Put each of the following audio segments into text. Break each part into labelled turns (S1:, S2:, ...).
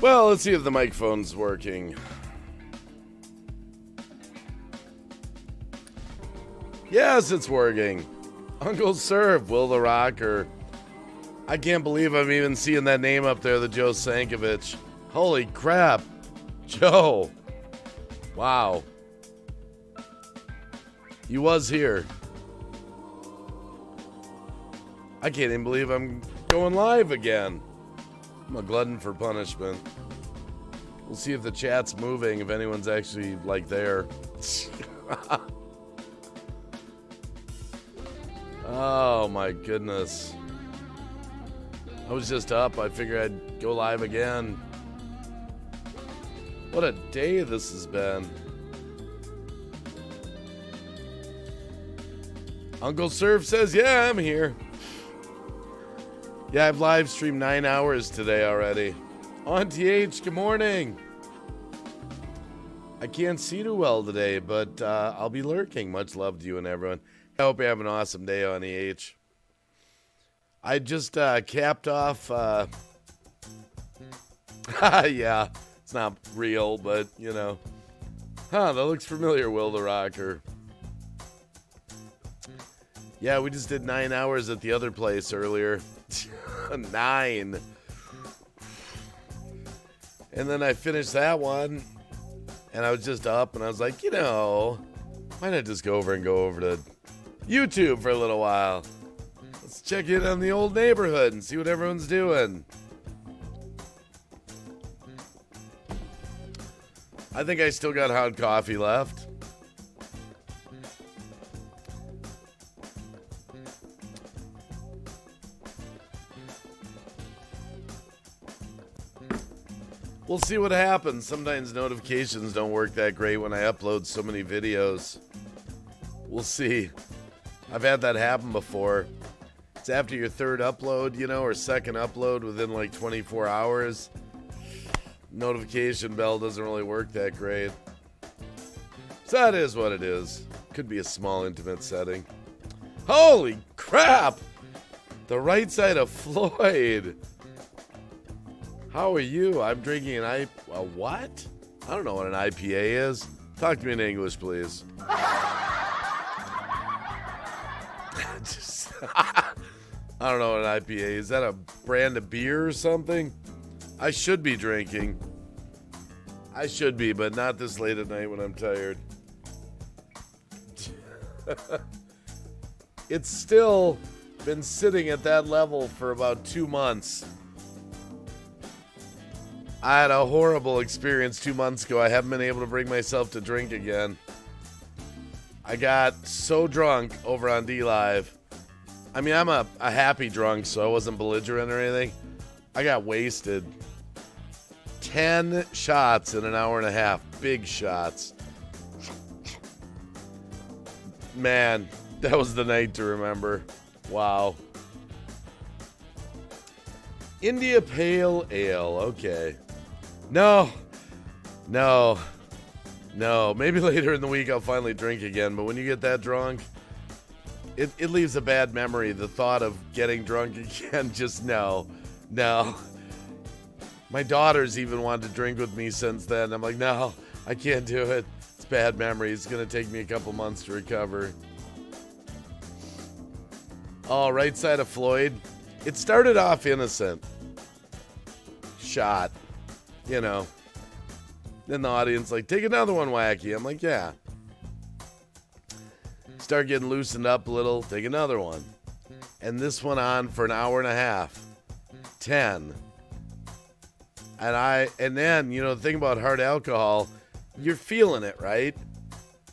S1: Well, let's see if the microphone's working. Yes, it's working. Uncle Serve, Will the Rocker. I can't believe I'm even seeing that name up there, the Joe Sankovich. Holy crap. Joe. Wow. He was here. I can't even believe I'm going live again. I'm a glutton for punishment. We'll see if the chat's moving, if anyone's actually, like, there. Oh, my goodness. I was just up. I figured I'd go live again. What a day this has been. Uncle Surf says, yeah, I'm here. Yeah, I've live streamed 9 hours today already. Auntie H, good morning. I can't see too well today, but I'll be lurking. Much love to you and everyone. I hope you have an awesome day, Auntie H. I just capped off. Yeah, it's not real, but you know. Huh, that looks familiar, Will the Rocker. Yeah, we just did 9 hours at the other place earlier. 9. And then I finished that one, and I was just up, and I was like, you know, why not just go over to YouTube for a little while? Let's check in on the old neighborhood and see what everyone's doing. I think I still got hot coffee left. We'll see what happens. Sometimes notifications don't work that great when I upload so many videos. We'll see. I've had that happen before. It's after your third upload, you know, or second upload within like 24 hours. Notification bell doesn't really work that great. So that is what it is. Could be a small intimate setting. Holy crap! The right side of Floyd. How are you? I'm drinking a what? I don't know what an IPA is. Talk to me in English, please. I don't know what an IPA is. Is that a brand of beer or something? I should be drinking. I should be, but not this late at night when I'm tired. It's still been sitting at that level for about 2 months. I had a horrible experience 2 months ago. I haven't been able to bring myself to drink again. I got so drunk over on D-Live. I mean, I'm a happy drunk, so I wasn't belligerent or anything. I got wasted. 10 shots in an hour and a half. Big shots. Man, that was the night to remember. Wow. India Pale Ale. Okay. No. Maybe later in the week I'll finally drink again, but when you get that drunk, it leaves a bad memory. The thought of getting drunk again, just no. My daughter's even wanted to drink with me since then. I'm like, no, I can't do it. It's bad memory. It's going to take me a couple months to recover. Oh, right side of Floyd. It started off innocent. Shot. You know. Then the audience like, take another one, Wacky. I'm like, yeah. Start getting loosened up a little. Take another one. And this went on for an hour and a half. 10. And then, you know, the thing about hard alcohol, you're feeling it, right?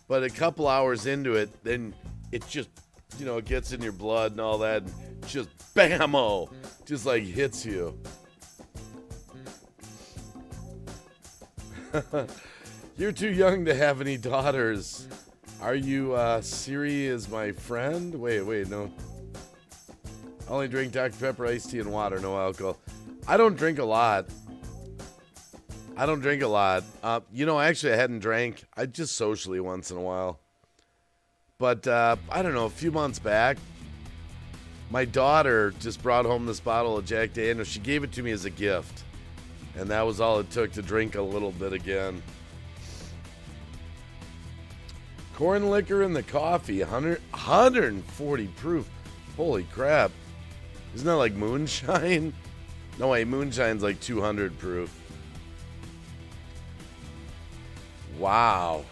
S1: But a couple hours into it, then it just, you know, it gets in your blood and all that. And just bam-o. Just like hits you. You're too young to have any daughters. Are you, Siri is my friend? Wait, no. I only drink Dr. Pepper, iced tea, and water, no alcohol. I don't drink a lot. You know, actually, I hadn't drank. I just socially once in a while. But, I don't know, a few months back, my daughter just brought home this bottle of Jack Daniels. She gave it to me as a gift. And that was all it took to drink a little bit again. Corn liquor in the coffee, 140 proof. Holy crap. Isn't that like moonshine? No way, moonshine's like 200 proof. Wow.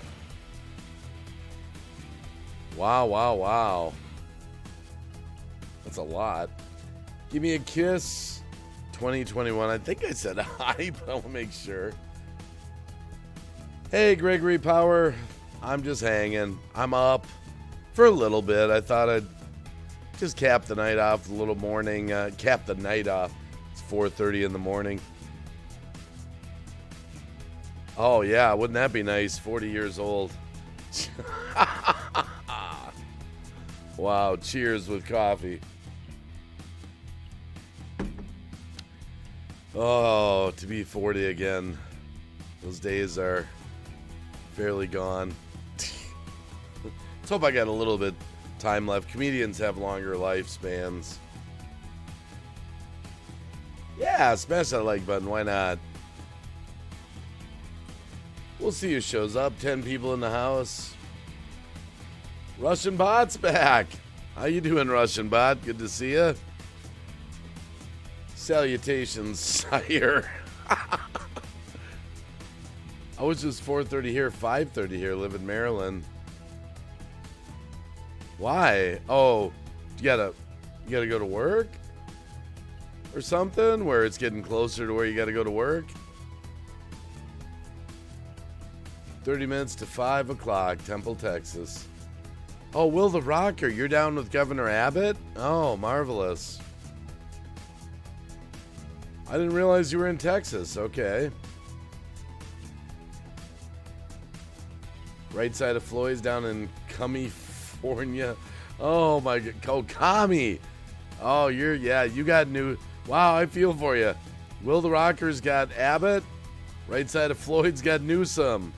S1: Wow. That's a lot. Give me a kiss. 2021. I think I said hi, but I'll make sure. Hey, Gregory Power. I'm just hanging. I'm up for a little bit. I thought I'd just cap the night off a little morning. Cap the night off. It's 4:30 in the morning. Oh, yeah. Wouldn't that be nice? 40 years old. Wow. Cheers with coffee. Oh, to be 40 again. Those days are fairly gone. Let's hope I got a little bit time left. Comedians have longer lifespans. Yeah, smash that like button. Why not? We'll see who shows up. 10 people in the house. Russian Bot's back. How you doing, Russian Bot? Good to see you. Salutations, sire. I was just 4:30 here, 5:30 here. Live in Maryland. Why? Oh, you gotta go to work or something where it's getting closer to where you gotta go to work. 30 minutes to 5 o'clock, Temple, Texas. Oh, Will the Rocker, you're down with Governor Abbott? Oh, marvelous. I didn't realize you were in Texas. Okay. Right side of Floyd's down in California. Oh my God. Oh, Kami. Oh, you got new. Wow, I feel for you. Will the Rocker's got Abbott. Right side of Floyd's got Newsom.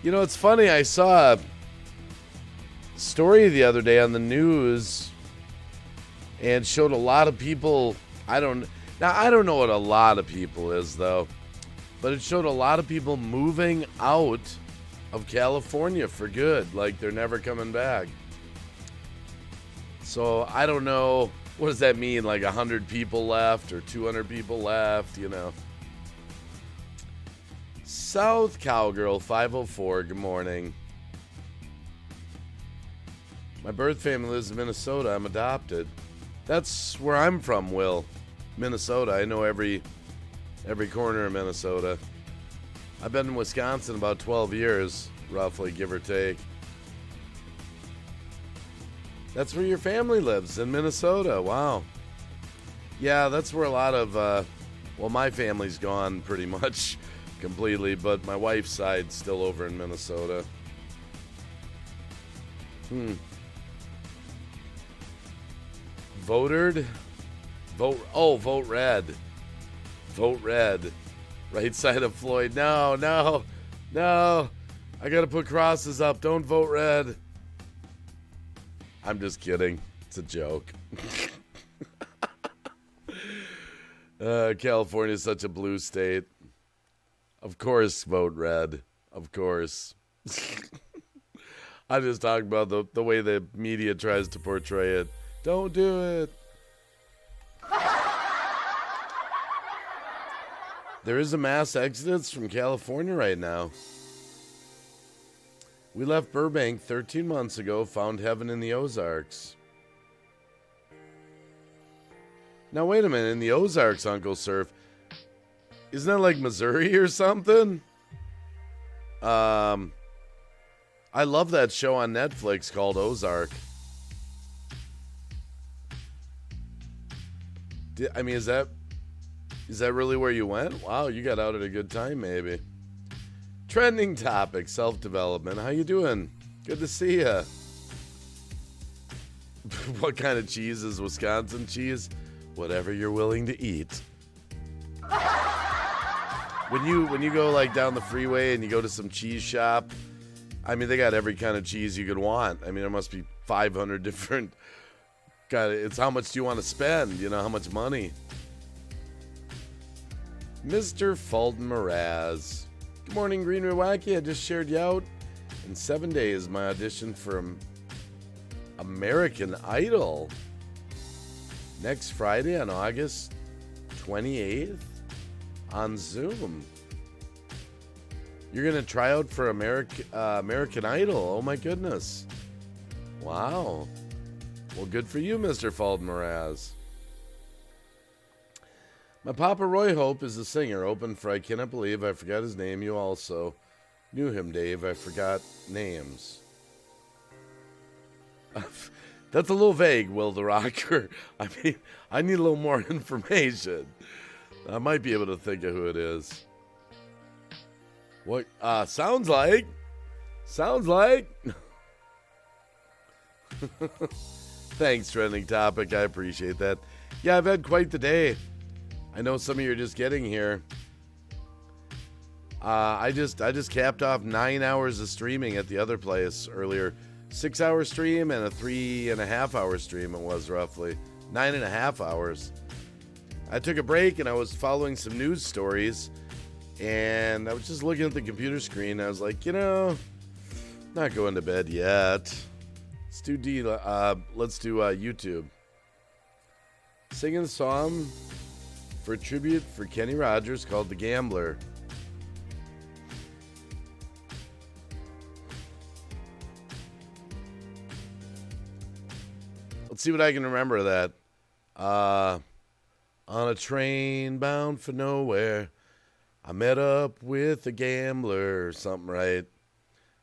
S1: You know, it's funny. I saw a story the other day on the news and showed a lot of people. I don't know what a lot of people is though, but it showed a lot of people moving out of California for good, like they're never coming back. So I don't know, what does that mean, like 100 people left or 200 people left, you know. South Cowgirl 504, good morning. My birth family lives in Minnesota. I'm adopted. That's where I'm from, Will. Minnesota. I know every corner of Minnesota. I've been in Wisconsin about 12 years, roughly, give or take. That's where your family lives, in Minnesota. Wow. Yeah, that's where a lot of, well, my family's gone pretty much completely, but my wife's side's still over in Minnesota. Voted? Vote red. Vote red. Right side of Floyd. No. I gotta put crosses up. Don't vote red. I'm just kidding. It's a joke. California is such a blue state. Of course, vote red. Of course. I'm just talking about the way the media tries to portray it. Don't do it. There is a mass exodus from California right now. We left Burbank 13 months ago, found heaven in the Ozarks. Now, wait a minute. In the Ozarks, Uncle Surf, isn't that like Missouri or something? I love that show on Netflix called Ozark. I mean, is that really where you went? Wow, you got out at a good time, maybe. Trending topic, self-development. How you doing? Good to see ya. What kind of cheese is Wisconsin cheese? Whatever you're willing to eat. When you go like down the freeway and you go to some cheese shop, I mean, they got every kind of cheese you could want. I mean, there must be 500 different it's how much do you want to spend, you know, how much money. Mr. Fulton Mraz. Good morning, Greenway Wacky. I just shared you out. In 7 days, my audition for American Idol. Next Friday on August 28th on Zoom. You're going to try out for American Idol. Oh, my goodness. Wow. Well, good for you, Mr. Fulton Mraz. My Papa Roy Hope is the singer. Open for I Cannot Believe I Forgot His Name. You also knew him, Dave. I forgot names. That's a little vague, Will the Rocker. I mean, I need a little more information. I might be able to think of who it is. What? Sounds like. Thanks, Trending Topic. I appreciate that. Yeah, I've had quite the day. I know some of you are just getting here. I just capped off 9 hours of streaming at the other place earlier. 6 hour stream and a 3.5 hour stream it was roughly. 9.5 hours. I took a break and I was following some news stories and I was just looking at the computer screen. I was like, you know, not going to bed yet. Let's do YouTube. Singing a song for a tribute for Kenny Rogers called The Gambler. Let's see what I can remember of that. On a train bound for nowhere, I met up with a gambler or something, right?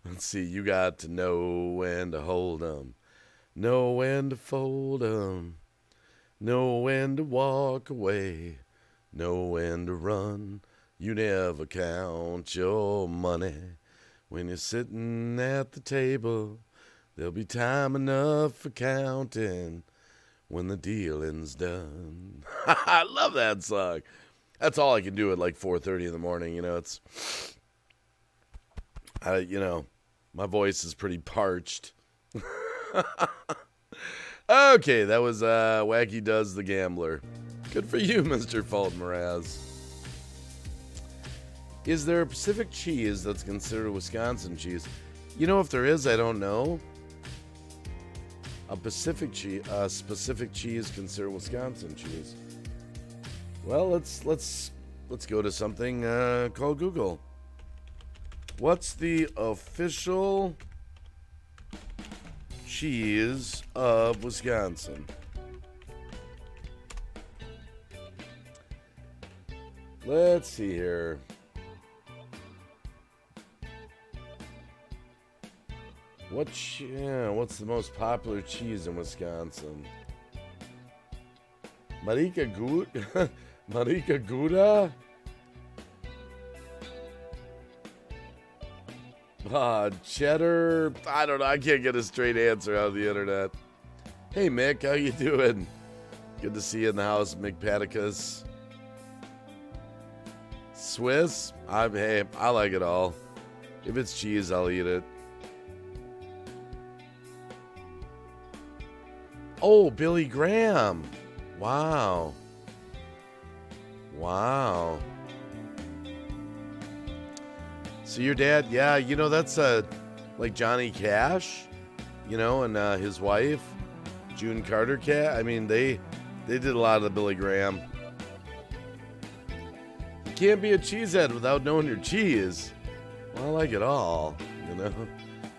S1: Let's see, you got to know when to hold 'em, know when to fold 'em, know when to walk away, know when to run. You never count your money. When you're sitting at the table, there'll be time enough for counting when the dealing's done. I love that song. That's all I can do at like 4:30 in the morning. You know, it's, my voice is pretty parched. Okay, that was Wacky Does the Gambler. Good for you, Mr. Fulton Mraz. Is there a Pacific cheese that's considered a Wisconsin cheese? You know, if there is, I don't know. A specific cheese considered Wisconsin cheese. Well, let's go to something called Google. What's the official cheese of Wisconsin? Let's see here. What's the most popular cheese in Wisconsin? Marika Gouda? Cheddar? I don't know. I can't get a straight answer out of the internet. Hey, Mick. How you doing? Good to see you in the house, Mick Paticus. Swiss? I like it all. If it's cheese, I'll eat it. Oh, Billy Graham. Wow. So your dad, yeah, you know, that's like Johnny Cash, you know, and his wife, June Carter Cash. I mean, they did a lot of the Billy Graham. You can't be a cheesehead without knowing your cheese. Well, I like it all, you know.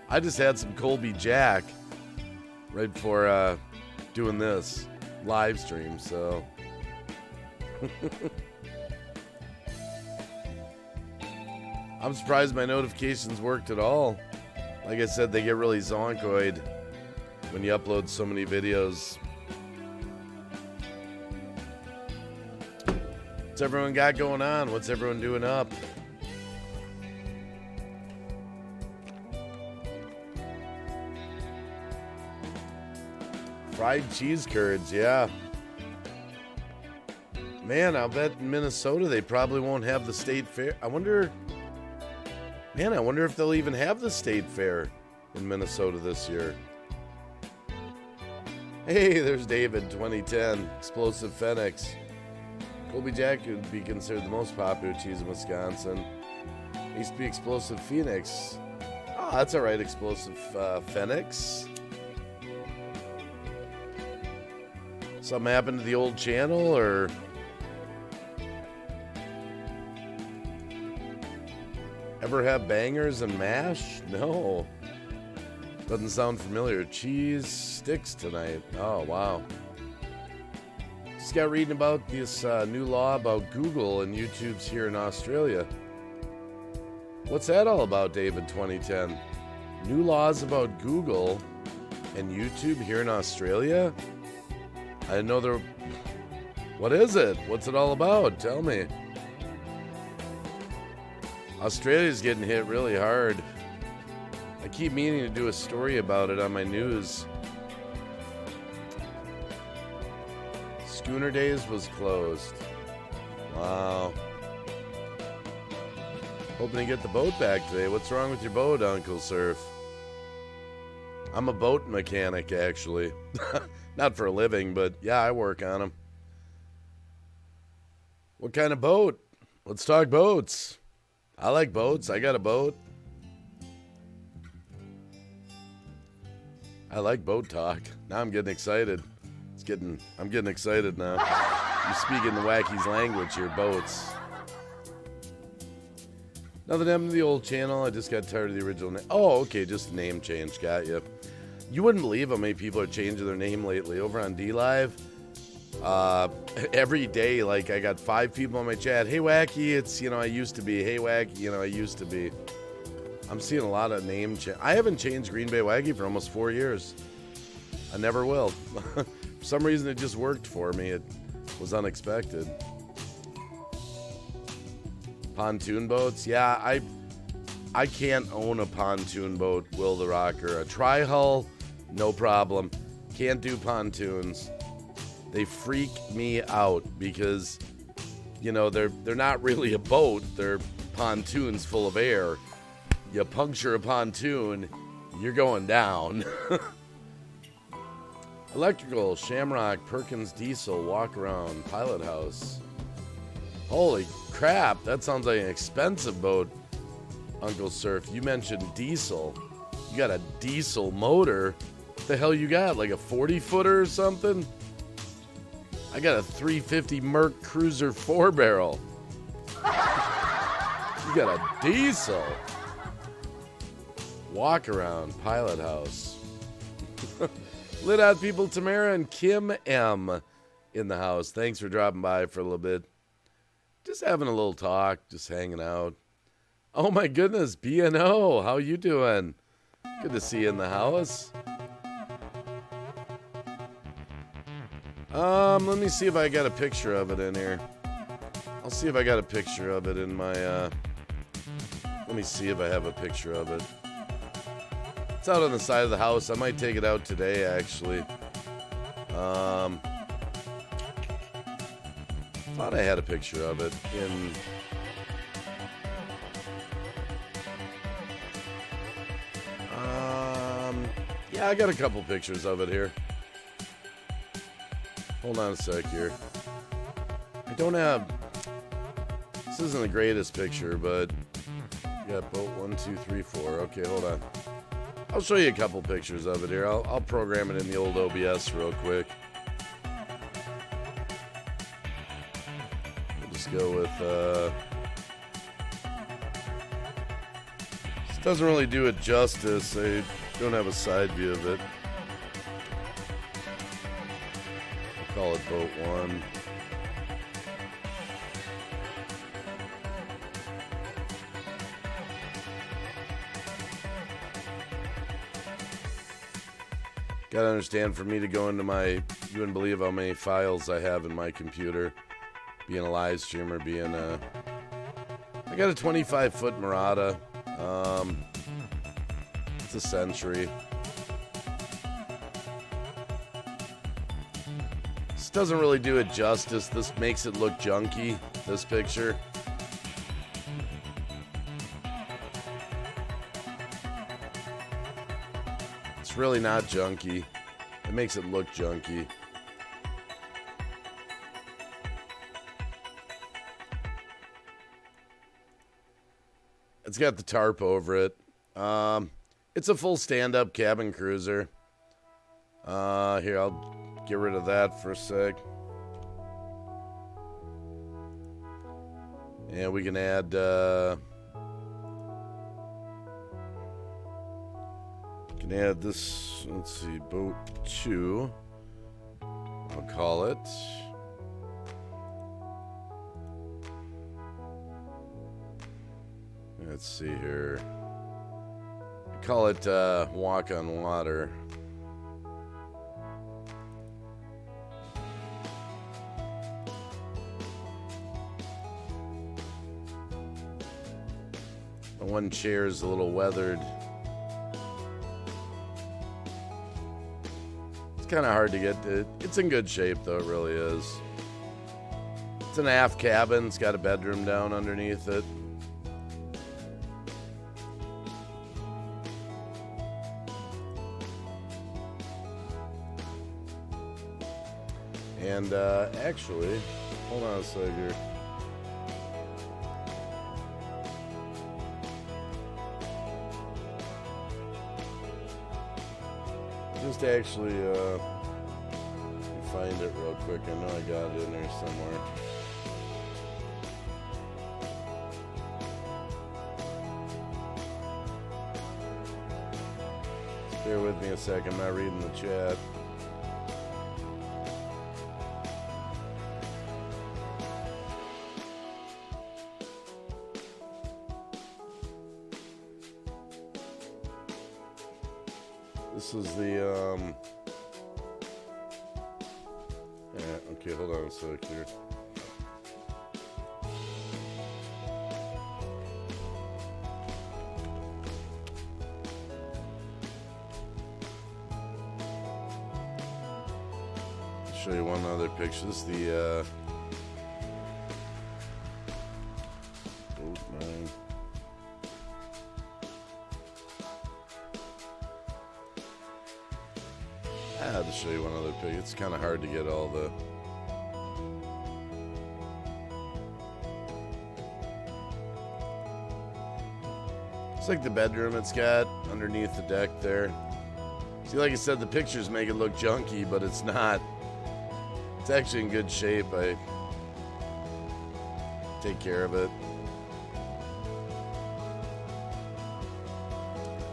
S1: I just had some Colby Jack right before doing this live stream, so. I'm surprised my notifications worked at all. Like I said, they get really zonkoid when you upload so many videos. What's everyone got going on? What's everyone doing up? Fried cheese curds, yeah. Man, I'll bet in Minnesota they probably won't have the state fair. I wonder if they'll even have the state fair in Minnesota this year. Hey, there's David, 2010, Explosive Phoenix. Colby Jack would be considered the most popular cheese in Wisconsin. It used to be Explosive Phoenix. Oh, that's all right, Explosive Phoenix. Something happened to the old channel, or... Ever have bangers and mash? No. Doesn't sound familiar. Cheese sticks tonight. Oh, wow. Just got reading about this new law about Google and YouTube's here in Australia. What's that all about, David, 2010? New laws about Google and YouTube here in Australia? I didn't know there... What is it? What's it all about? Tell me. Australia's getting hit really hard. I keep meaning to do a story about it on my news. Schooner Days was closed. Wow. Hoping to get the boat back today. What's wrong with your boat, Uncle Surf? I'm a boat mechanic, actually. Not for a living, but yeah, I work on them. What kind of boat? Let's talk boats. I like boats. I got a boat. I like boat talk. Now I'm getting excited. I'm getting excited now. You speak in the Wacky's language here, boats. Nothing happened to the old channel. I just got tired of the original name. Oh, okay, just a name change. Got you. You wouldn't believe how many people are changing their name lately. Over on DLive, every day, like, I got 5 people on my chat. Hey, Wacky, it's, I used to be. Hey, Wacky, I used to be. I'm seeing a lot of name change. I haven't changed Green Bay Wacky for almost 4 years. I never will. For some reason, it just worked for me. It was unexpected. Pontoon boats? Yeah, I can't own a pontoon boat, Will the Rocker. A tri-hull, no problem. Can't do pontoons. They freak me out because, they're not really a boat. They're pontoons full of air. You puncture a pontoon, you're going down. Electrical, Shamrock, Perkins Diesel, Walk Around, Pilot House. Holy crap, that sounds like an expensive boat, Uncle Surf. You mentioned diesel. You got a diesel motor. What the hell you got, like a 40-footer or something? I got a 350 Merc Cruiser 4-barrel. You got a diesel. Walk Around, Pilot House. Lit Out People, Tamara and Kim M in the house. Thanks for dropping by for a little bit. Just having a little talk, just hanging out. Oh my goodness, BNO, how you doing? Good to see you in the house. Let me see if I got a picture of it in here. I'll see if I got a picture of it in my, let me see if I have a picture of it. It's out on the side of the house. I might take it out today, actually. Thought I had a picture of it in... Yeah, I got a couple pictures of it here. Hold on a sec here. I don't have... This isn't the greatest picture, but... You got boat 1, 2, 3, 4. Okay, hold on. I'll show you a couple pictures of it here. I'll program it in the old OBS real quick. We'll just go with... This doesn't really do it justice. I don't have a side view of it. I'll call it boat 1. Gotta understand, for me to go into my, you wouldn't believe how many files I have in my computer, being a live streamer, being a, I got a 25-foot Murata, it's a Century. This doesn't really do it justice. This makes it look junky, this picture. It's really not junky. It makes it look junky. It's got the tarp over it. It's a full stand-up cabin cruiser. Here, I'll get rid of that for a sec. And we can add, this, let's see, boat 2. I'll call it. Let's see here. Call it Walk on Water. The one chair is a little weathered. It's kind of hard to get to. It's in good shape though, it really is. It's an aft cabin. It's got a bedroom down underneath it. And actually, hold on a sec here. Just actually, let me find it real quick. I know I got it in there somewhere. Just bear with me a second. I'm not reading the chat. This is the, yeah, okay, hold on a sec here. I'll show you one other picture. This is the, boat 9. I'll just show you one other picture. It's kind of hard to get all the... It's like the bedroom it's got underneath the deck there. See, like I said, the pictures make it look junky, but it's not. It's actually in good shape. I take care of it.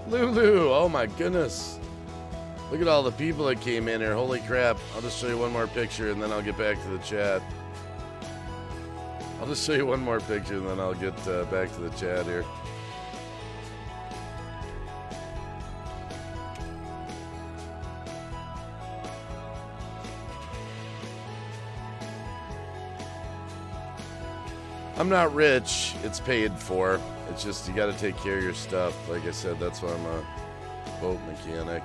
S1: Lulu, oh my goodness. Look at all the people that came in here. Holy crap. I'll just show you one more picture and then I'll get back to the chat. I'll just show you one more picture and then I'll get back to the chat here. I'm not rich. It's paid for. It's just you got to take care of your stuff. Like I said, that's why I'm a boat mechanic.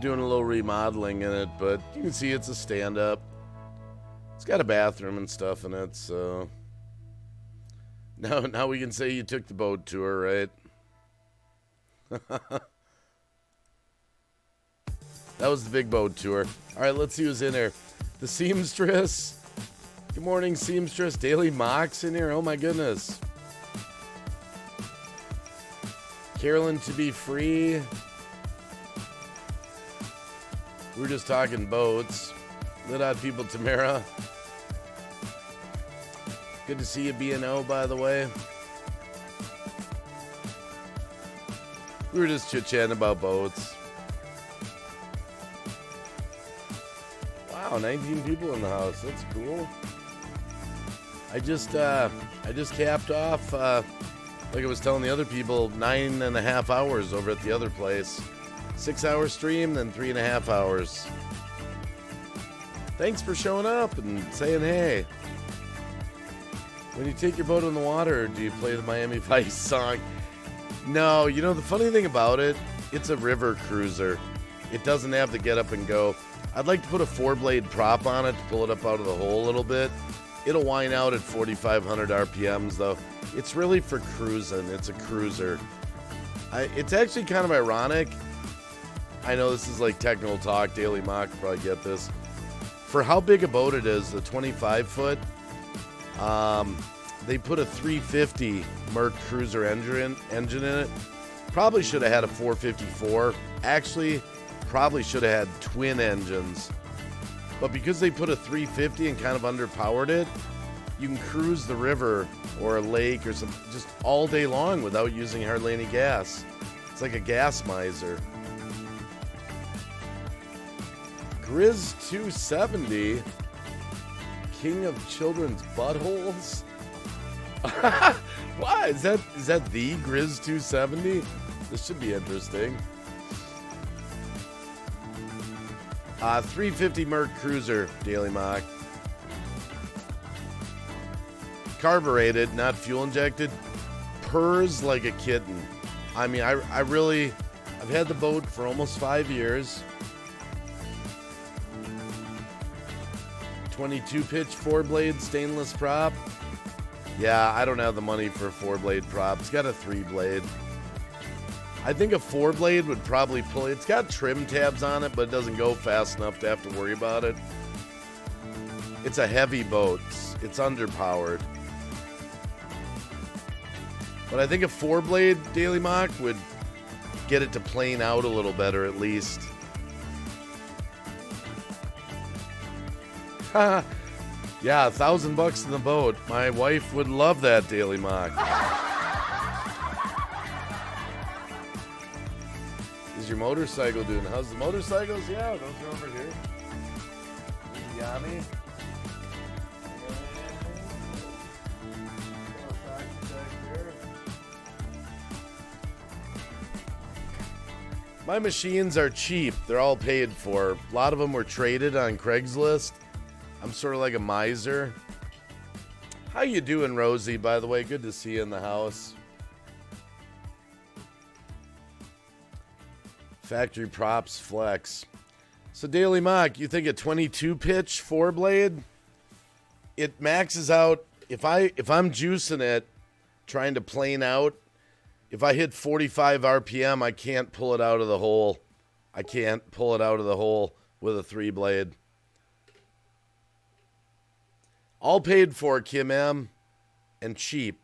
S1: Doing a little remodeling in it, but you can see it's a stand-up. It's got a bathroom and stuff in it, so now we can say you took the boat tour, right? That was the big boat tour. All right, let's see who's in there. The Seamstress. Good morning, Seamstress. Daily Mox in here. Oh my goodness. Carolyn to be free. We were just talking boats. Lit Out People, Tamara. Good to see you, B&O, by the way. We were just chit-chatting about boats. Wow, 19 people in the house. That's cool. I just capped off, like I was telling the other people, 9.5 hours over at the other place. 6-hour stream, then 3.5 hours. Thanks for showing up and saying hey. When you take your boat on the water, do you play the Miami Vice song? No, you know, the funny thing about it, it's a river cruiser. It doesn't have the get up and go. I'd like to put a 4-blade prop on it to pull it up out of the hole a little bit. It'll whine out at 4,500 RPMs though. It's really for cruising. It's a cruiser. It's actually kind of ironic. I know this is like technical talk. Daily Mock will probably get this. For how big a boat it is, the 25 foot, they put a 350 Merc Cruiser engine in it. Probably should have had a 454. Actually, probably should have had twin engines. But because they put a 350 and kind of underpowered it, you can cruise the river or a lake or some just all day long without using hardly any gas. It's like a gas miser. Grizz 270, King of Children's Buttholes. Why is that the Grizz 270? This should be interesting. 350 Merc Cruiser, Daily Mock. Carbureted, not fuel injected. Purrs like a kitten. I mean, I've had the boat for almost 5 years. 22 pitch 4-blade stainless prop. Yeah, I don't have the money for a 4-blade prop. It's got a 3-blade. I think a 4-blade would probably pull. It's got trim tabs on it, but it doesn't go fast enough to have to worry about it. It's a heavy boat. It's underpowered. But I think a 4-blade Daily Mock would get it to plane out a little better at least. Yeah, $1,000 in the boat. My wife would love that, Daily Mock. Is your motorcycle doing? How's the motorcycles? Yeah, those are over here. Yummy. My machines are cheap. They're all paid for. A lot of them were traded on Craigslist. I'm sort of like a miser. How you doing, Rosie, by the way? Good to see you in the house. Factory props flex. So Daily Mock, you think a 22 pitch 4-blade? It maxes out if I'm juicing it, trying to plane out. If I hit 45 RPM, I can't pull it out of the hole. I can't pull it out of the hole with a 3-blade. All paid for, Kim M, and cheap.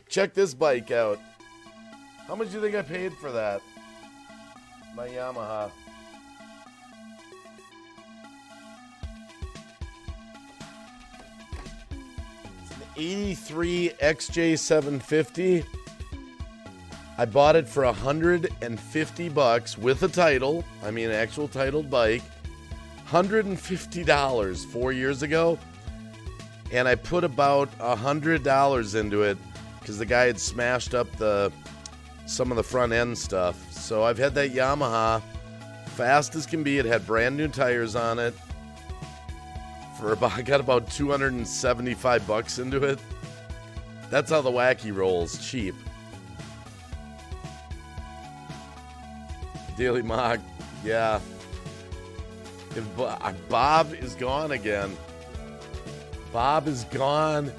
S1: Check this bike out. How much do you think I paid for that? My Yamaha. It's an 83 XJ750. I bought it for $150 with a title. I mean, an actual titled bike. $150 4 years ago. And I put about $100 into it because the guy had smashed up some of the front end stuff. So I've had that Yamaha fast as can be. It had brand new tires on it. I got about $275 into it. That's how the Wacky rolls, cheap. Daily Mock, yeah. Bob is gone again. Bob is gone.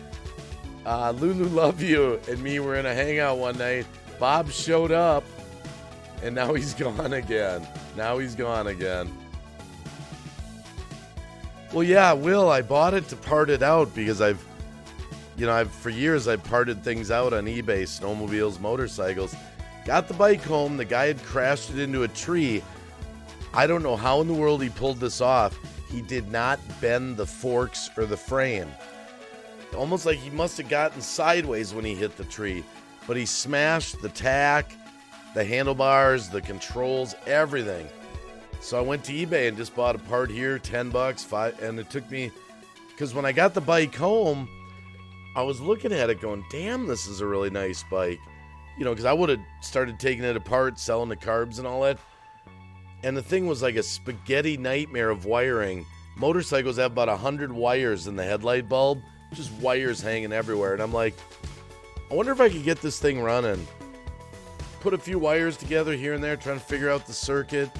S1: Lulu Love You and me were in a hangout one night. Bob showed up, and now he's gone again. Well, yeah, Will, I bought it to part it out because for years I've parted things out on eBay, snowmobiles, motorcycles. Got the bike home. The guy had crashed it into a tree. I don't know how in the world he pulled this off. He did not bend the forks or the frame. Almost like he must have gotten sideways when he hit the tree. But he smashed the tack, the handlebars, the controls, everything. So I went to eBay and just bought a part here, $10, $5, and it took me, because when I got the bike home, I was looking at it going, damn, this is a really nice bike. Because I would have started taking it apart, selling the carbs and all that. And the thing was like a spaghetti nightmare of wiring. Motorcycles have about 100 wires in the headlight bulb, just wires hanging everywhere. And I'm like, I wonder if I could get this thing running. Put a few wires together here and there, trying to figure out the circuit.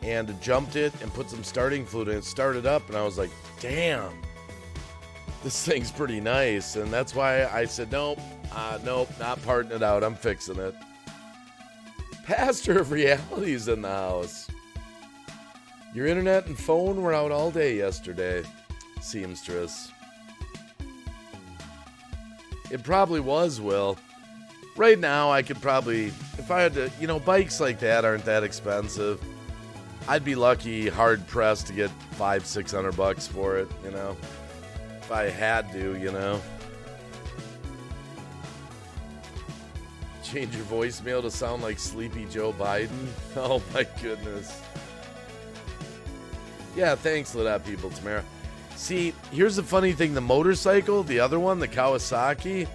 S1: and jumped it and put some starting fluid in it, started up, and I was like, damn, this thing's pretty nice. And that's why I said, nope, not parting it out. I'm fixing it. Pastor of Reality's in the house. Your internet and phone were out all day yesterday, seamstress. It probably was, Will. Right now, I could probably, if I had to, bikes like that aren't that expensive. I'd be lucky, hard pressed to get $500-600 for it, if I had to, Change your voicemail to sound like Sleepy Joe Biden. Oh my goodness. Yeah, thanks, Lit Up People, Tamara. See, here's the funny thing. The motorcycle, the other one, the Kawasaki,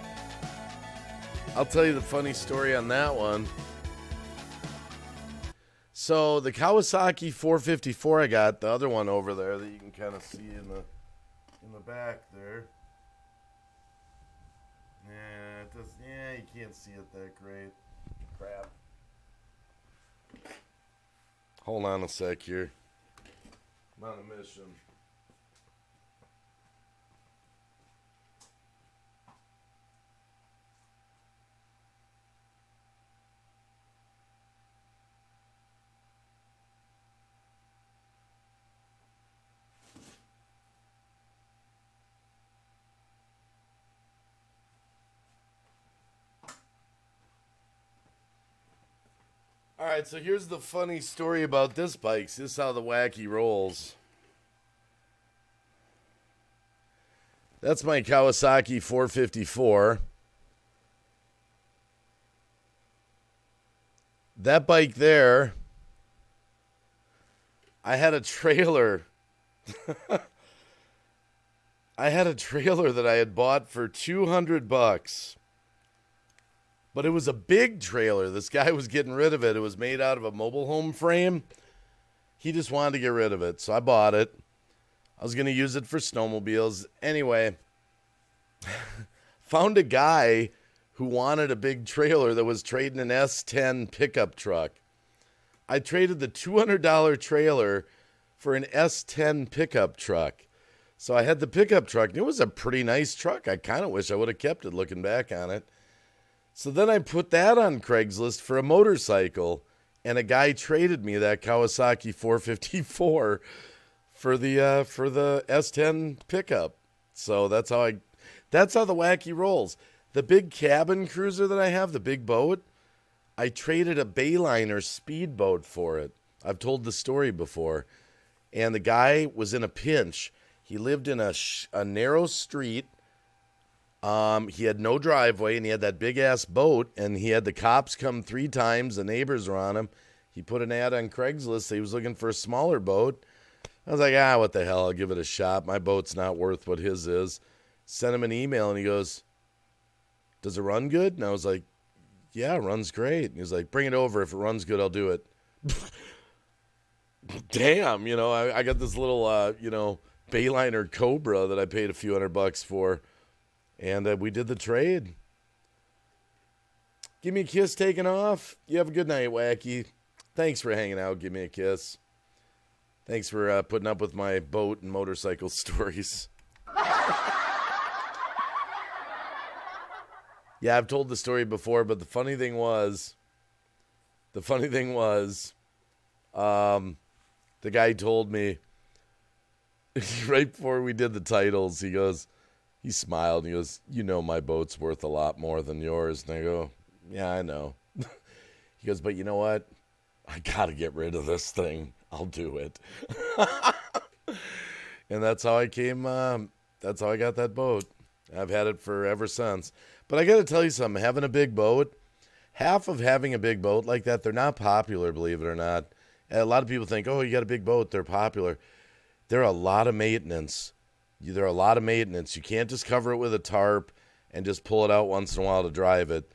S1: I'll tell you the funny story on that one. So the Kawasaki 454 I got, the other one over there that you can kind of see in the back there. Yeah, you can't see it that great. Crap. Hold on a sec here. I'm on a mission. All right, so here's the funny story about this bike. This is how the Wacky rolls. That's my Kawasaki 454. That bike there, I had a trailer. I had a trailer that I had bought for $200. But it was a big trailer. This guy was getting rid of it. It was made out of a mobile home frame. He just wanted to get rid of it. So I bought it. I was going to use it for snowmobiles. Anyway, found a guy who wanted a big trailer that was trading an S10 pickup truck. I traded the $200 trailer for an S10 pickup truck. So I had the pickup truck. And it was a pretty nice truck. I kind of wish I would have kept it looking back on it. So then I put that on Craigslist for a motorcycle, and a guy traded me that Kawasaki 454 for the S10 pickup. So that's how the Wacky rolls. The big cabin cruiser that I have, the big boat, I traded a Bayliner speedboat for it. I've told the story before. And the guy was in a pinch. He lived in a narrow street. He had no driveway, and he had that big-ass boat, and he had the cops come 3 times. The neighbors were on him. He put an ad on Craigslist. He was looking for a smaller boat. I was like, what the hell? I'll give it a shot. My boat's not worth what his is. Sent him an email, and he goes, does it run good? And I was like, yeah, it runs great. And he was like, bring it over. If it runs good, I'll do it. Damn, I got this little, Bayliner Cobra that I paid a few $100 for. And we did the trade. Give me a kiss taking off. You have a good night, Wacky. Thanks for hanging out. Give me a kiss. Thanks for putting up with my boat and motorcycle stories. Yeah, I've told the story before, but the funny thing was, the guy told me right before we did the titles, he smiled and he goes, my boat's worth a lot more than yours. And I go, yeah, I know. He goes, but you know what? I got to get rid of this thing. I'll do it. And that's how I that's how I got that boat. I've had it for ever since. But I got to tell you something, having a big boat, half of having a big boat like that, they're not popular, believe it or not. And a lot of people think, you got a big boat, they're popular. They're a lot of maintenance. You can't just cover it with a tarp and just pull it out once in a while to drive it.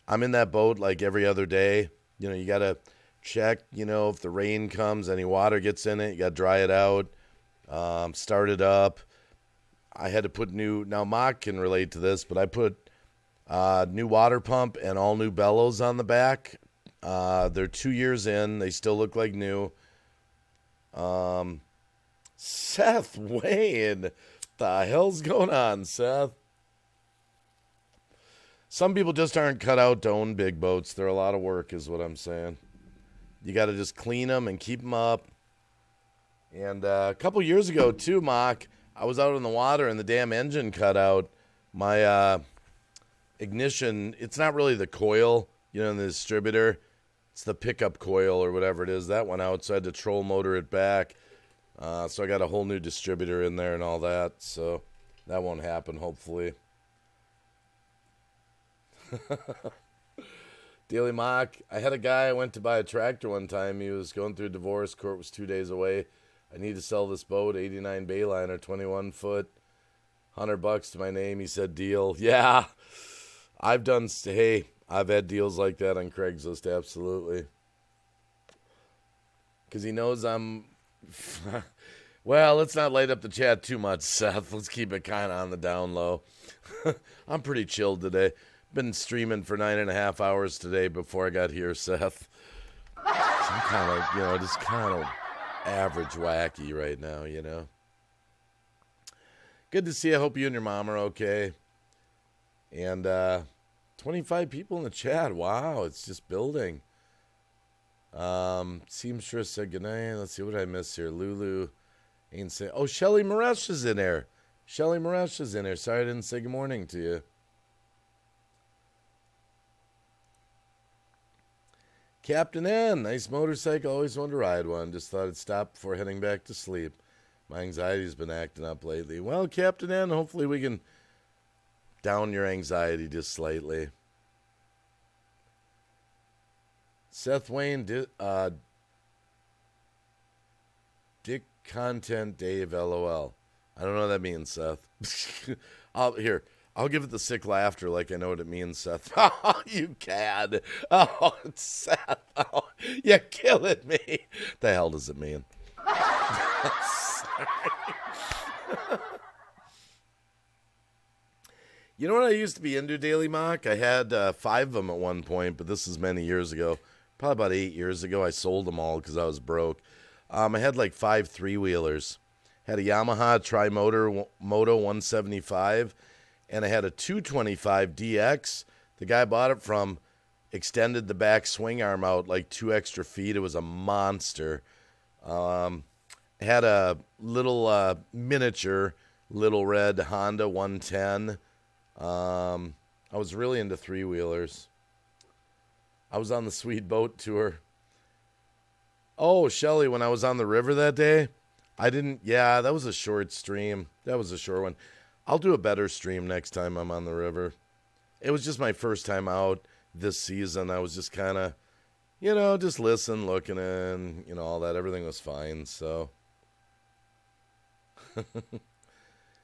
S1: I'm in that boat like every other day. You got to check, if the rain comes, any water gets in it, you got to dry it out, start it up. I had to put now Mock can relate to this, but I put new water pump and all new bellows on the back. They're 2 years in. They still look like new. Seth Wayne. The hell's going on, Seth? Some people just aren't cut out to own big boats. They're a lot of work, is what I'm saying. You got to just clean them and keep them up. And a couple years ago, too, Mock, I was out in the water and the damn engine cut out. My ignition, it's not really the coil, you know, in the distributor. It's the pickup coil or whatever it is. That went out, so I had to troll motor it back. So I got a whole new distributor in there and all that. So that won't happen, hopefully. Daily Mock, I had a guy, I went to buy a tractor one time. He was going through a divorce. Court was 2 days away. I need to sell this boat, 89 Bayliner, 21 foot, $100 to my name. He said, deal. Yeah, I've had deals like that on Craigslist, absolutely. Because he knows I'm, well, let's not light up the chat too much, Seth. Let's keep it kind of on the down low. I'm pretty chilled today. Been streaming for 9.5 hours today before I got here, Seth. So I'm kind of, just kind of average wacky right now, Good to see you. I hope you and your mom are okay. And 25 people in the chat. Wow, it's just building. Seamstress said goodnight. Let's see what I miss here. Lulu ain't saying. Oh, Shelly Maresh is in there. Shelly Maresh is in there. Sorry I didn't say good morning to you. Captain N, nice motorcycle. Always wanted to ride one. Just thought I'd stop before heading back to sleep. My anxiety's been acting up lately. Well, Captain N, hopefully we can down your anxiety just slightly. Seth Wayne, Dick Content Dave, LOL. I don't know what that means, Seth. I'll give it the sick laughter like I know what it means, Seth. Oh, you cad. Oh, Seth. Oh, you're killing me. The hell does it mean? You know what I used to be into, Daily Mock? I had 5 of them at one point, but this is many years ago. Probably about 8 years ago. I sold them all because I was broke. I had like 5 3-wheelers. Had a Yamaha Tri-Motor Moto 175, and I had a 225 DX. The guy I bought it from extended the back swing arm out like 2 extra feet. It was a monster. Had a little miniature little red Honda 110. I was really into 3-wheelers. I was on the Sweet Boat Tour. Oh, Shelly, when I was on the river that day, that was a short stream. That was a short one. I'll do a better stream next time I'm on the river. It was just my first time out this season. I was just kind of, just looking and, all that. Everything was fine, so.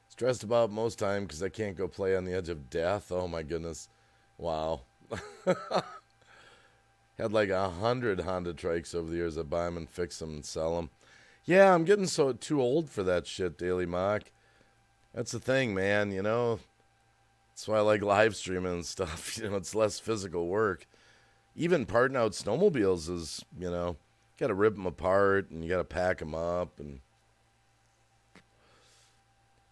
S1: Stressed about most time because I can't go play on the edge of death. Oh, my goodness. Wow. Had like 100 Honda Trikes over the years. I buy them and fix them and sell them. Yeah, I'm getting too old for that shit, Daily Mock. That's the thing, man, That's why I like live streaming and stuff. It's less physical work. Even parting out snowmobiles is, got to rip them apart and you got to pack them up. And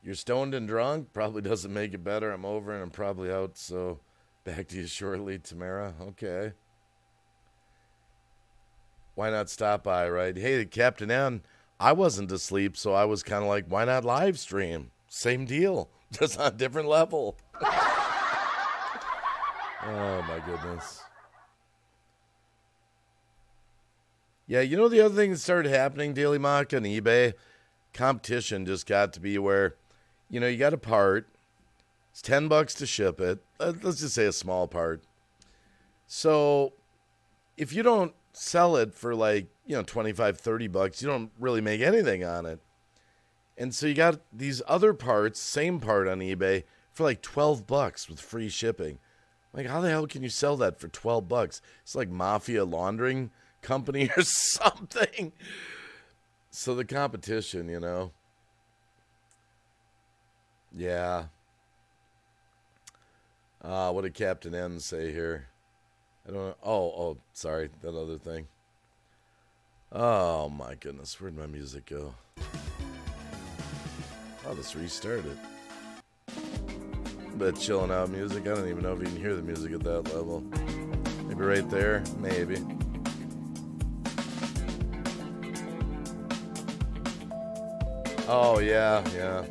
S1: you're stoned and drunk probably doesn't make it better. I'm over and I'm probably out, so back to you shortly, Tamara. Okay. Why not stop by, right? Hey, Captain N, I wasn't asleep, so I was kind of like, why not live stream? Same deal, just on a different level. Oh, my goodness. Yeah, the other thing that started happening, Daily Mock, on eBay, competition just got to be where, you got a part. It's $10 to ship it. Let's just say a small part. So if you don't sell it for like, $25, $30, you don't really make anything on it. And so you got these other parts, same part on eBay, for like $12 with free shipping. Like, how the hell can you sell that for $12? It's like mafia laundering company or something. So the competition, Yeah. What did Captain N say here? I don't know. Oh, sorry, that other thing. Oh my goodness, where'd my music go? I'll just restart it. But chilling out music, I don't even know if you can hear the music at that level. Maybe right there, maybe. Oh yeah, yeah.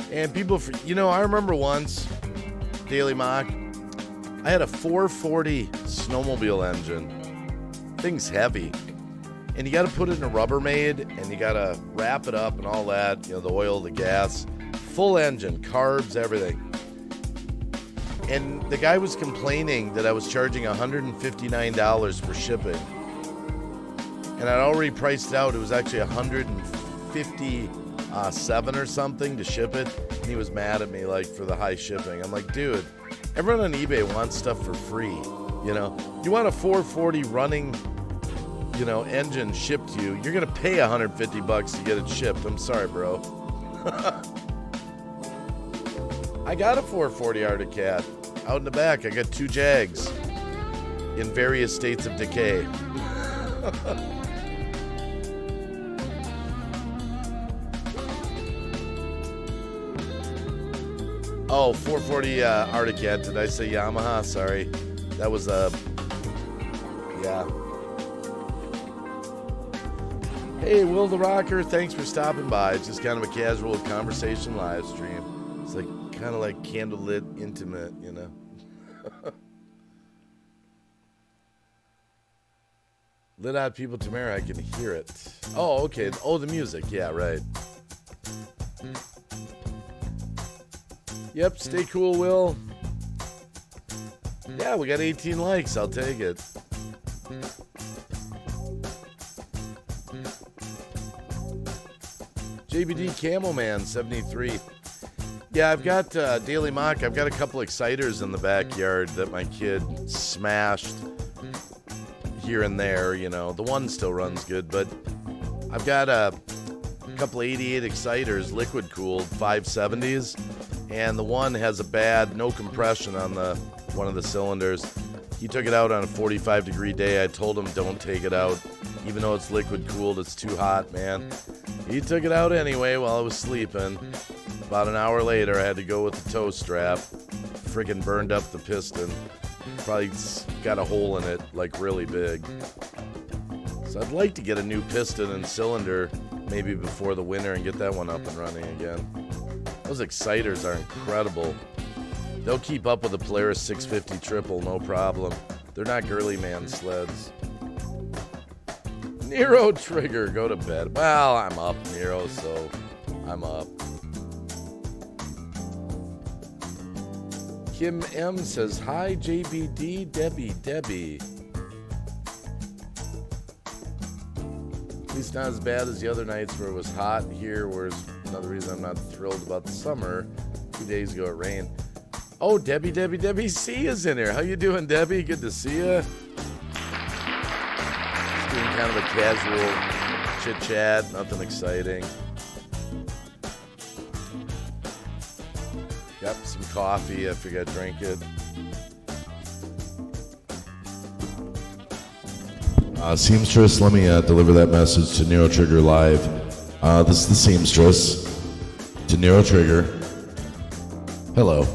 S1: And people, you know, I remember once, Daily Mock, I had a 440 snowmobile engine. Thing's heavy. And you got to put it in a Rubbermaid, and you got to wrap it up and all that, you know, the oil, the gas, full engine, carbs, everything. And the guy was complaining that I was charging $159 for shipping. And I'd already priced it out. It was actually $157 or something to ship it. And he was mad at me, like, for the high shipping. I'm like, dude, everyone on eBay wants stuff for free. You know, you want a 440 running, you know, engine shipped to you, you're going to pay $150 to get it shipped. I'm sorry, bro. I got a 440 Arctic Cat. Out in the back, I got 2 Jags in various states of decay. Oh, 440 Arctic Cat. Did I say Yamaha? Sorry. That was yeah. Hey, Will the Rocker, thanks for stopping by. It's just kind of a casual conversation live stream. It's like kind of like candlelit, intimate, you know. Lit Out People Tamara, I can hear it. Oh, okay. Oh, the music. Yeah, right. Yep, stay cool, Will. Yeah, we got 18 likes. I'll take it. JBD Camelman 73. Yeah, I've got Daily Mock. I've got a couple exciters in the backyard that my kid smashed here and there. You know, the one still runs good, but I've got a couple 88 exciters, liquid cooled 570s, and the one has a bad no compression on the one of the cylinders. He took it out on a 45-degree day. I told him don't take it out, even though it's liquid cooled. It's too hot, man. He took it out anyway while I was sleeping. About an hour later, I had to go with the tow strap. Friggin' burned up the piston. Probably got a hole in it, like really big. So I'd like to get a new piston and cylinder maybe before the winter and get that one up and running again. Those exciters are incredible. They'll keep up with the Polaris 650 triple, no problem. They're not girly man sleds. Nero Trigger, go to bed. Well, I'm up, Nero, so I'm up. Kim M says, hi, JBD, Debbie. At least not as bad as the other nights where it was hot here, whereas another reason I'm not thrilled about the summer. 2 days ago it rained. Oh, Debbie C is in here. How you doing, Debbie? Good to see you. Just doing kind of a casual chit-chat, nothing exciting. Got some coffee. I figured I'd drink it. Seamstress, let me deliver that message to Nero Trigger live. This is the Seamstress to Nero Trigger. Hello.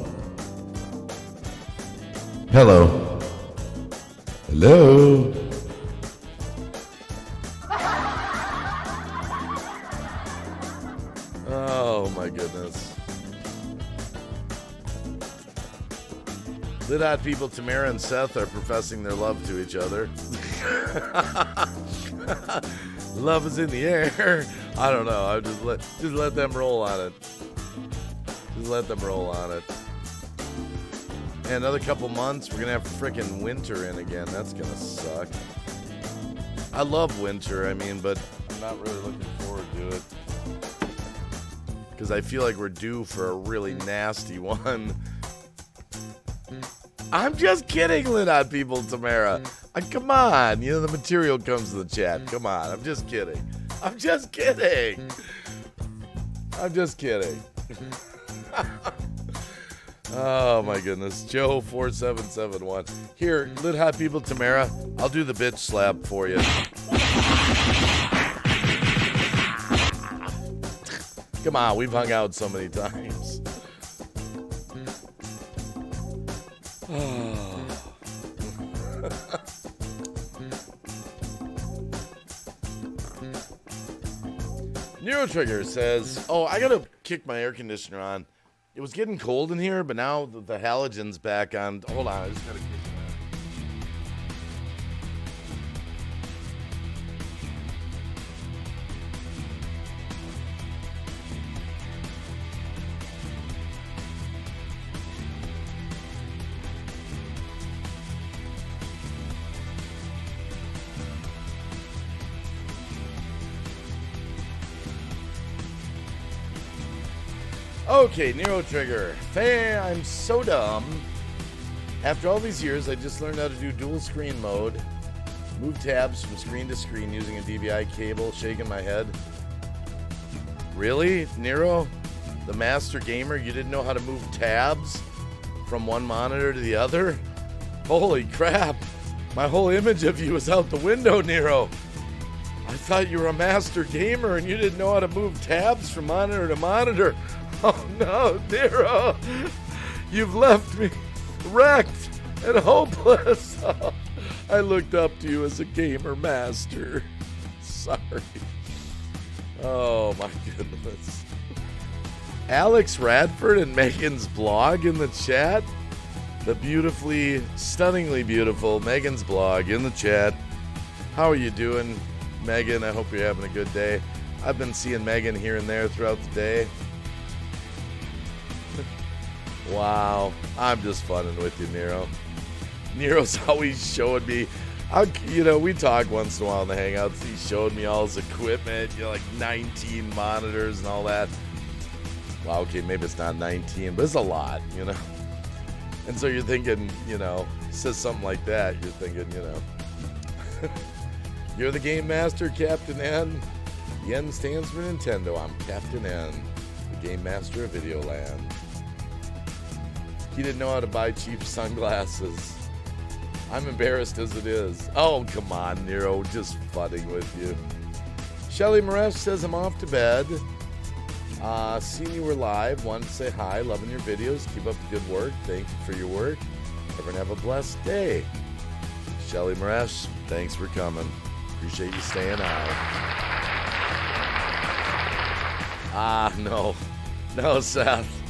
S1: Hello. Hello. Oh my goodness. Lit Hot People Tamara and Seth are professing their love to each other. Love is in the air. I don't know. I just let them roll on it. Just let them roll on it. And another couple months, we're gonna have frickin' winter in again. That's gonna suck. I love winter. I mean, but I'm not really looking forward to it because I feel like we're due for a really nasty one. I'm just kidding, Lit Hot People Tamara. Come on, you know the material comes to the chat. Come on, I'm just kidding. I'm just kidding. I'm just kidding. Oh my goodness, Joe 4771. Here, Lit Hot People Tamara, I'll do the bitch slap for you. Come on, we've hung out so many times. Nero Trigger says, oh, I gotta kick my air conditioner on. It was getting cold in here, but now the halogen's back on. Hold on, I just gotta kick it on. Okay, Nero Trigger. I'm so dumb. After all these years, I just learned how to do dual screen mode. Move tabs from screen to screen using a DVI cable, shaking my head. Really, Nero? The master gamer, you didn't know how to move tabs from one monitor to the other? Holy crap. My whole image of you is out the window, Nero. I thought you were a master gamer and you didn't know how to move tabs from monitor to monitor. Oh no, Nero, you've left me wrecked and hopeless. Oh, I looked up to you as a gamer master. Sorry. Oh my goodness. Alex Radford and Megan's blog in the chat. The beautifully, stunningly beautiful Megan's blog in the chat. How are you doing, Megan? I hope you're having a good day. I've been seeing Megan here and there throughout the day. Wow, I'm just funning with you, Nero. Nero's always showing me, we talk once in a while in the Hangouts. He showed me all his equipment, like 19 monitors and all that. Wow, okay, maybe it's not 19, but it's a lot, And so you're thinking, says something like that, you're thinking, you're the game master, Captain N. The N stands for Nintendo. I'm Captain N, the game master of Videoland. He didn't know how to buy cheap sunglasses. I'm embarrassed as it is. Oh, come on, Nero. Just fudding with you. Shelly Maresh says, I'm off to bed. Seen you were live. Wanted to say hi. Loving your videos. Keep up the good work. Thank you for your work. Everyone have a blessed day. Shelly Maresh, thanks for coming. Appreciate you staying out. No. No, Seth.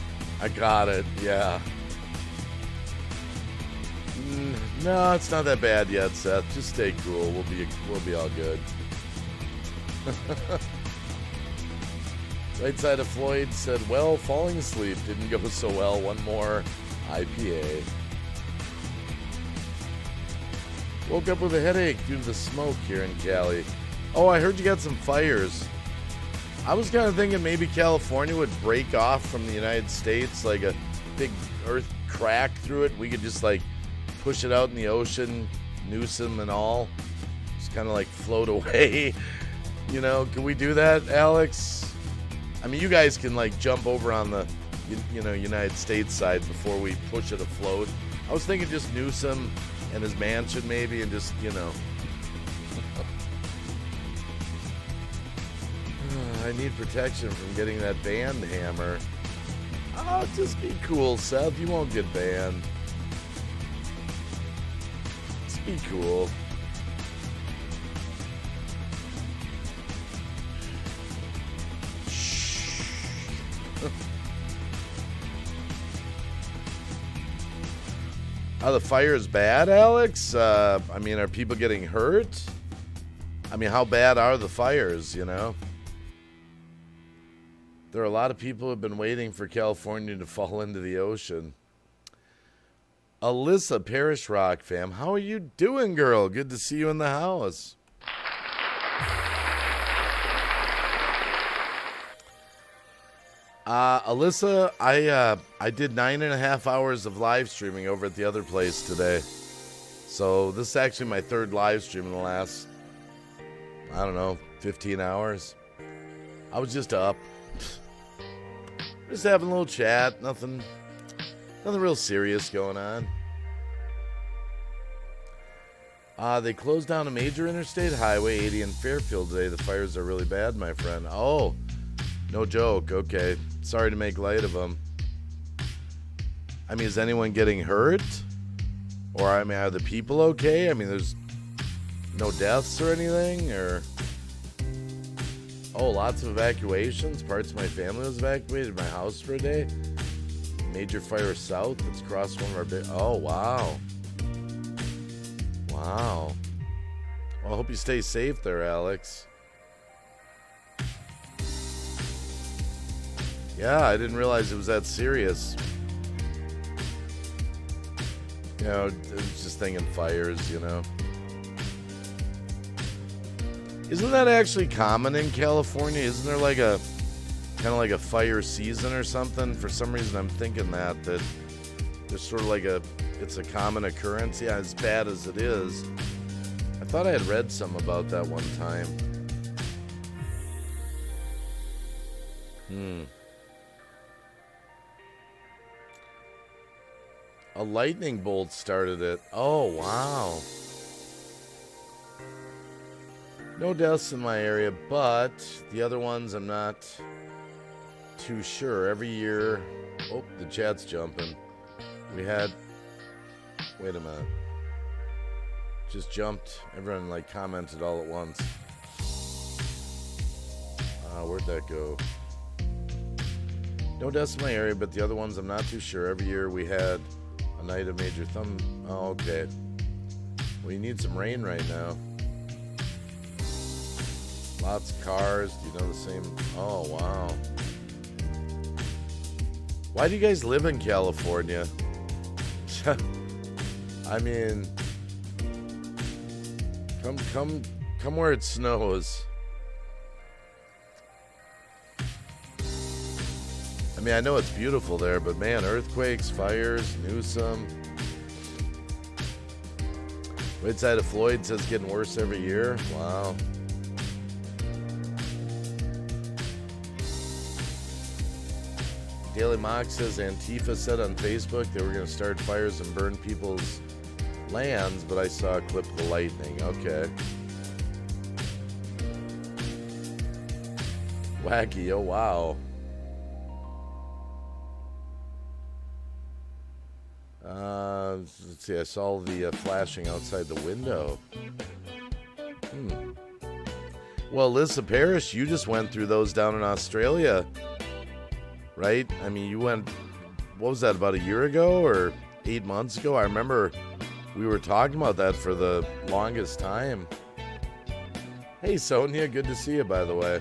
S1: I got it. Yeah. No, it's not that bad yet, Seth. Just stay cool. We'll be all good. Right side of Floyd said, well, falling asleep didn't go so well. One more IPA. Woke up with a headache due to the smoke here in Cali. Oh, I heard you got some fires. I was kind of thinking maybe California would break off from the United States, like a big earth crack through it. We could just push it out in the ocean, noose them and all. Just kind of float away. Can we do that, Alex? I mean, you guys can jump over on the, United States side before we push it afloat. I was thinking just noose him and his mansion maybe and just, I need protection from getting that banned hammer. Oh, just be cool, Seth. You won't get banned. Just be cool. Shh. Oh, the fire is bad, Alex? I mean, are people getting hurt? I mean, how bad are the fires, There are a lot of people who have been waiting for California to fall into the ocean. Alyssa, Parish Rock fam, how are you doing, girl? Good to see you in the house. Alyssa, I did 9.5 hours of live streaming over at the other place today. So this is actually my third live stream in the last, 15 hours. I was just up. Just having a little chat. Nothing real serious going on. They closed down a major interstate highway 80 in Fairfield today. The fires are really bad, my friend. Oh, No joke. Okay. Sorry to make light of them. I mean, is anyone getting hurt? Or, I mean, are the people okay? I mean, there's no deaths or anything? Or... Oh, lots of evacuations. Parts of my family was evacuated. My house for a day. Major fire south. That's across one of our big... Oh, wow. Wow. Well, I hope you stay safe there, Alex. Yeah, I didn't realize it was that serious. You know, I was just thinking fires, you know. Isn't that actually common in California? Isn't there like a kind of like a fire season or something? For some reason, I'm thinking that there's sort of like it's a common occurrence. Yeah, as bad as it is. I thought I had read some about that one time. A lightning bolt started it. Oh, wow. No deaths in my area, but the other ones I'm not too sure. Every year... Oh, the chat's jumping. We had... Wait a minute. Just jumped. Everyone, like, commented all at once. Where'd that go? No deaths in my area, but the other ones I'm not too sure. Every year we had a night of major thumb... Oh, okay. Well, you need some rain right now. Lots of cars. Do you know the same? Oh, wow. Why do you guys live in California? I mean, come where it snows. I mean, I know it's beautiful there, but man, earthquakes, fires, Newsom. Right side of Floyd says getting worse every year. Wow. Daily Mock says Antifa said on Facebook they were going to start fires and burn people's lands, but I saw a clip of the lightning. Okay. Wacky, oh wow. Let's see, I saw the flashing outside the window. Well, Alyssa Parrish, you just went through those down in Australia. Right? I mean, you went, what was that, about a year ago or 8 months ago? I remember we were talking about that for the longest time. Hey, Sonia, good to see you, by the way.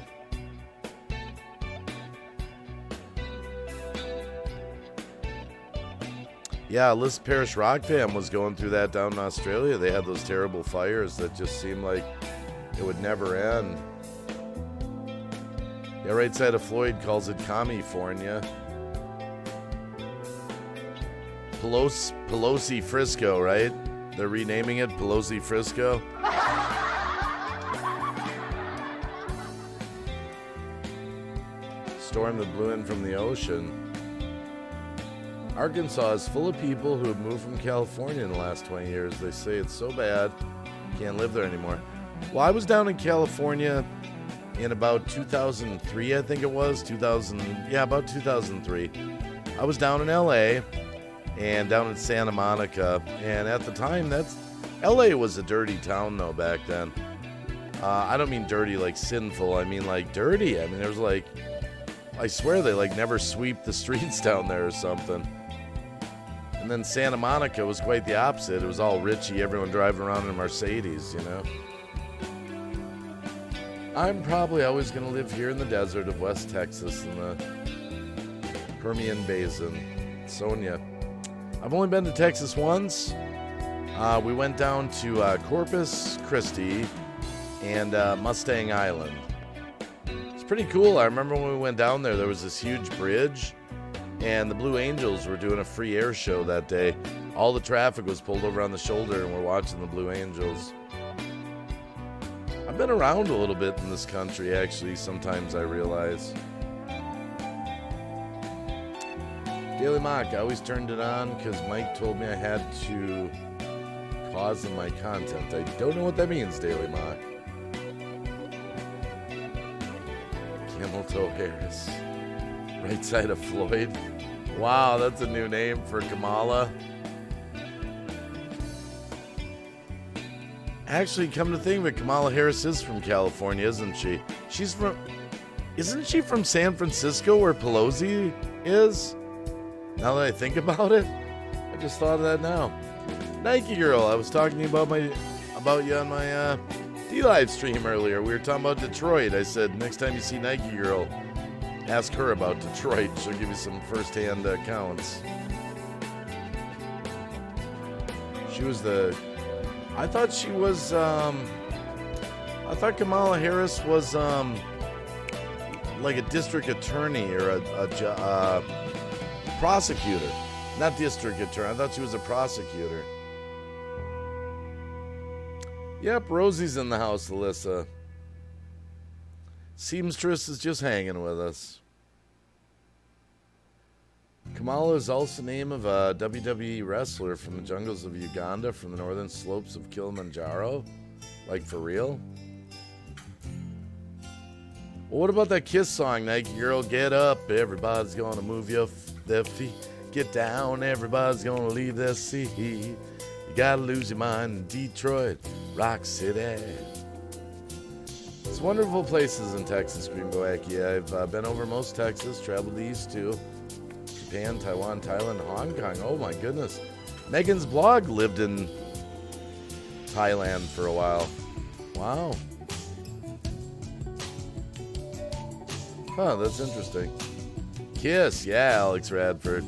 S1: Yeah, Liz Parish Rock Fam was going through that down in Australia. They had those terrible fires that just seemed like it would never end. Yeah, right side of Floyd calls it California. Pelosi Frisco, right? They're renaming it Pelosi Frisco. Storm that blew in from the ocean. Arkansas is full of people who have moved from California in the last 20 years. They say it's so bad, can't live there anymore. Well, I was down in California in about 2003, I think it was. About 2003. I was down in LA and down in Santa Monica. And at the time, LA was a dirty town, though, back then. I don't mean dirty like sinful. I mean like dirty. I mean, there was like, I swear they like never sweep the streets down there or something. And then Santa Monica was quite the opposite. It was all richy, everyone driving around in a Mercedes, you know. I'm probably always going to live here in the desert of West Texas in the Permian Basin. Sonia. I've only been to Texas once. We went down to Corpus Christi and Mustang Island. It's pretty cool. I remember when we went down there, there was this huge bridge, and the Blue Angels were doing a free air show that day. All the traffic was pulled over on the shoulder, and we're watching the Blue Angels. I've been around a little bit in this country, actually, sometimes I realize. Daily Mock, I always turned it on because Mike told me I had to pause in my content. I don't know what that means, Daily Mock. Can't Camel Toe Harris. Right side of Floyd. Wow, that's a new name for Kamala. Actually, come to think of it, Kamala Harris is from California, isn't she? Isn't she from San Francisco where Pelosi is? Now that I think about it, I just thought of that now. Nike Girl, I was talking to you about you on my live stream earlier. We were talking about Detroit. I said, next time you see Nike Girl, ask her about Detroit. She'll give you some first-hand accounts. I thought she was, I thought Kamala Harris was, like a district attorney or a prosecutor. Not district attorney. I thought she was a prosecutor. Yep, Rosie's in the house, Alyssa. Seamstress is just hanging with us. Kamala is also the name of a WWE wrestler from the jungles of Uganda, from the northern slopes of Kilimanjaro. Like, for real? Well, what about that Kiss song, Nike Girl? Get up, everybody's gonna move their feet. Get down, everybody's gonna leave their seat. You gotta lose your mind in Detroit, Rock City. It's wonderful places in Texas, Greenbow Wacky. I've been over most Texas, traveled east too. Japan, Taiwan, Thailand, Hong Kong. Oh my goodness. Megan's blog lived in Thailand for a while. Wow. Huh, that's interesting. Kiss, yeah, Alex Radford.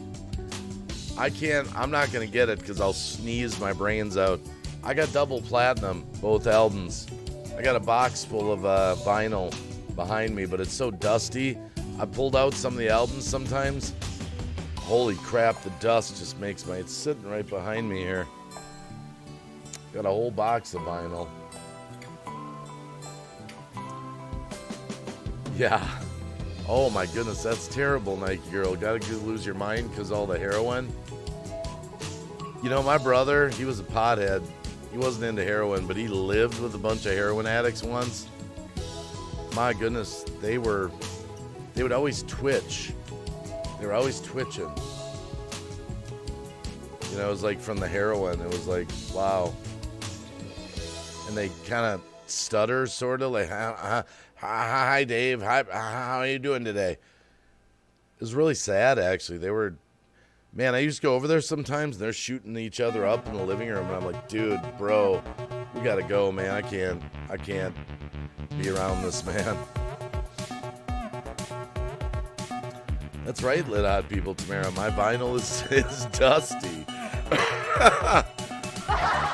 S1: I'm not going to get it because I'll sneeze my brains out. I got double platinum, both albums. I got a box full of vinyl behind me, but it's so dusty. I pulled out some of the albums sometimes. Holy crap, the dust just makes it's sitting right behind me here. Got a whole box of vinyl. Yeah. Oh my goodness, that's terrible, Nike Girl. Gotta lose your mind because all the heroin. You know, my brother, he was a pothead. He wasn't into heroin, but he lived with a bunch of heroin addicts once. My goodness, they would always twitch. They were always twitching. You know, it was like from the heroin. It was like, wow. And they kind of stutter, sort of like, hi, Dave. Hi, how are you doing today? It was really sad, actually. Man, I used to go over there sometimes, and they're shooting each other up in the living room, and I'm like, dude, bro, we gotta go, man. I can't be around this, man. That's right, Lit Hot People, Tamara. My vinyl is dusty.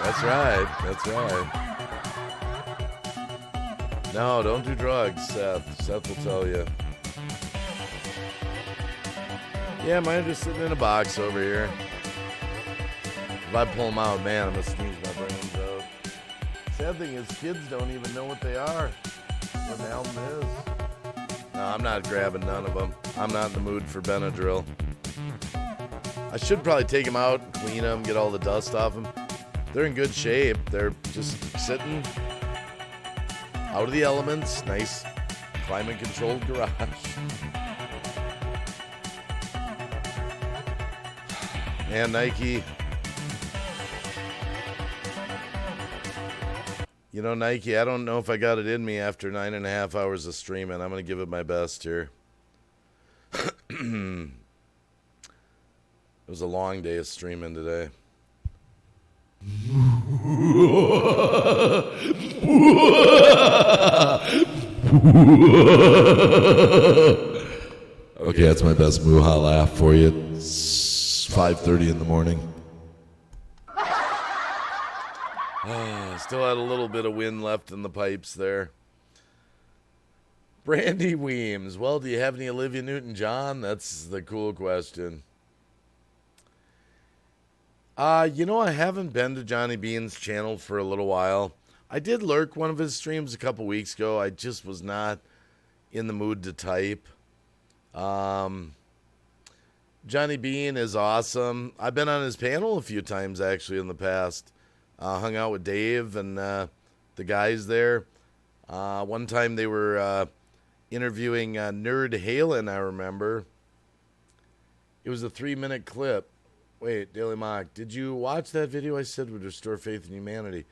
S1: That's right. No, don't do drugs, Seth. Seth will tell you. Yeah, mine are just sitting in a box over here. If I pull them out, man, I'm going to sneeze my brains out. Sad thing is, kids don't even know what they are, what an album is. No, I'm not grabbing none of them. I'm not in the mood for Benadryl. I should probably take them out, clean them, get all the dust off them. They're in good shape. They're just sitting out of the elements. Nice climate-controlled garage. Man, Nike. You know, Nike, I don't know if I got it in me after 9.5 hours of streaming. I'm going to give it my best here. It was a long day of streaming today. Okay, that's my best moo-ha laugh for you. It's 5:30 in the morning. Still had a little bit of wind left in the pipes there. Brandy Weems. Well, do you have any Olivia Newton-John? That's the cool question. You know, I haven't been to Johnny Bean's channel for a little while. I did lurk one of his streams a couple weeks ago. I just was not in the mood to type. Johnny Bean is awesome. I've been on his panel a few times, actually, in the past. Hung out with Dave and the guys there. One time they were interviewing Nerd Halen, I remember. It was a 3-minute clip. Wait, Daily Mock, did you watch that video I said would restore faith in humanity?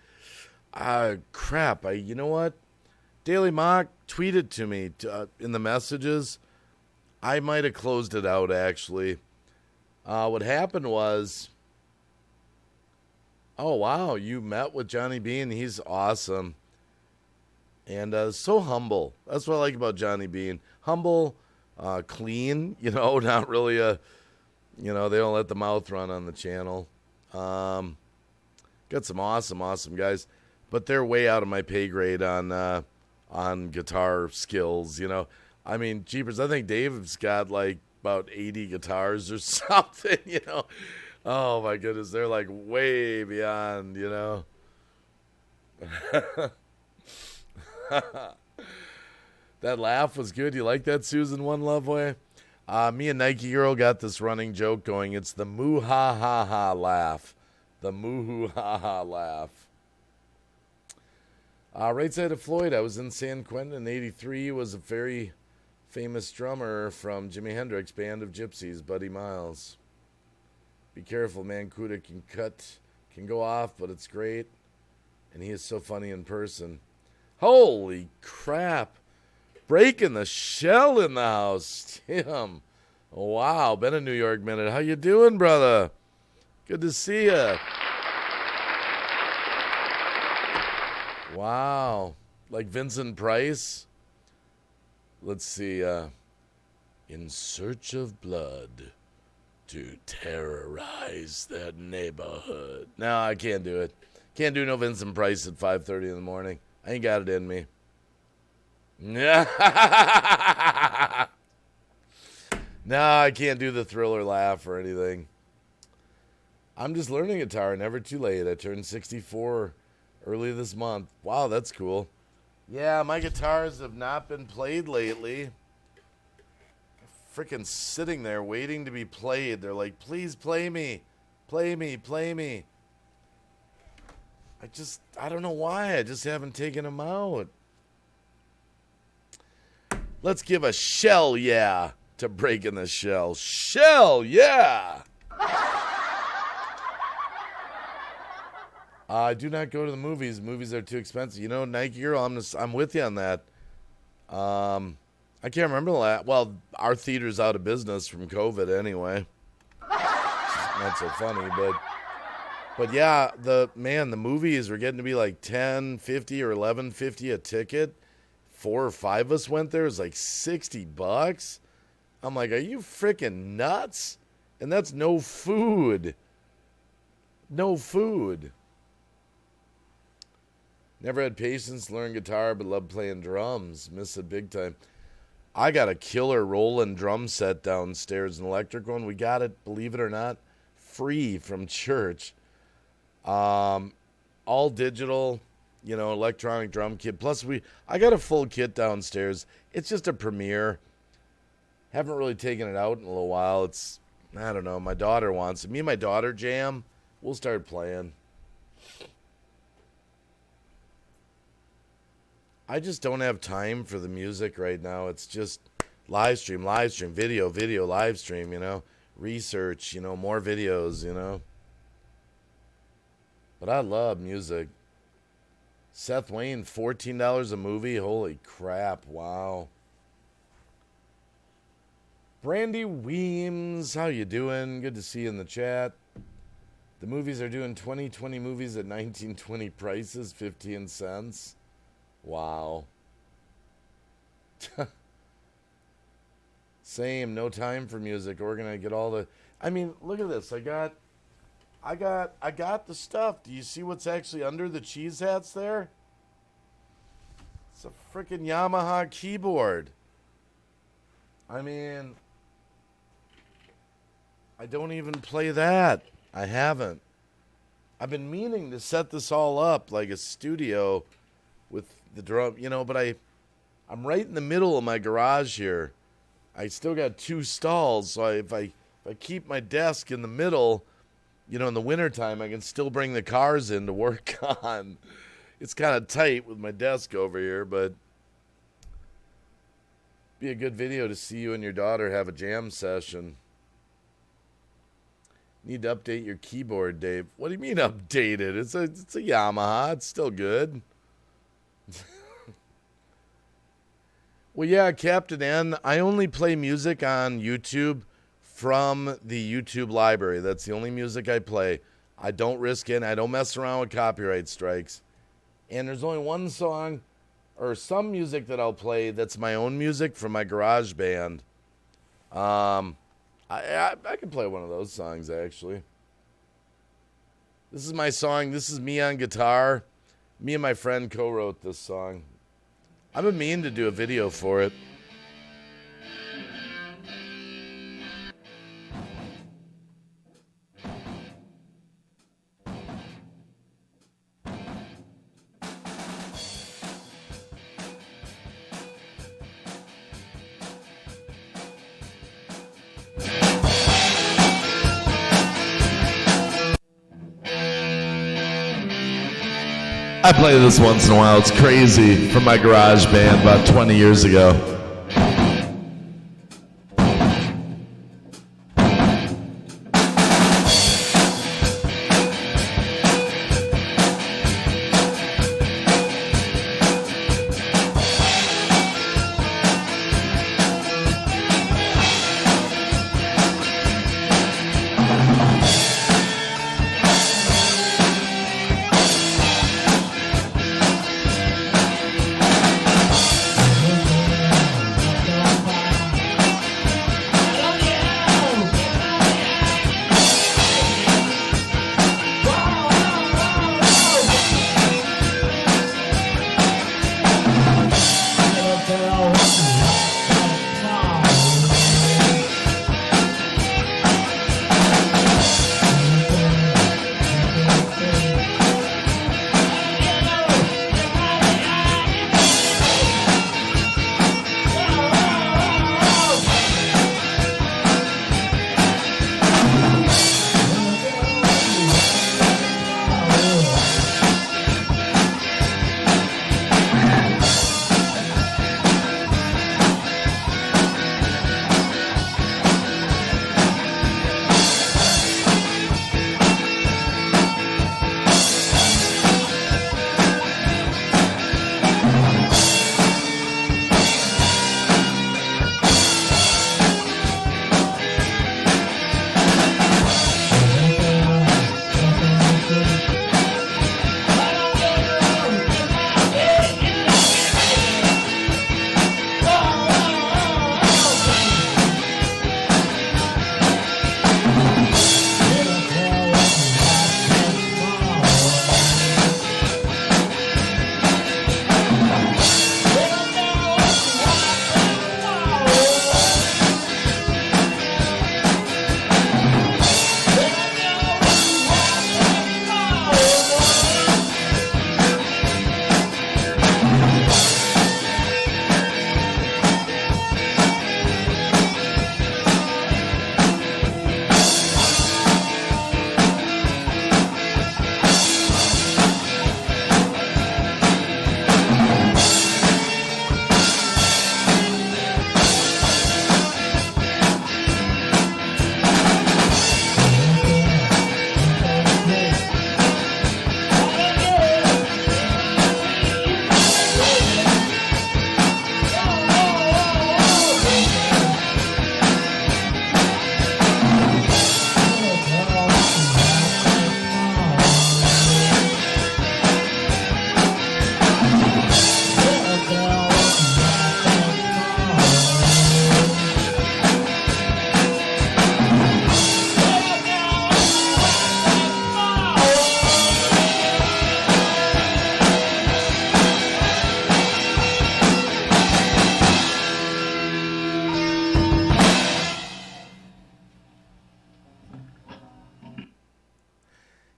S1: Crap. You know what? Daily Mock tweeted to me in the messages. I might have closed it out, actually. What happened was, oh, wow, you met with Johnny Bean. He's awesome. And so humble. That's what I like about Johnny Bean. Humble, clean, not really they don't let the mouth run on the channel. Got some awesome guys. But they're way out of my pay grade on guitar skills, I mean, jeepers, I think Dave's got like about 80 guitars or something, Oh my goodness, they're like way beyond, That laugh was good. You like that, Susan One Love Way? Me and Nike Girl got this running joke going. It's the moo ha ha ha laugh. The moo hoo ha ha laugh. Right side of Floyd, I was in San Quentin in '83. He was a very famous drummer from Jimi Hendrix Band of Gypsies, Buddy Miles. Be careful, man. Kuda can go off, but it's great. And he is so funny in person. Holy crap. Breaking the shell in the house. Tim. Wow. Been a New York minute. How you doing, brother? Good to see you. Wow. Like Vincent Price? Let's see. In search of blood to terrorize their neighborhood. No, I can't do it. Can't do no Vincent Price at 5:30 in the morning. I ain't got it in me. No, I can't do the Thriller laugh or anything. I'm just learning guitar. Never too late. I turned 64 early this month. Wow, that's cool. Yeah, my guitars have not been played lately. Freaking sitting there waiting to be played. They're like, please play me. Play me, play me. I don't know why. I just haven't taken them out. Let's give a shell yeah to Breaking the Shell. Shell yeah! I do not go to the movies. Movies are too expensive. Nike Girl, I'm with you on that. I can't remember the last. Well, our theater's out of business from COVID anyway. Not so funny, but yeah, the movies were getting to be like $10.50 or $11.50 a ticket. 4 or 5 of us went there. It was like $60. I'm like, are you freaking nuts? And that's no food. No food. Never had patience to learn guitar, but love playing drums. Miss it big time. I got a killer Roland drum set downstairs, an electric one. We got it, believe it or not, free from church. All digital, electronic drum kit. Plus, I got a full kit downstairs. It's just a Premiere. Haven't really taken it out in a little while. I don't know. My daughter wants it. Me and my daughter jam. We'll start playing. I just don't have time for the music right now. It's just live stream, video, live stream, research, more videos, But I love music. Seth Wayne, $14 a movie. Holy crap. Wow. Brandy Weems, how you doing? Good to see you in the chat. The movies are doing 2020 movies at 1920 prices, 15 cents. Wow. Same, no time for music. We're gonna get all the. I mean, look at this. I got the stuff. Do you see what's actually under the cheese hats there? It's a freaking Yamaha keyboard. I mean, I don't even play that. I haven't. I've been meaning to set this all up like a studio with the drum, but I'm right in the middle of my garage here. I still got 2 stalls, so if I keep my desk in the middle, in the wintertime, I can still bring the cars in to work on. It's kind of tight with my desk over here, but Be a good video to see you and your daughter have a jam session. Need to update your keyboard, Dave. What do you mean update it? It's a Yamaha. It's still good. Well, yeah, Captain N, I only play music on YouTube from the YouTube library. That's the only music I play. I don't risk it. I don't mess around with copyright strikes. And there's only one song or some music that I'll play that's my own music from my garage band. I can play one of those songs, actually. This is my song. This is me on guitar. Me and my friend co-wrote this song. I've been meaning to do a video for it. I play this once in a while. It's crazy from my garage band about 20 years ago.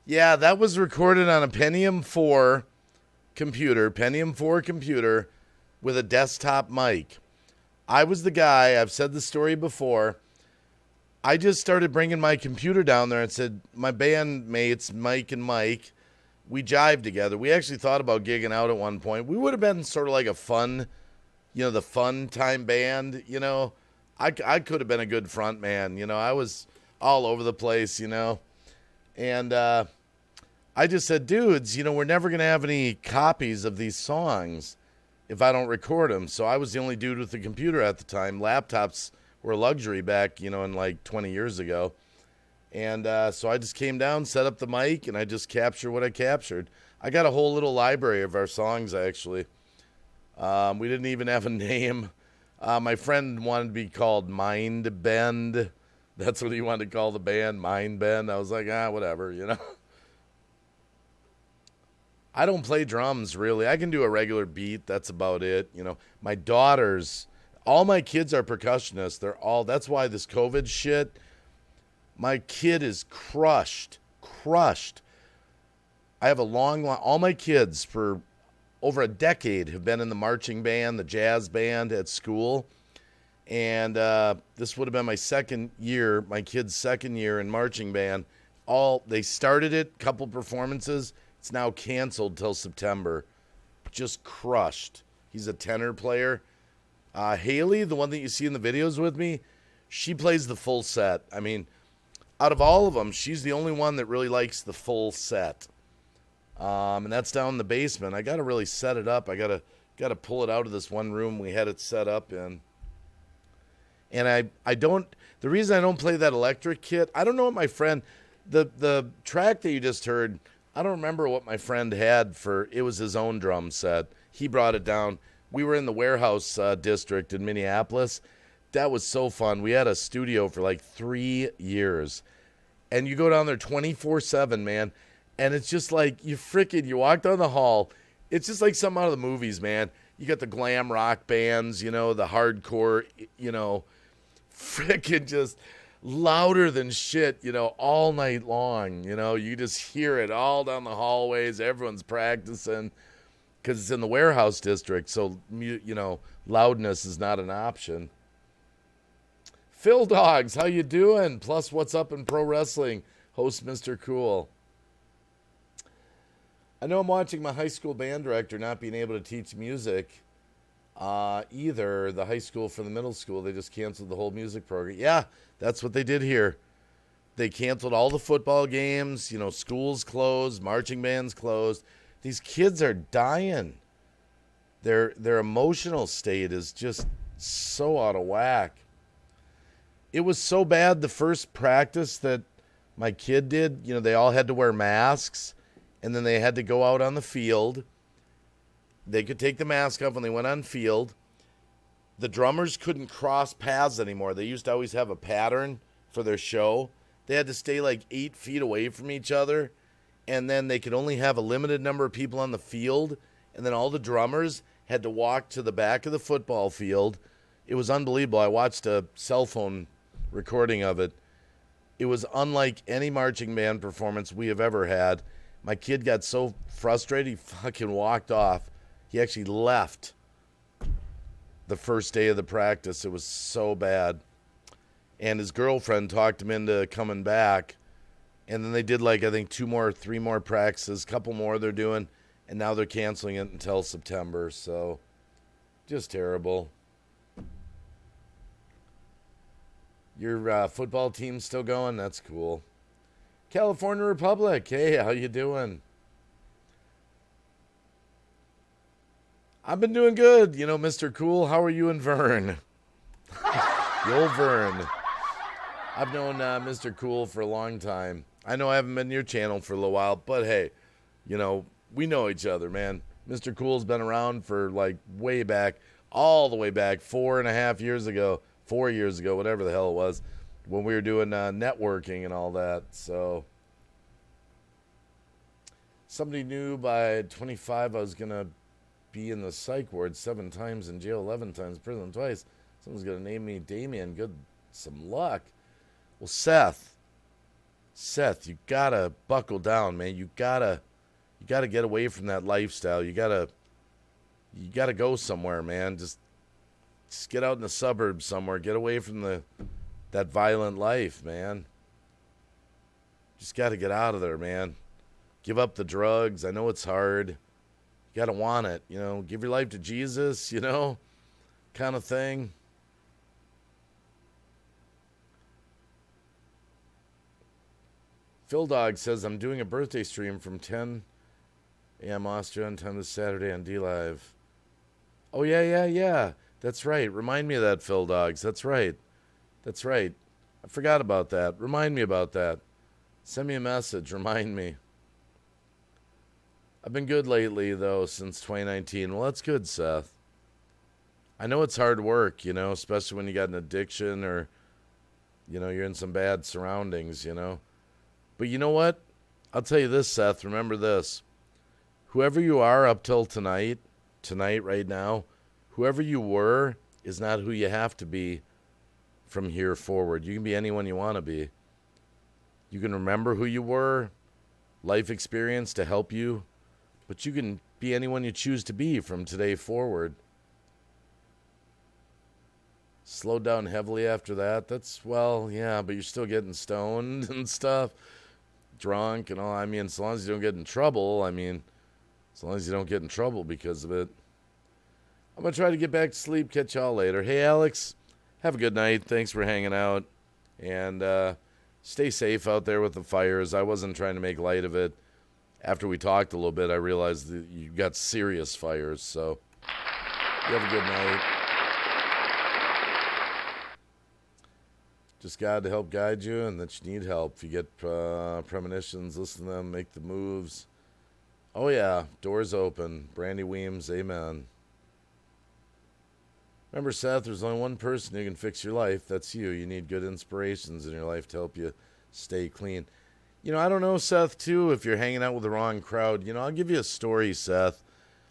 S1: Yeah, that was recorded on a Pentium 4 computer with a desktop mic. I was the guy, I've said the story before. I just started bringing my computer down there and said, my band mates, Mike and Mike, we jived together. We actually thought about gigging out at one point. We would have been sort of like a fun the fun time band, I could have been a good front man. I was all over the place, and I just said, dudes, we're never going to have any copies of these songs if I don't record them. So I was the only dude with a computer at the time. Laptops were a luxury back, in like 20 years ago. And so I just came down, set up the mic, and I just captured what I captured. I got a whole little library of our songs, actually. We didn't even have a name. My friend wanted to be called Mind Bend. That's what he wanted to call the band, Mind Bend. I was like, whatever, I don't play drums, really. I can do a regular beat. That's about it. My daughters, all my kids are percussionists. That's why this COVID shit, my kid is crushed. I have a long line. All my kids for over a decade have been in the marching band, the jazz band at school. And this would have been my kid's second year in marching band. They started it, couple performances. It's now canceled till September. Just crushed. He's a tenor player. Haley, the one that you see in the videos with me, she plays the full set. I mean, out of all of them, she's the only one that really likes the full set. And that's down in the basement. I got to really set it up. I got to pull it out of this one room we had it set up in. And the reason I don't play that electric kit, I don't know what my friend, the track that you just heard, I don't remember what my friend had it was his own drum set. He brought it down. We were in the warehouse district in Minneapolis. That was so fun. We had a studio for like 3 years. And you go down there 24/7, man. And it's just like you walk down the hall. It's just like something out of the movies, man. You got the glam rock bands, the hardcore, freaking just louder than shit, all night long. You just hear it all down the hallways. Everyone's practicing because it's in the warehouse district. So, loudness is not an option. Phil Dogs, how you doing? Plus, what's up in pro wrestling? Host Mr. Cool. I know I'm watching my high school band director not being able to teach music either. The high school for the middle school, they just canceled the whole music program. Yeah, that's what they did here. They canceled all the football games. Schools closed, marching bands closed. These kids are dying. Their emotional state is just so out of whack. It was so bad the first practice that my kid did, they all had to wear masks. And then they had to go out on the field. They could take the mask off when they went on field. The drummers couldn't cross paths anymore. They used to always have a pattern for their show. They had to stay like 8 feet away from each other. And then they could only have a limited number of people on the field. And then all the drummers had to walk to the back of the football field. It was unbelievable. I watched a cell phone recording of it. It was unlike any marching band performance we have ever had. My kid got so frustrated, he fucking walked off. He actually left the first day of the practice. It was so bad. And his girlfriend talked him into coming back. And then they did I think 3 more practices, couple more they're doing. And now they're canceling it until September. So, just terrible. Your football team's still going? That's cool. California Republic, hey, how you doing? I've been doing good, Mr. Cool. How are you and Vern? The old Vern. I've known Mr. Cool for a long time. I know I haven't been to your channel for a little while, but hey, we know each other, man. Mr. Cool's been around for way back, all the way back 4.5 years ago, 4 years ago, whatever the hell it was. When we were doing networking and all that. So somebody knew by 25 I was going to be in the psych ward 7 times, in jail 11 times, prison twice. Someone's going to name me Damien. Good, some luck. Well, Seth, you got to buckle down, man. You got to get away from that lifestyle. You got to go somewhere, man. Just get out in the suburbs somewhere. Get away from that violent life, man. Just got to get out of there, man. Give up the drugs. I know it's hard. You got to want it, Give your life to Jesus, kind of thing. Phil Dog says, I'm doing a birthday stream from 10 a.m. Austrian time this Saturday on D-Live. Oh, yeah. That's right. Remind me of that, Phil Dogs. That's right. I forgot about that. Remind me about that. Send me a message. Remind me. I've been good lately, though, since 2019. Well, that's good, Seth. I know it's hard work, especially when you got an addiction or, you're in some bad surroundings, But you know what? I'll tell you this, Seth. Remember this. Whoever you are up till tonight, right now, whoever you were is not who you have to be from here forward. You can be anyone you want to be. You can remember who you were, life experience to help you, but you can be anyone you choose to be from today forward. Slow down heavily after that. That's, yeah, but you're still getting stoned and stuff, drunk and all. I mean, as long as you don't get in trouble, as long as you don't get in trouble because of it. I'm going to try to get back to sleep. Catch y'all later. Hey, Alex, have a good night. Thanks for hanging out. And stay safe out there with the fires. I wasn't trying to make light of it. After we talked a little bit, I realized that you got serious fires. So you have a good night. Just God to help guide you and that you need help. If you get premonitions, listen to them, make the moves. Oh, yeah. Doors open. Brandy Weems, amen. Remember, Seth, there's only one person who can fix your life. That's you. You need good inspirations in your life to help you stay clean. I don't know, Seth, too, if you're hanging out with the wrong crowd. I'll give you a story, Seth.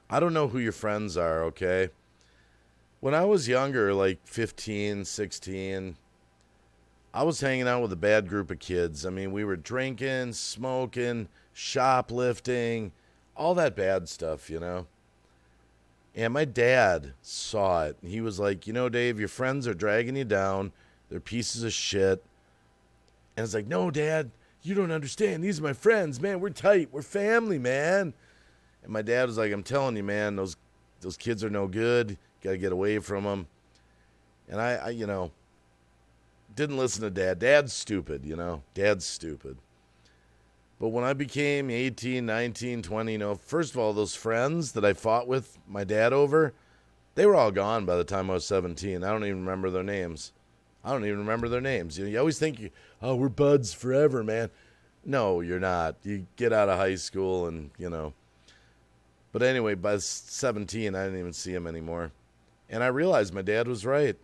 S1: I don't know who your friends are, okay? When I was younger, like 15, 16, I was hanging out with a bad group of kids. We were drinking, smoking, shoplifting, all that bad stuff, And my dad saw it. He was like, Dave, your friends are dragging you down. They're pieces of shit. And it's like, no, Dad, you don't understand. These are my friends, man. We're tight. We're family, man. And my dad was like, I'm telling you, man, those kids are no good. Got to get away from them. And I didn't listen to Dad. Dad's stupid, Dad's stupid. But when I became 18, 19, 20, first of all, those friends that I fought with my dad over, they were all gone by the time I was 17. I don't even remember their names. You always think, we're buds forever, man. No, you're not. You get out of high school and, But anyway, by 17, I didn't even see him anymore. And I realized my dad was right.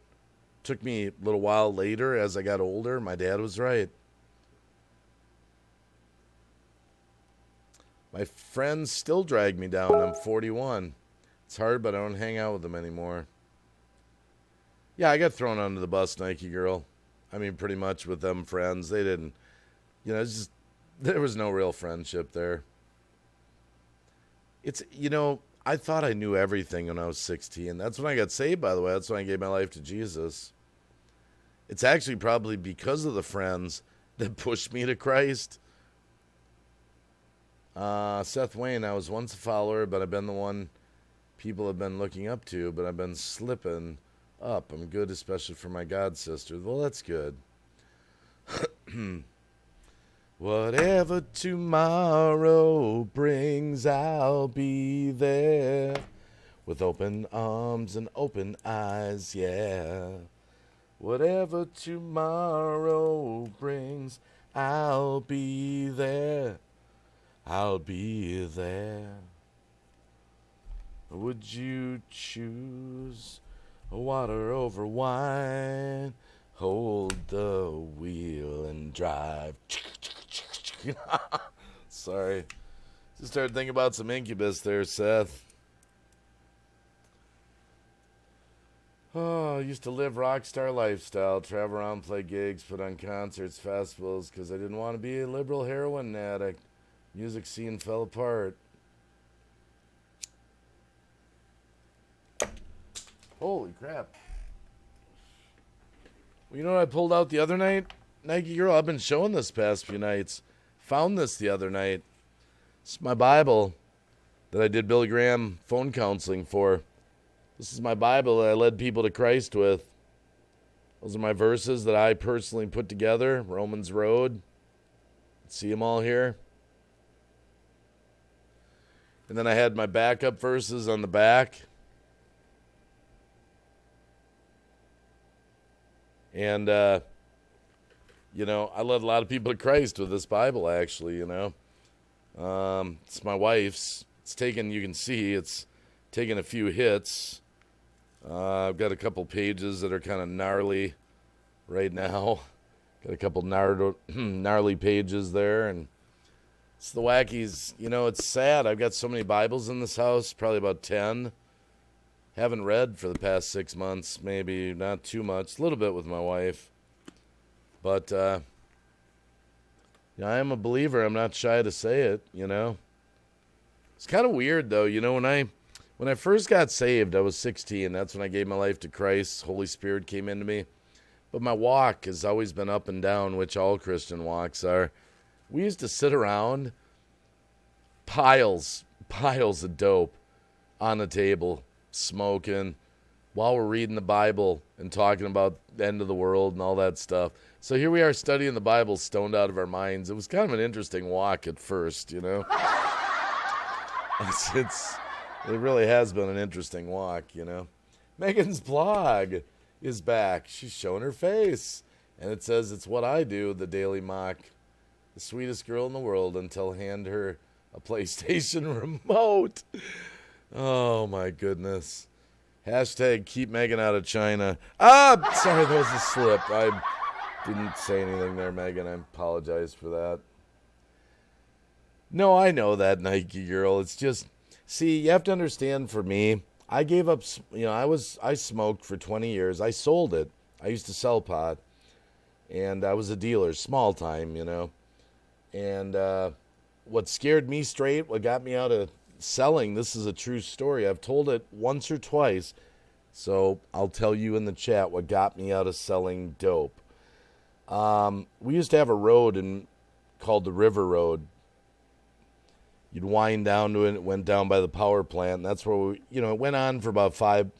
S1: Took me a little while later as I got older. My dad was right. My friends still drag me down. I'm 41. It's hard, but I don't hang out with them anymore. Yeah, I got thrown under the bus, Nike girl. Pretty much with them friends. They didn't, it's just, there was no real friendship there. It's, I thought I knew everything when I was 16. That's when I got saved, by the way. That's when I gave my life to Jesus. It's actually probably because of the friends that pushed me to Christ. Seth Wayne, I was once a follower, but I've been the one people have been looking up to, but I've been slipping up. I'm good, especially for my god sister. Well, that's good. Whatever tomorrow brings, I'll be there with open arms and open eyes, yeah. Whatever tomorrow brings, I'll be there. I'll be there. Would you choose water over wine? Hold the wheel and drive. Sorry. Just started thinking about some Incubus there, Seth. Oh, I used to live rock star lifestyle, travel around, play gigs, put on concerts, festivals, because I didn't want to be a liberal heroin addict. Music scene fell apart. Holy crap. Well, you know what I pulled out the other night? Nike Girl, I've been showing this past few nights. Found this the other night. It's my Bible that I did Billy Graham phone counseling for. This is my Bible that I led people to Christ with. Those are my verses that I personally put together. Romans Road. See them all here. And then I had my backup verses on the back. And, you know, I led a lot of people to Christ with this Bible, actually, you know. It's my wife's. It's taken, you can see, it's taken a few hits. I've got a couple pages that are kind of gnarly right now. Got a couple gnarly pages there. And it's the Wackies. You know, it's sad. I've got so many Bibles in this house, probably about 10. Haven't read for the past 6 months, maybe not too much. A little bit with my wife. But, you know, I am a believer. I'm not shy to say it, you know. It's kind of weird, though. You know, when I first got saved, I was 16. That's when I gave my life to Christ. Holy Spirit came into me. But my walk has always been up and down, which all Christian walks are. We used to sit around, piles of dope on the table, smoking, while we're reading the Bible and talking about the end of the world and all that stuff. So here we are studying the Bible, stoned out of our minds. It was kind of an interesting walk at first, you know. It really has been an interesting walk, you know. Megan's blog is back. She's showing her face. And it says, it's what I do, the Daily Mock. The sweetest girl in the world until hand her a PlayStation remote. Oh, my goodness. Hashtag keep Megan out of China. Sorry, that was a slip. I didn't say anything there, Megan. I apologize for that. No, I know that, Nike girl. It's just, see, you have to understand, for me, I gave up, you know, I smoked for 20 years. I sold it. I used to sell pot. And I was a dealer, small time, you know. And what scared me straight, what got me out of selling, this is a true story. I've told it once or twice, so I'll tell you in the chat what got me out of selling dope. We used to have a road called the River Road. You'd wind down to it. It went down by the power plant. And that's where it went on for about five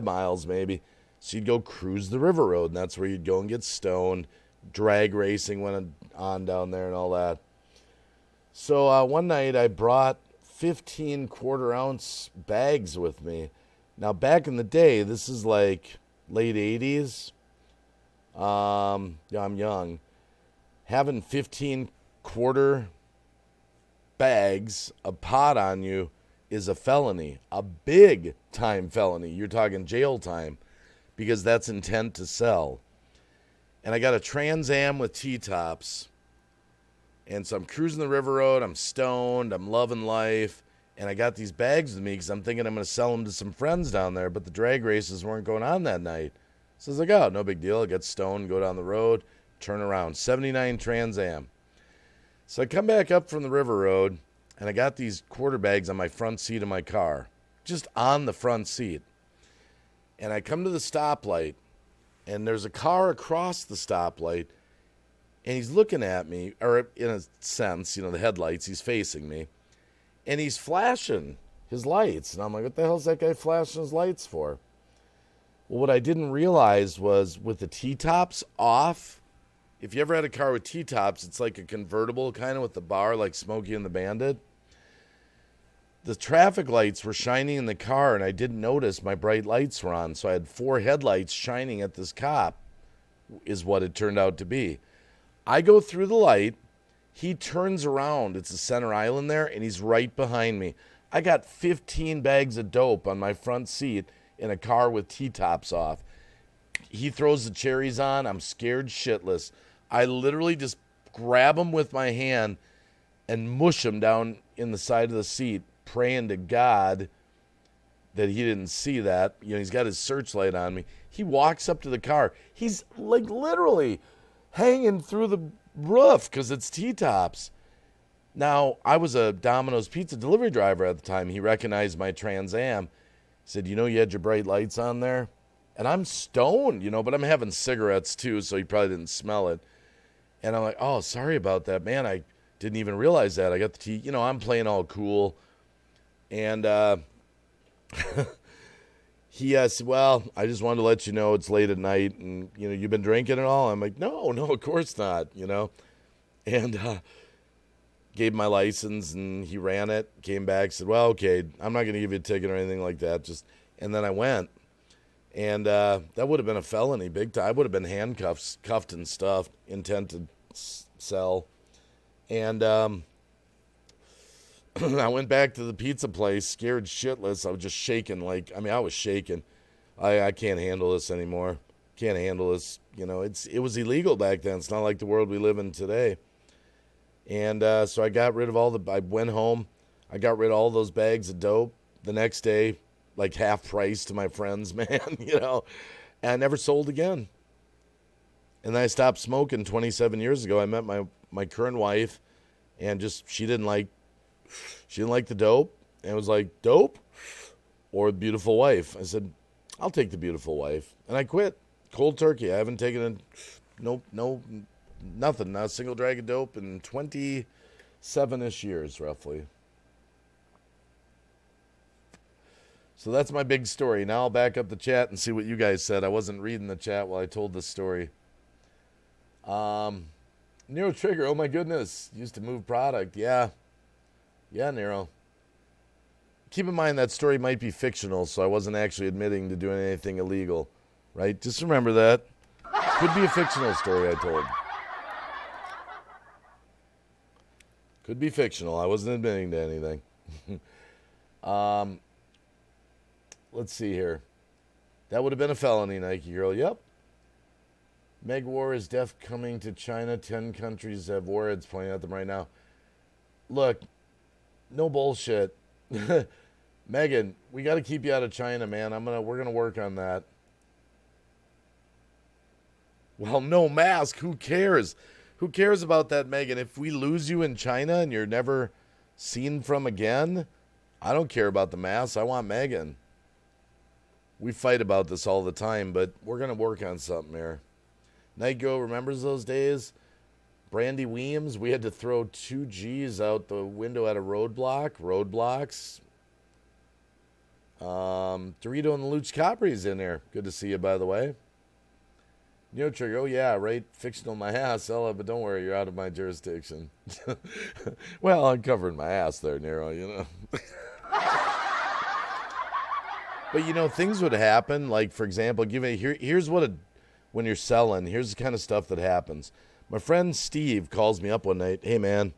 S1: miles maybe. So you'd go cruise the River Road, and that's where you'd go and get stoned. Drag racing went on down there and all that. So one night I brought 15 quarter-ounce bags with me. Now, back in the day, this is like late 80s. Yeah, I'm young. Having 15 quarter bags of pot on you is a felony, a big-time felony. You're talking jail time, because that's intent to sell. And I got a Trans Am with T-tops. And so I'm cruising the River Road. I'm stoned. I'm loving life. And I got these bags with me because I'm thinking I'm going to sell them to some friends down there. But the drag races weren't going on that night. So I was like, oh, no big deal. I get stoned, go down the road, turn around. 79 Trans Am. So I come back up from the River Road, and I got these quarter bags on my front seat of my car. Just on the front seat. And I come to the stoplight, and there's a car across the stoplight, and he's looking at me, or in a sense, the headlights, he's facing me, and he's flashing his lights. And I'm like, what the hell is that guy flashing his lights for? Well, what I didn't realize was with the T-tops off, if you ever had a car with T-tops, it's like a convertible kind of with the bar, like Smokey and the Bandit. The traffic lights were shining in the car, and I didn't notice my bright lights were on. So I had 4 headlights shining at this cop, is what it turned out to be. I go through the light. He turns around. It's a center island there, and he's right behind me. I got 15 bags of dope on my front seat in a car with T-tops off. He throws the cherries on. I'm scared shitless. I literally just grab him with my hand and mush him down in the side of the seat, praying to God that he didn't see that. He's got his searchlight on me. He walks up to the car. He's like literally hanging through the roof because it's T-tops. Now, I was a Domino's pizza delivery driver at the time. He recognized my Trans Am. He said, you had your bright lights on there? And I'm stoned, but I'm having cigarettes too, so he probably didn't smell it. And I'm like, oh, sorry about that, man. I didn't even realize that. I got the I'm playing all cool. And he said, well, I just wanted to let you know it's late at night and, you've been drinking and all. I'm like, no, of course not, And gave my license and he ran it, came back, said, well, okay, I'm not going to give you a ticket or anything like that. And then I went. And that would have been a felony, big time. I would have been cuffed and stuffed, intent to sell. And I went back to the pizza place, scared shitless. I was just shaking. I was shaking. I can't handle this anymore. Can't handle this. It was illegal back then. It's not like the world we live in today. And so I got rid of I went home. I got rid of all those bags of dope. The next day, like half price to my friends, man, And I never sold again. And then I stopped smoking 27 years ago. I met my current wife, and she didn't like the dope. And it was like, dope or beautiful wife? I said, I'll take the beautiful wife. And I quit. Cold turkey. I haven't taken nothing. Not a single drag of dope in 27-ish years, roughly. So that's my big story. Now I'll back up the chat and see what you guys said. I wasn't reading the chat while I told this story. Nero Trigger, oh my goodness. Used to move product. Yeah, Nero. Keep in mind that story might be fictional, so I wasn't actually admitting to doing anything illegal, right? Just remember that. Could be a fictional story I told. Could be fictional. I wasn't admitting to anything. Let's see here. That would have been a felony, Nike Girl. Yep. Meg War is deaf coming to China. 10 countries have warheads pointing at them right now. Look, no bullshit. Megan, we got to keep you out of China, man. We're gonna work on that. Well, no mask. Who cares? Who cares about that, Megan? If we lose you in China and you're never seen from again, I don't care about the mask. I want Megan. We fight about this all the time, but we're going to work on something here. Night Girl remembers those days. Brandy Weems, we had to throw 2 G's out the window at a roadblock. Roadblocks. Dorito and the Luch Capri's in there. Good to see you, by the way. Neo Trigger, oh yeah, right? Fictional my ass, Ella, but don't worry, you're out of my jurisdiction. Well, I'm covering my ass there, Nero, But, things would happen. Like, for example, here's when you're selling, here's the kind of stuff that happens. My friend Steve calls me up one night. Hey, man.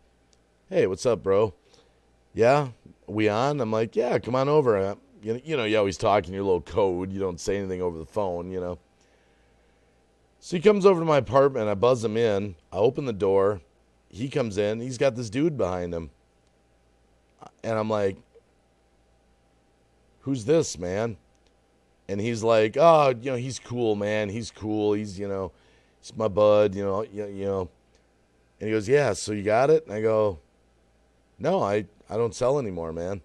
S1: Hey, what's up, bro? Yeah? We on? I'm like, yeah, come on over. You always talk in your little code. You don't say anything over the phone, So he comes over to my apartment. I buzz him in. I open the door. He comes in. He's got this dude behind him. And I'm like, who's this, man? And he's like, oh, he's cool, man. He's cool. He's, he's my bud, And he goes, yeah, so you got it? And I go, no, I don't sell anymore, man.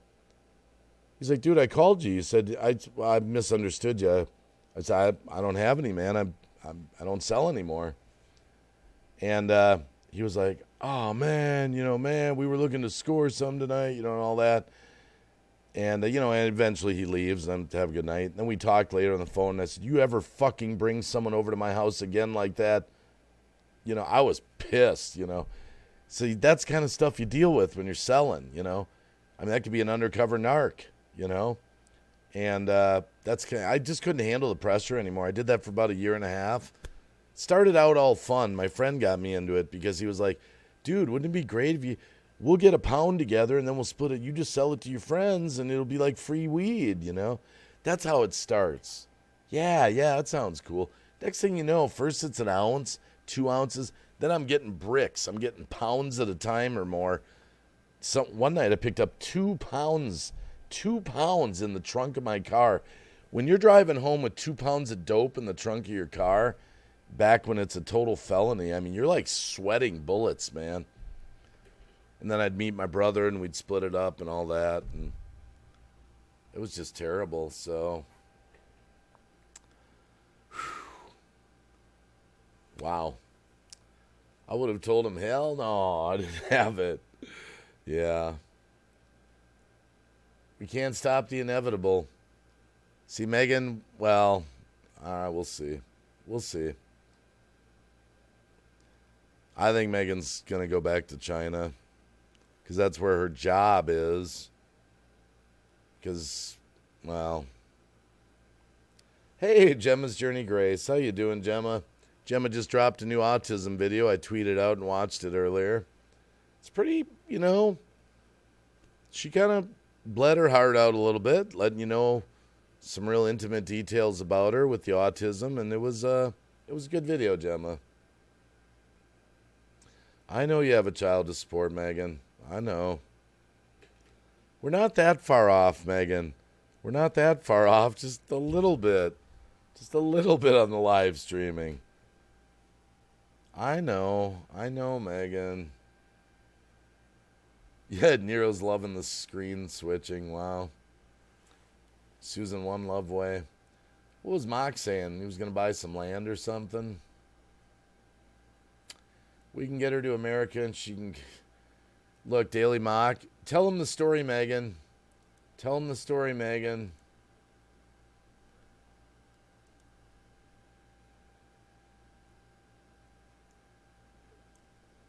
S1: He's like, dude, I called you. You said, I misunderstood you. I said, I don't have any, man. I don't sell anymore. And he was like, oh, man, man, we were looking to score some tonight, and all that. And, and eventually he leaves and I'm to have a good night. And then we talked later on the phone and I said, you ever fucking bring someone over to my house again like that? I was pissed, So that's kind of stuff you deal with when you're selling, that could be an undercover narc, And I just couldn't handle the pressure anymore. I did that for about 1.5 years. Started out all fun. My friend got me into it because he was like, dude, wouldn't it be great if we'll get a pound together and then we'll split it. You just sell it to your friends and it'll be like free weed, That's how it starts. Yeah, that sounds cool. Next thing you know, first it's 1 ounce, 2 ounces. Then I'm getting bricks. I'm getting pounds at a time or more. So one night I picked up 2 pounds in the trunk of my car. When you're driving home with 2 pounds of dope in the trunk of your car, back when it's a total felony, you're like sweating bullets, man. And then I'd meet my brother and we'd split it up and all that. And it was just terrible. So, wow. I would have told him, hell no, I didn't have it. Yeah. We can't stop the inevitable. See, Megan, well, we'll see. We'll see. I think Megan's going to go back to China because that's where her job is. Because, well, hey, Gemma's Journey Grace. How you doing, Gemma? Gemma just dropped a new autism video. I tweeted out and watched it earlier. It's pretty, she kind of bled her heart out a little bit, letting you know some real intimate details about her with the autism, and it was a good video, Gemma. I know you have a child to support, Megan. I know. We're not that far off, Megan. We're not that far off, just a little bit. Just a little bit on the live streaming. I know, Megan. Yeah, Nero's loving the screen switching. Wow. Susan One Love Way. What was Mock saying? He was going to buy some land or something? We can get her to America and she can... Look, Daily Mock. Tell him the story, Megan. Tell him the story, Megan.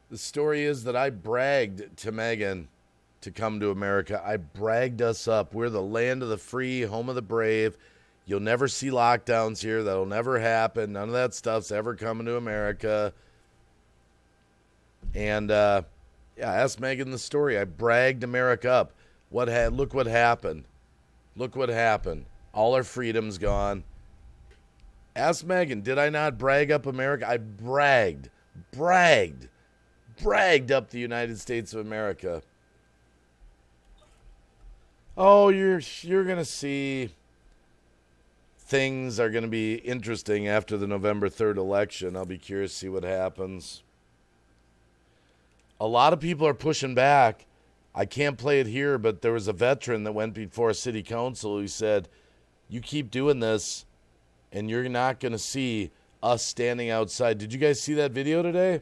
S1: The story is that I bragged to Megan to come to America. I bragged us up. We're the land of the free, home of the brave. You'll never see lockdowns here. That'll never happen. None of that stuff's ever coming to America. And, ask Megan the story. I bragged America up. Look what happened. Look what happened. All our freedom's gone. Ask Megan, did I not brag up America? I bragged up the United States of America. Oh, you're going to see things are going to be interesting after the November 3rd election. I'll be curious to see what happens. A lot of people are pushing back. I can't play it here, but there was a veteran that went before city council who said, you keep doing this and you're not going to see us standing outside. Did you guys see that video today?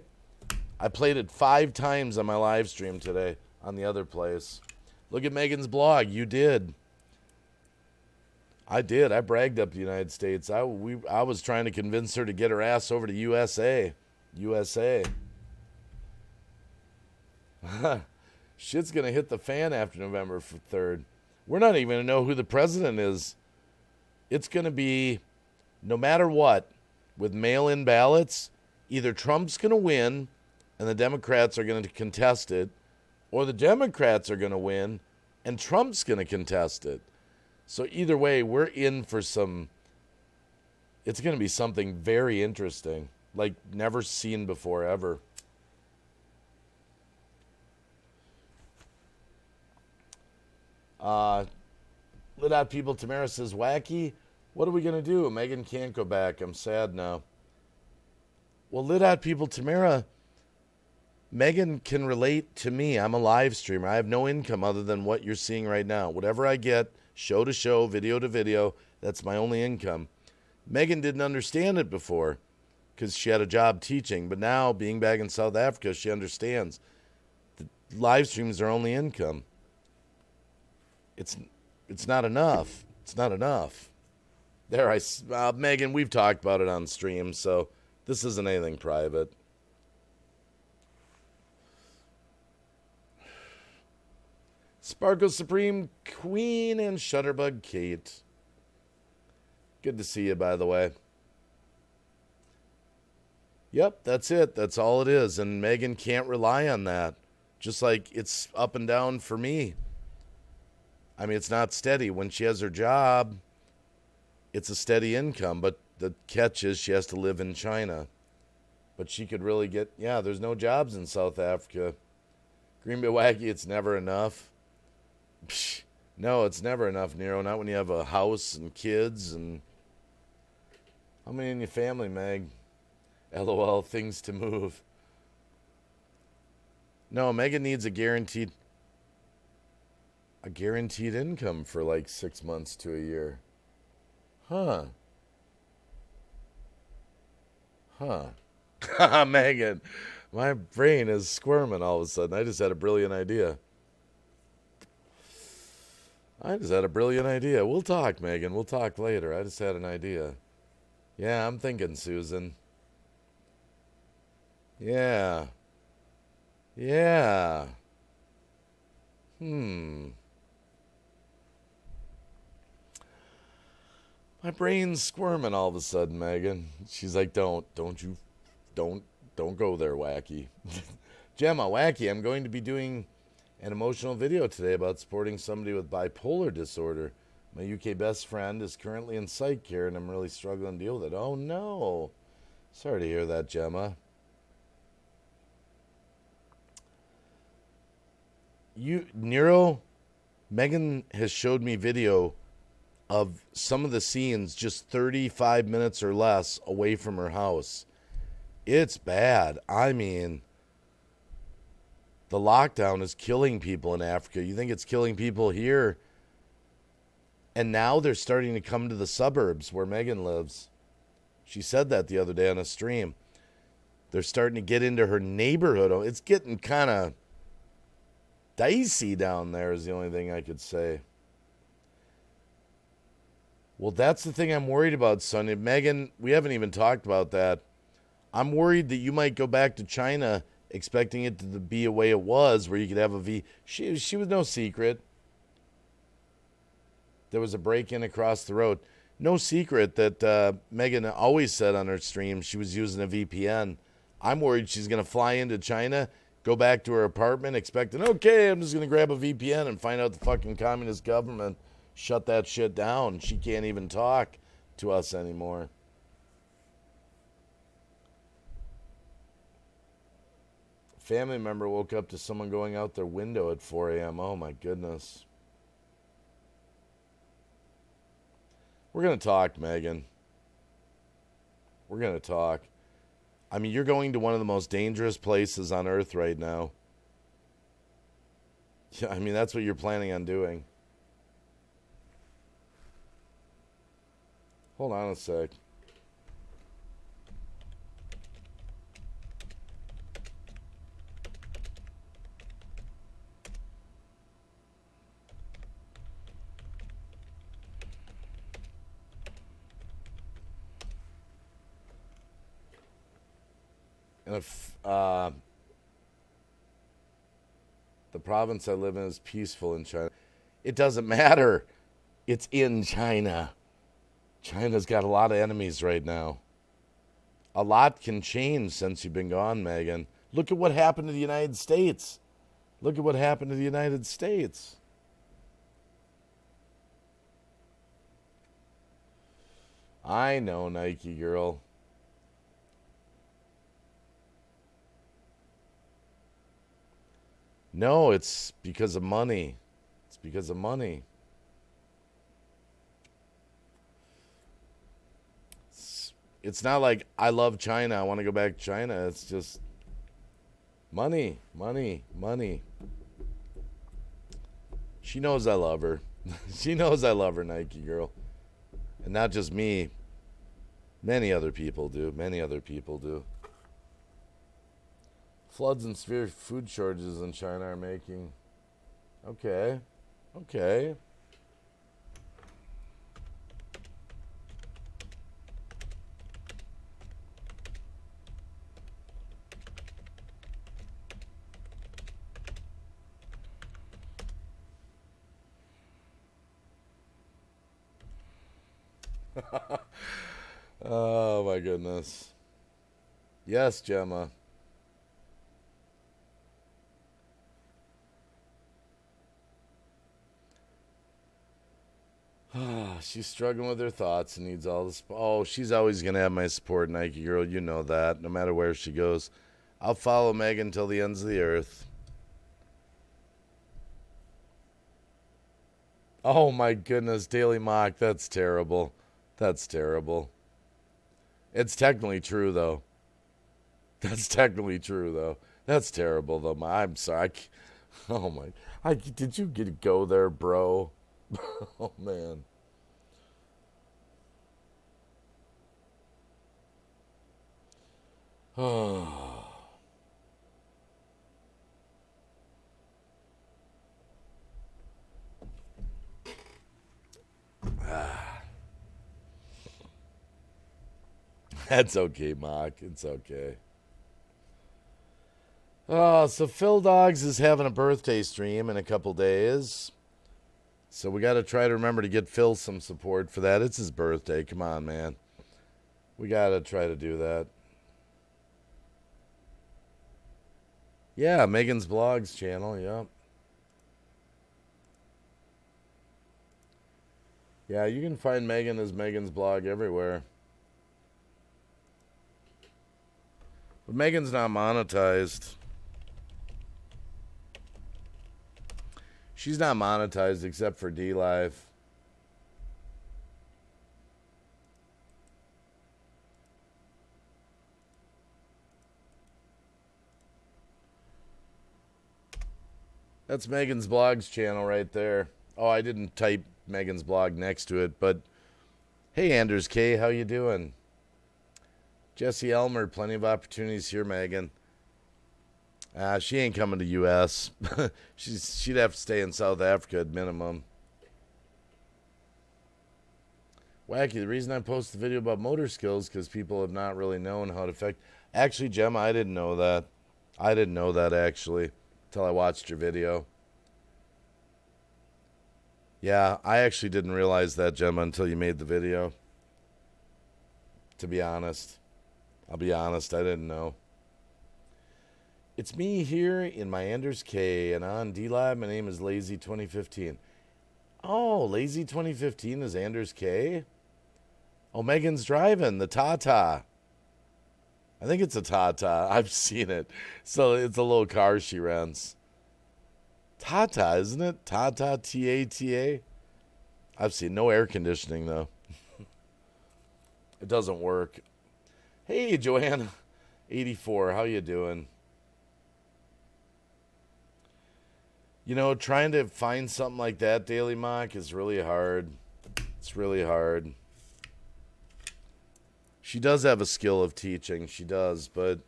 S1: I played it 5 times on my live stream today on the other place. Look at Megan's blog. You did. I did. I bragged up the United States. I was trying to convince her to get her ass over to USA. Shit's going to hit the fan after November 3rd. We're not even going to know who the president is. It's going to be, no matter what, with mail-in ballots, either Trump's going to win and the Democrats are going to contest it, or the Democrats are going to win and Trump's going to contest it. So either way, we're in for it's going to be something very interesting, like never seen before ever. Lit Out People, Tamara says, Wacky, what are we going to do? Megan can't go back. I'm sad now. Well, Lit Out People, Tamara, Megan can relate to me. I'm a live streamer. I have no income other than what you're seeing right now. Whatever I get, show to show, video to video, that's my only income. Megan didn't understand it before because she had a job teaching. But now, being back in South Africa, she understands. The live streams are only income. It's not enough. It's not enough. There, Megan, we've talked about it on stream, so this isn't anything private. Sparkle Supreme Queen and Shutterbug Kate. Good to see you, by the way. Yep, that's it. That's all it is. And Megan can't rely on that. Just like it's up and down for me. I mean, it's not steady. When she has her job, it's a steady income. But the catch is she has to live in China. But she could really there's no jobs in South Africa. Green Bay Wacky, it's never enough. Psh, no, it's never enough, Nero. Not when you have a house and kids and... How many in your family, Meg? LOL, things to move. No, Megan needs a guaranteed income for like 6 months to a year. Huh. Megan, my brain is squirming all of a sudden. I just had a brilliant idea. I just had a brilliant idea. We'll talk, Megan. We'll talk later. I just had an idea. Yeah, I'm thinking, Susan. Yeah. Yeah. Hmm. My brain's squirming all of a sudden, Megan. She's like, don't, don't go there, Wacky. Gemma, Wacky, I'm going to be doing an emotional video today about supporting somebody with bipolar disorder. My UK best friend is currently in psych care, and I'm really struggling to deal with it. Oh, no. Sorry to hear that, Gemma. Nero, Megan has showed me video of some of the scenes just 35 minutes or less away from her house. It's bad. I mean, the lockdown is killing people in Africa. You think it's killing people here? And now they're starting to come to the suburbs where Megan lives. She said that the other day on a stream. They're starting to get into her neighborhood. It's getting kind of dicey down there is the only thing I could say. Well, that's the thing I'm worried about, Sonny. Megan, we haven't even talked about that. I'm worried that you might go back to China expecting it to be a way it was, where you could have a V. She was no secret. There was a break-in across the road. No secret that Megan always said on her stream she was using a VPN. I'm worried she's going to fly into China, go back to her apartment expecting, okay, I'm just going to grab a VPN and find out the fucking communist government shut that shit down. She can't even talk to us anymore. Family member woke up to someone going out their window at 4 a.m. Oh my goodness. We're going to talk, Megan. We're going to talk. I mean, you're going to one of the most dangerous places on earth right now. Yeah, I mean, that's what you're planning on doing. Hold on a sec. And if the province I live in is peaceful in China, it doesn't matter. It's in China. China's got a lot of enemies right now. A lot can change since you've been gone, Megan. Look at what happened to the United States. Look at what happened to the United States. I know, Nike girl. No, it's because of money. It's because of money. It's not like I love China, I want to go back to China. It's just money, money, money. She knows I love her. She knows I love her, Nike girl. And not just me. Many other people do. Many other people do. Floods and severe food shortages in China are making. Okay. Okay. Oh my goodness. Yes, Gemma. She's struggling with her thoughts and needs all the oh, she's always gonna have my support, Nike girl. You know that. No matter where she goes, I'll follow Megan till the ends of the earth. Oh my goodness, Daily Mock. That's terrible. That's terrible. It's technically true though. That's technically true though. That's terrible though. I'm sorry. Oh my. Did you get to go there, bro? Oh man. Oh. That's okay, Mock. It's okay. So Phil Dogs is having a birthday stream in a couple days. So we got to try to remember to get Phil some support for that. It's his birthday. Come on, man. We got to try to do that. Yeah, Megan's Blogs channel. Yep. Yeah, you can find Megan as Megan's Blog everywhere. But Megan's not monetized. She's not monetized except for DLive. That's Megan's Blogs channel right there. Oh, I didn't type Megan's blog next to it, but hey, Anders K, how you doing? Jesse Elmer, plenty of opportunities here, Megan. She ain't coming to U.S. She'd have to stay in South Africa at minimum. Wacky, the reason I posted the video about motor skills because people have not really known how to affect. Actually, Gemma, I didn't know that. I didn't know that actually until I watched your video. Yeah, I actually didn't realize that, Gemma, until you made the video. To be honest. I'll be honest, I didn't know. It's me here in my Anders K, and on DLive, my name is Lazy2015. Oh, Lazy2015 is Anders K? Oh, Megan's driving, the Tata. I think it's a Tata. I've seen it. So it's a little car she rents. Tata, isn't it? Tata, T-A-T-A? I've seen no air conditioning, though. It doesn't work. Hey, Joanna, 84, how you doing? You know, trying to find something like that, Daily Mock, is really hard. It's really hard. She does have a skill of teaching. She does, but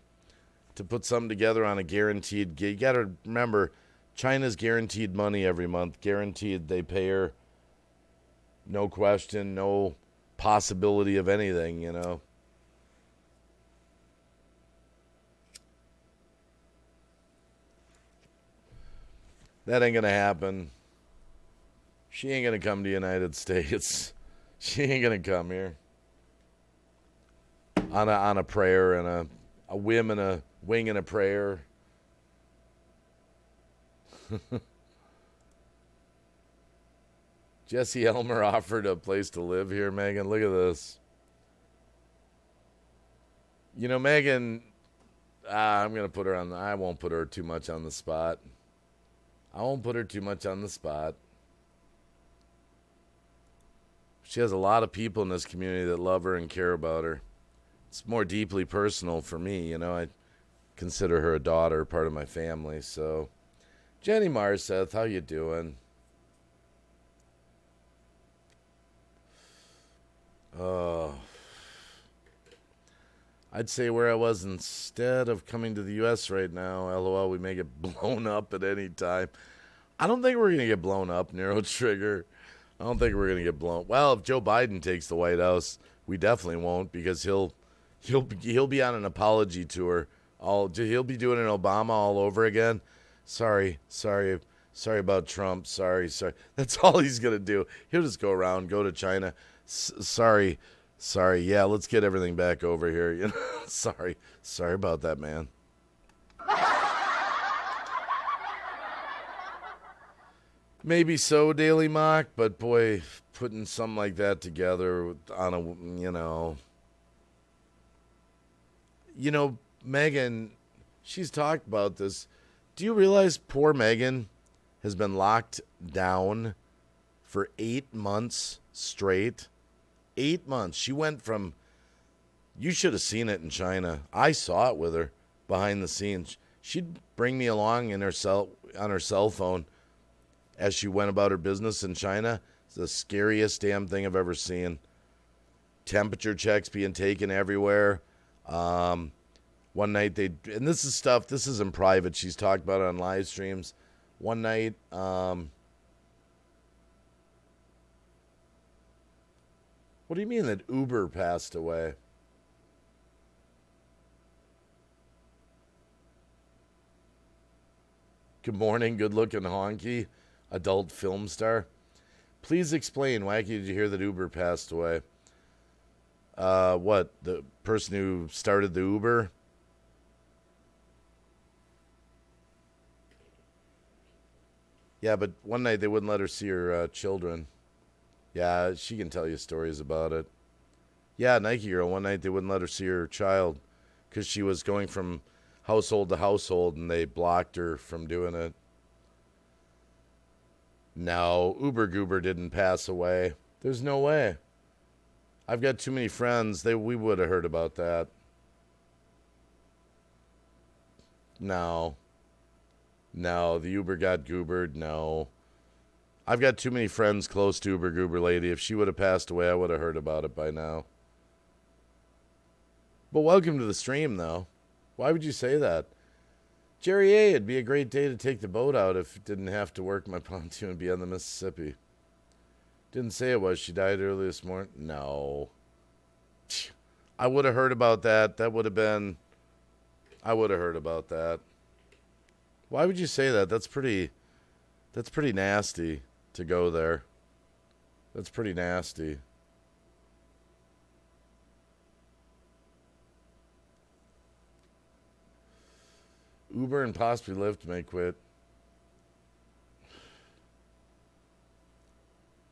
S1: to put something together on a guaranteed gig, you got to remember, China's guaranteed money every month. Guaranteed they pay her. No question, no possibility of anything, you know. That ain't going to happen. She ain't going to come to the United States. She ain't going to come here. On a prayer and a whim and a wing and a prayer. Jesse Elmer offered a place to live here, Megan. Look at this. You know, Megan, I'm going to put her on, I won't put her too much on the spot. I won't put her too much on the spot. She has a lot of people in this community that love her and care about her. It's more deeply personal for me, you know. I consider her a daughter, part of my family. So, Jenny Marseth, how you doing? Oh, I'd say where I was instead of coming to the U.S. right now. LOL, we may get blown up at any time. I don't think we're gonna get blown up, Nero Trigger. I don't think we're gonna get blown. Well, if Joe Biden takes the White House, we definitely won't because he'll be on an apology tour. He'll be doing an Obama all over again. Sorry about Trump. Sorry. That's all he's gonna do. He'll just go around, go to China. Sorry. Yeah, let's get everything back over here. You know, sorry about that, man. Maybe so, Daily Mock, but boy, putting something like that together on a, Megan, she's talked about this. Do you realize poor Megan has been locked down for 8 months straight? 8 months. She went from, you should have seen it in China. I saw it with her behind the scenes. She'd bring me along on her cell phone as she went about her business in China. It's the scariest damn thing I've ever seen. Temperature checks being taken everywhere. One night and this is in private. She's talked about it on live streams. One night, what do you mean that Uber passed away? Good morning, good-looking honky, adult film star. Please explain, Wacky, did you hear that Uber passed away? What? The person who started the Uber? Yeah, but one night they wouldn't let her see her children. Yeah, she can tell you stories about it. Yeah, Nike girl, one night they wouldn't let her see her child because she was going from household to household and they blocked her from doing it. No, Uber Goober didn't pass away. There's no way. I've got too many friends. We would have heard about that. No. No, the Uber got goobered. No. I've got too many friends close to Uber Goober lady. If she would have passed away, I would have heard about it by now. But welcome to the stream, though. Why would you say that? Jerry A., it'd be a great day to take the boat out if it didn't have to work my pontoon and be on the Mississippi. Didn't say it was. She died early this morning. No. I would have heard about that. That would have been... I would have heard about that. Why would you say that? That's pretty nasty to go there. That's pretty nasty. Uber and possibly Lyft may quit.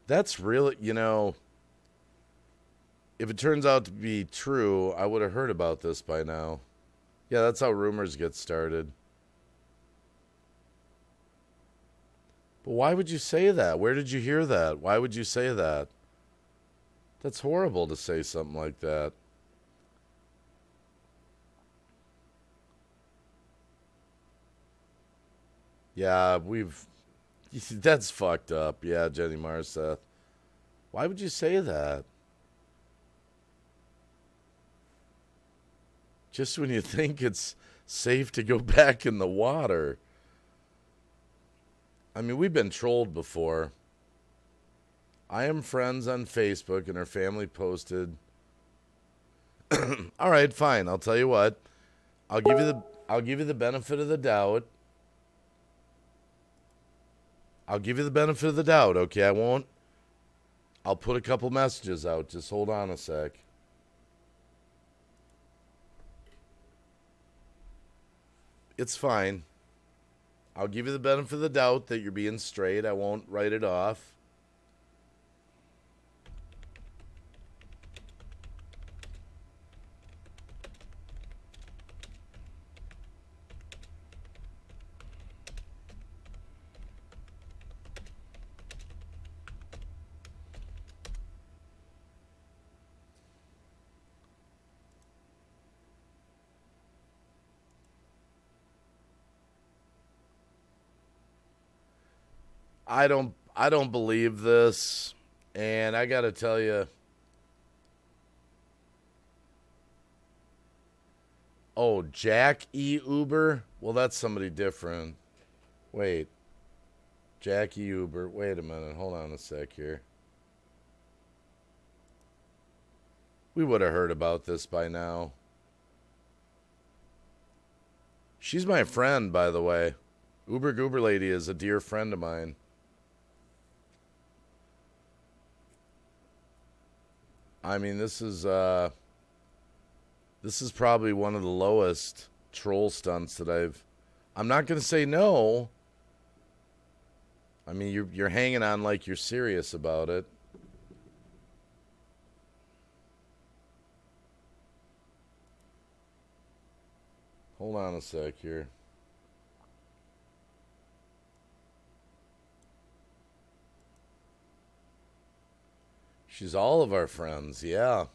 S1: That's really, if it turns out to be true, I would have heard about this by now. Yeah, that's how rumors get started. But why would you say that? Where did you hear that? Why would you say that? That's horrible to say something like that. Yeah, that's fucked up. Yeah, Jenny Marseth. Why would you say that? Just when you think it's safe to go back in the water. I mean, we've been trolled before. I am friends on Facebook and her family posted. All right, fine. I'll tell you what. I'll give you the benefit of the doubt. I'll give you the benefit of the doubt, okay? I won't. I'll put a couple messages out. Just hold on a sec. It's fine. I'll give you the benefit of the doubt that you're being straight. I won't write it off. I don't believe this, and I got to tell you. Oh, Jack E. Uber? Well, that's somebody different. Wait. Jack E. Uber. Wait a minute. Hold on a sec here. We would have heard about this by now. She's my friend, by the way. Uber Goober Lady is a dear friend of mine. I mean, this is probably one of the lowest troll stunts that I'm not going to say no. I mean, you're hanging on like you're serious about it. Hold on a sec here. She's all of our friends, yeah.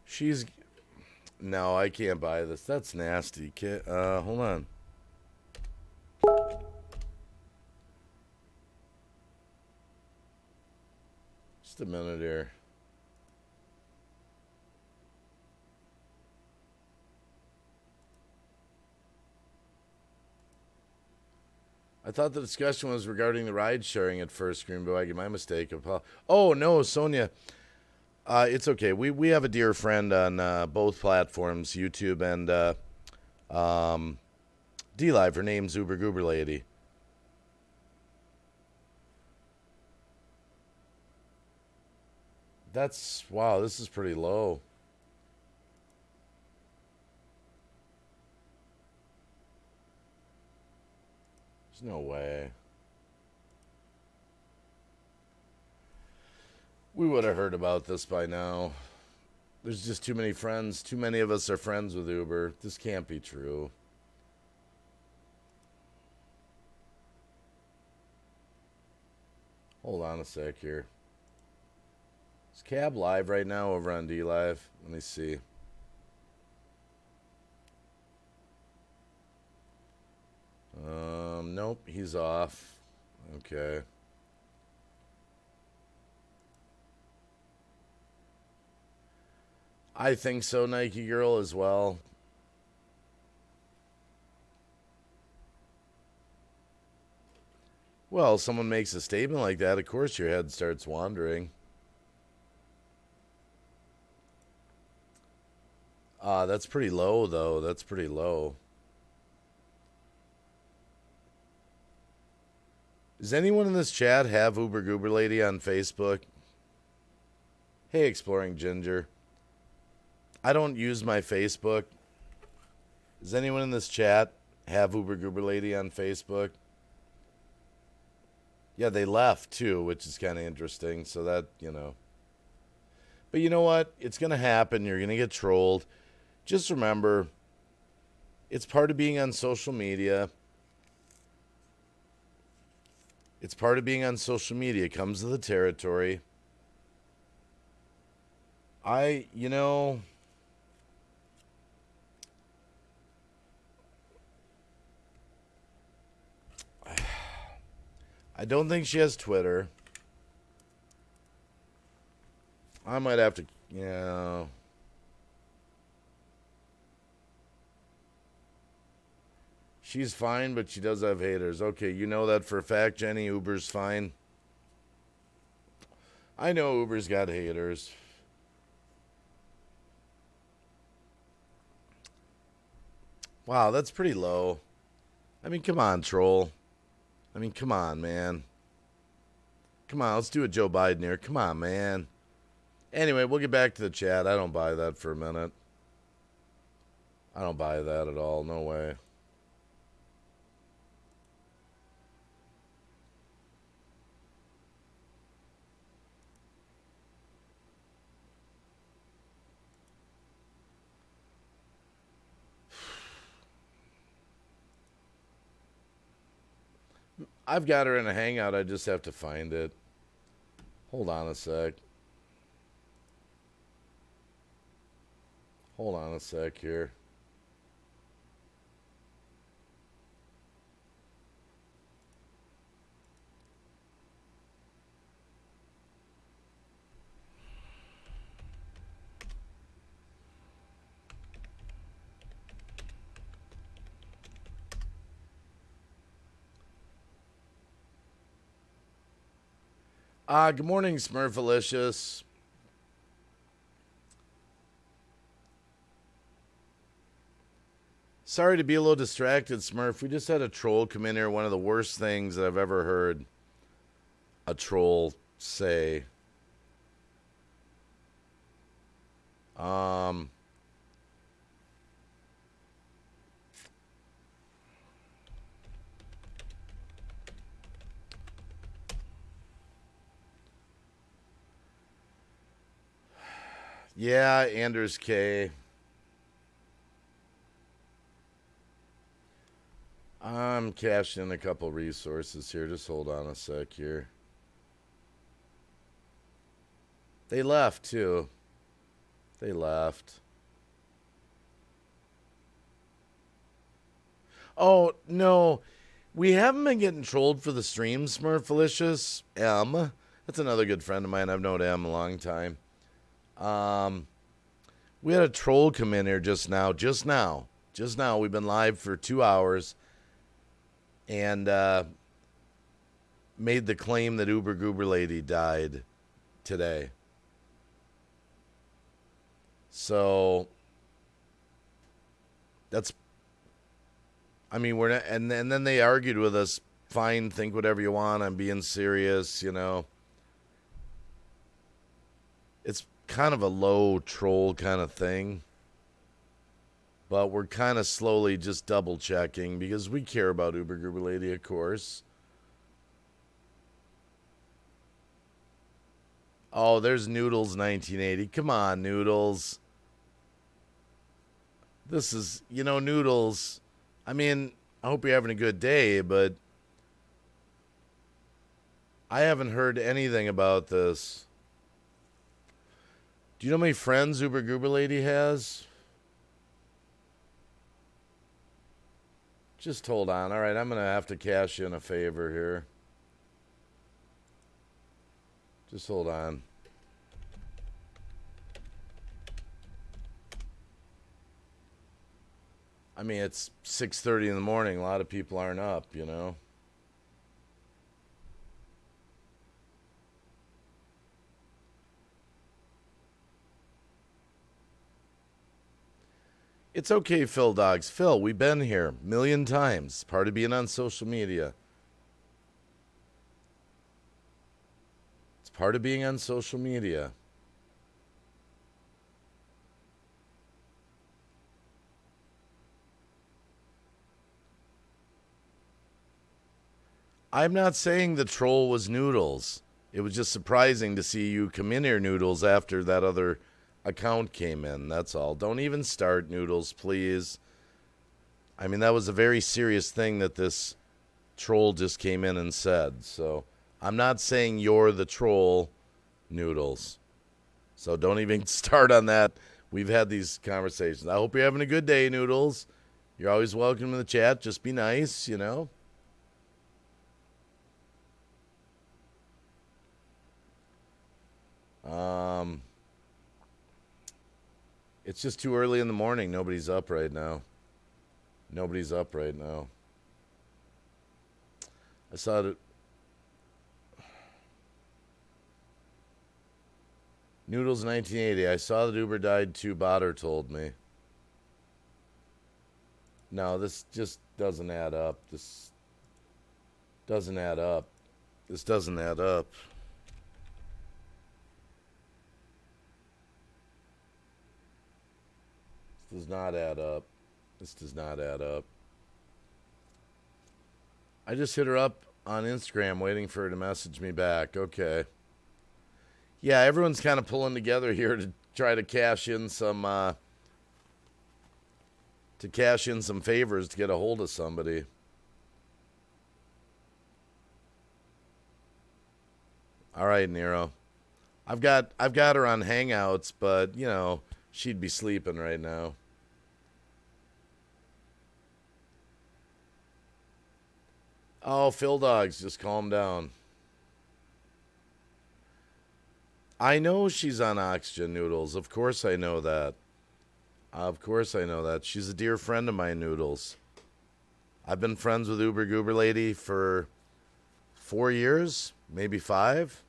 S1: She's... No, I can't buy this. That's nasty. Hold on. Just a minute here. I thought the discussion was regarding the ride sharing at first, Green Boy. My mistake. Oh, no, Sonia. It's okay. We have a dear friend on both platforms, YouTube and D Live. Her name's Uber Goober Lady. That's wow. This is pretty low. There's no way. We would have heard about this by now. There's just too many friends. Too many of us are friends with Uber. This can't be true. Hold on a sec here. Is Cab live right now over on D Live? Let me see. Nope, he's off. Okay. I think so, Nike Girl, as well. Well, someone makes a statement like that, of course your head starts wandering. That's pretty low, though. That's pretty low. Does anyone in this chat have Uber Goober Lady on Facebook? Hey, Exploring Ginger. I don't use my Facebook. Does anyone in this chat have Uber Goober Lady on Facebook? Yeah, they left too, which is kind of interesting. So that, you know. But you know what? It's going to happen. You're going to get trolled. Just remember, it's part of being on social media. It's part of being on social media. It comes to the territory. You know, I don't think she has Twitter. I might have to, you know. She's fine, but she does have haters. Okay, you know that for a fact, Jenny. Uber's fine. I know Uber's got haters. Wow, that's pretty low. I mean, come on, troll. I mean, come on, man. Come on, let's do a Joe Biden here. Come on, man. Anyway, we'll get back to the chat. I don't buy that for a minute. I don't buy that at all. No way. I've got her in a hangout. I just have to find it. Hold on a sec. Hold on a sec here. Good morning, Smurfalicious. Sorry to be a little distracted, Smurf. We just had a troll come in here. One of the worst things that I've ever heard a troll say. Yeah, Anders K. I'm cashing in a couple resources here. Just hold on a sec here. They left, too. They left. Oh, no. We haven't been getting trolled for the stream, Smurfalicious. M. That's another good friend of mine. I've known M a long time. We had a troll come in here just now. We've been live for 2 hours and made the claim that Uber Goober Lady died today. So that's, I mean, we're not, and then they argued with us. Fine, think whatever you want. I'm being serious, you know. It's kind of a low troll kind of thing. But we're kind of slowly just double checking because we care about Uber Goober Lady, of course. Oh, there's Noodles 1980. Come on, Noodles. This is, you know, Noodles. I mean, I hope you're having a good day, but I haven't heard anything about this. Do you know how many friends Uber Goober Lady has? Just hold on. All right, I'm going to have to cash in a favor here. Just hold on. I mean, it's 6:30 in the morning. A lot of people aren't up, you know. It's okay, Phil Dogs. Phil, we've been here a million times. Part of being on social media. It's part of being on social media. I'm not saying the troll was Noodles. It was just surprising to see you come in here, Noodles, after that other account came in. That's all. Don't even start, Noodles, please. I mean, that was a very serious thing that this troll just came in and said. So I'm not saying you're the troll, Noodles. So don't even start on that. We've had these conversations. I hope you're having a good day, Noodles. You're always welcome in the chat. Just be nice, you know. It's just too early in the morning. Nobody's up right now. Nobody's up right now. I saw it. Noodles 1980. I saw that Uber died too. Botter told me. No, this just doesn't add up. This doesn't add up. This doesn't add up. This does not add up. This does not add up. I just hit her up on Instagram waiting for her to message me back. Okay. Yeah, everyone's kind of pulling together here to try to cash in some favors to get a hold of somebody. All right, Nero. I've got her on Hangouts, but you know, she'd be sleeping right now. Oh, Phil Dogs, just calm down. I know she's on oxygen, Noodles. Of course I know that. Of course I know that. She's a dear friend of mine, Noodles. I've been friends with Uber Goober Lady for 4 years, maybe 5.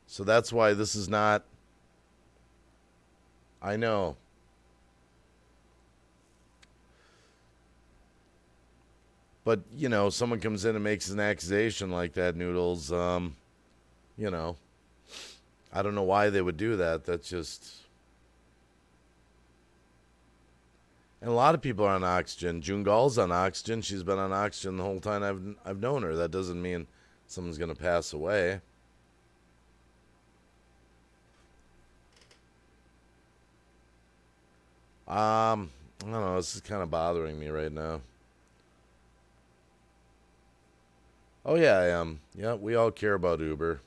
S1: So that's why this is not... I know. But, you know, someone comes in and makes an accusation like that, Noodles, you know, I don't know why they would do that. That's just... And a lot of people are on oxygen. June Gall's on oxygen. She's been on oxygen the whole time I've known her. That doesn't mean someone's going to pass away. I don't know. This is kind of bothering me right now. Oh, yeah, I am. Yeah, we all care about Uber.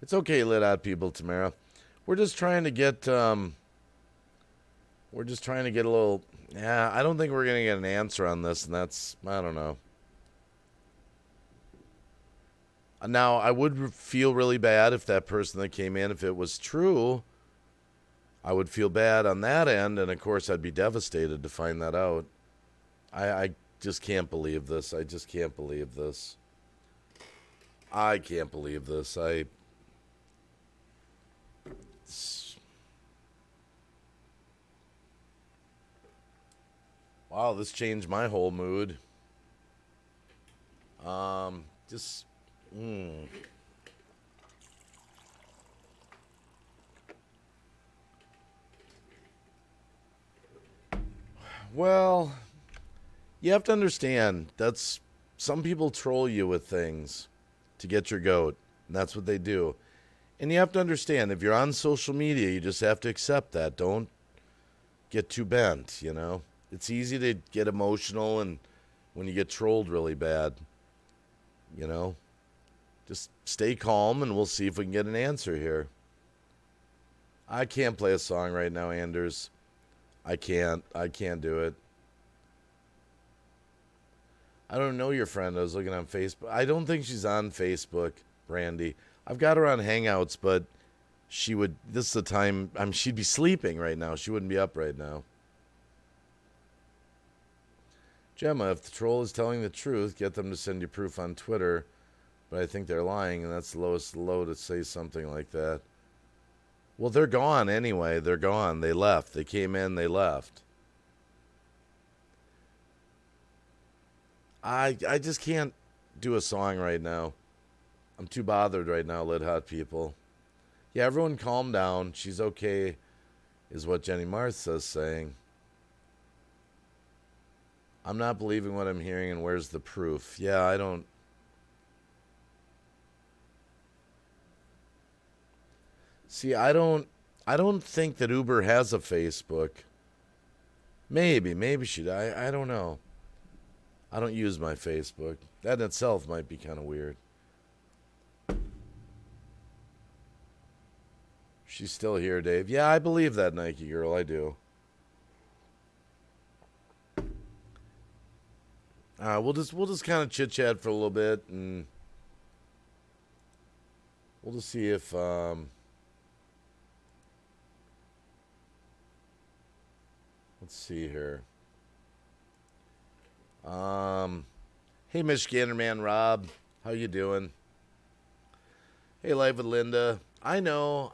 S1: It's okay, lit out people, Tamara. We're just trying to get, a little, yeah, I don't think we're going to get an answer on this, and that's, I don't know. Now, I would feel really bad if that person that came in, if it was true, I would feel bad on that end, and of course I'd be devastated to find that out. I just can't believe this. I just can't believe this. I can't believe this. Wow, this changed my whole mood. Just, Well, you have to understand that's some people troll you with things to get your goat, and that's what they do. And you have to understand if you're on social media, you just have to accept that. Don't get too bent, you know? It's easy to get emotional and when you get trolled really bad, you know? Just stay calm and we'll see if we can get an answer here. I can't play a song right now, Anders. I can't do it. I don't know your friend. I was looking on Facebook. I don't think she's on Facebook, Brandy. I've got her on Hangouts, but this is the time, she'd be sleeping right now. She wouldn't be up right now. Gemma, if the troll is telling the truth, get them to send you proof on Twitter. But I think they're lying, and that's the lowest low to say something like that. Well, they're gone anyway. They're gone. They left. They came in, they left. I just can't do a song right now. I'm too bothered right now, Lid Hot people. Yeah, everyone calm down. She's okay, is what Jenny Martha's saying. I'm not believing what I'm hearing, and where's the proof? Yeah, I don't... See, I don't think that Uber has a Facebook. Maybe she... I don't know. I don't use my Facebook. That in itself might be kind of weird. She's still here, Dave. Yeah, I believe that, Nike girl. I do. We'll just kind of chit chat for a little bit, and we'll just see if let's see here. Hey, Michigander man Rob, how you doing? Hey, Live with Linda. I know.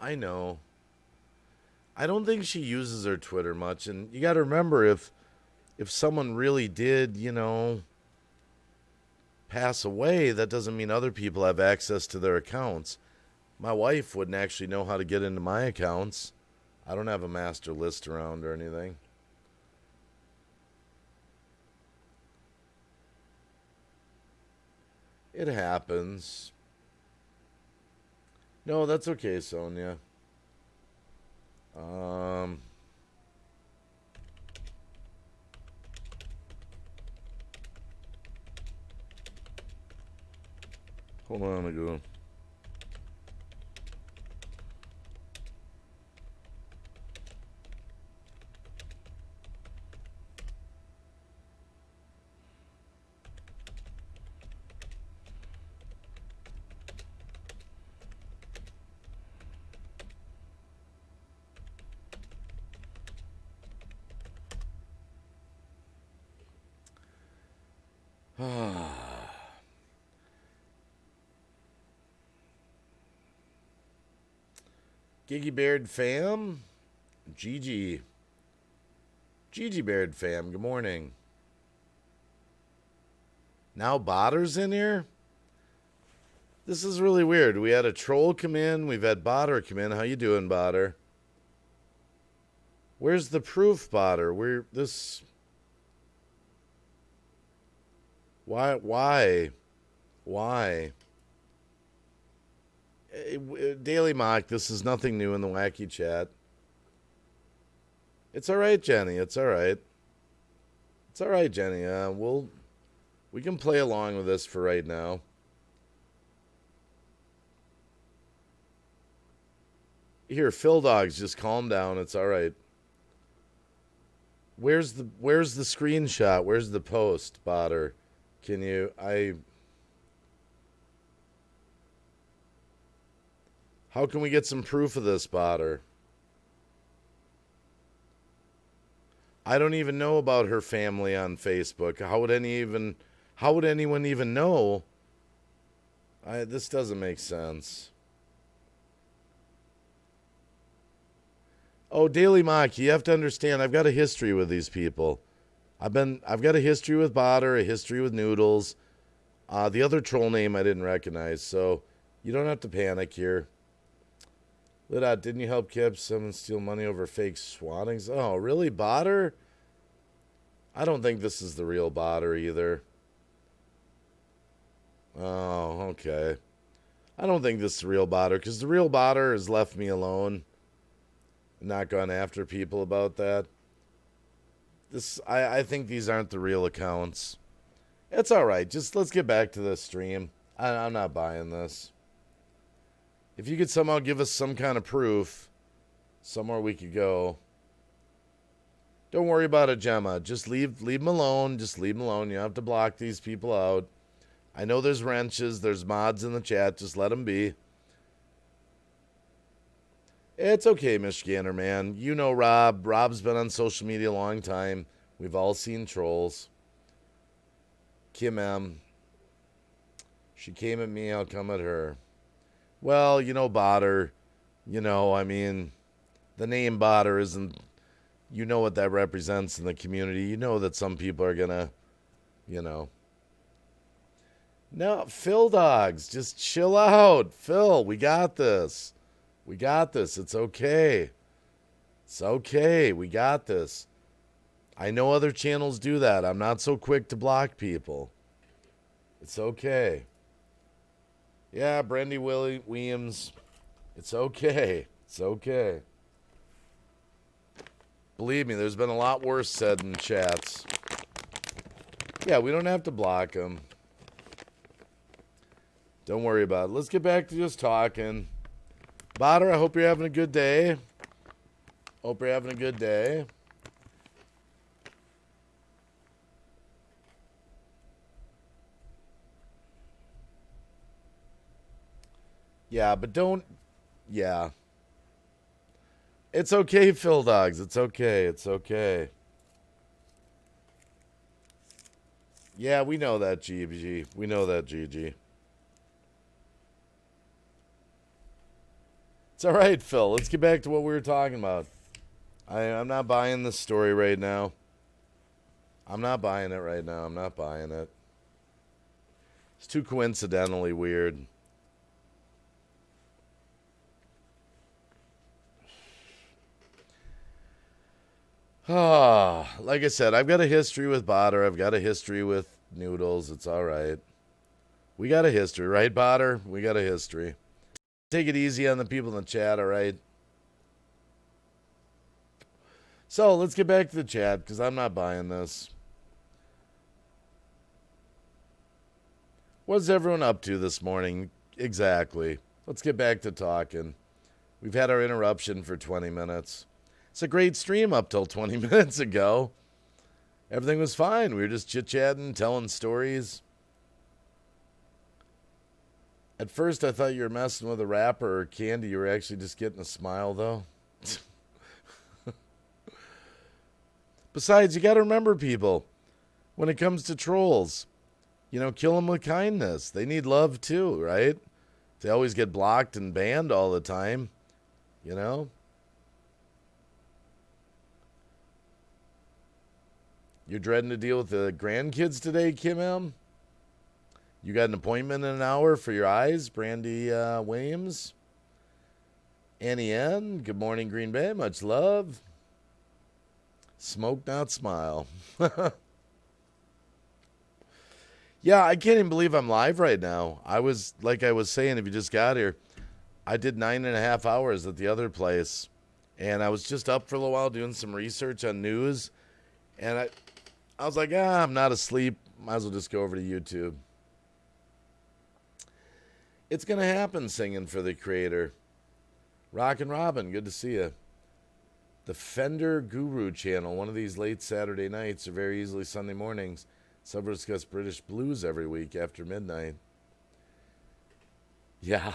S1: I don't think she uses her Twitter much, and you got to remember if someone really did, pass away, that doesn't mean other people have access to their accounts. My wife wouldn't actually know how to get into my accounts. I don't have a master list around or anything. It happens. No, that's okay, Sonia. Hold on a go. Giggy Baird fam, Gigi Baird fam, good morning. Now Botter's in here? This is really weird. We had a troll come in, we've had Botter come in. How you doing, Botter? Where's the proof, Botter? Why? Daily Mock, this is nothing new in the Wacky chat. It's all right, Jenny. It's all right. It's all right, Jenny. We can play along with this for right now. Here, Phil Dogs, just calm down. It's all right. Where's the screenshot? Where's the post, Botter? Can you... How can we get some proof of this, Botter? I don't even know about her family on Facebook. How would anyone even know? This doesn't make sense. Oh, Daily Mock, you have to understand, I've got a history with these people. I've got a history with Botter, a history with Noodles. The other troll name I didn't recognize, so you don't have to panic here. Lidot, didn't you help Kip someone steal money over fake swattings? Oh, really, Botter? I don't think this is the real Botter either. Oh, okay. I don't think this is the real Botter, because the real Botter has left me alone. Not gone after people about that. I think these aren't the real accounts. It's alright, just let's get back to the stream. I'm not buying this. If you could somehow give us some kind of proof, somewhere we could go. Don't worry about it, Gemma. Just leave them alone. Just leave them alone. You don't have to block these people out. I know there's wrenches. There's mods in the chat. Just let them be. It's okay, Michigander, man. You know Rob. Rob's been on social media a long time. We've all seen trolls. Kim M. She came at me. I'll come at her. Well, you know, Botter. You know, I mean, the name Botter isn't... You know what that represents in the community. You know that some people are going to, you know. No, Phil Dogs, just chill out. Phil, we got this. We got this. It's okay. It's okay. We got this. I know other channels do that. I'm not so quick to block people. It's okay. Yeah, Brandy Williams. It's okay. It's okay. Believe me, there's been a lot worse said in chats. Yeah, we don't have to block them. Don't worry about it. Let's get back to just talking. Botter, I hope you're having a good day. Hope you're having a good day. Yeah, but don't... Yeah. It's okay, Phil Dogs. It's okay. It's okay. Yeah, we know that, GG. We know that, GG. It's all right, Phil. Let's get back to what we were talking about. I'm not buying this story right now. I'm not buying it right now. I'm not buying it. It's too coincidentally weird. Like I said, I've got a history with Botter. I've got a history with Noodles. It's all right. We got a history, right, Botter? We got a history. Take it easy on the people in the chat, all right? So, let's get back to the chat, because I'm not buying this. What's everyone up to this morning? Exactly. Let's get back to talking. We've had our interruption for 20 minutes. It's a great stream up till 20 minutes ago. Everything was fine. We were just chit-chatting, telling stories. At first, I thought you were messing with a rapper or Candy. You were actually just getting a smile, though. Besides, you got to remember, people, when it comes to trolls, you know, kill them with kindness. They need love, too, right? They always get blocked and banned all the time, you know? You're dreading to deal with the grandkids today, Kim M? You got an appointment in an hour for your eyes, Brandy Williams? Annie N, good morning, Green Bay. Much love. Smoke, not smile. Yeah, I can't even believe I'm live right now. Like I was saying, if you just got here, I did 9.5 hours at the other place. And I was just up for a little while doing some research on news. And I was like, I'm not asleep. Might as well just go over to YouTube. It's going to happen, singing for the creator. Rockin' Robin, good to see you. The Fender Guru channel, one of these late Saturday nights or very easily Sunday mornings. Some discuss British blues every week after midnight. Yeah.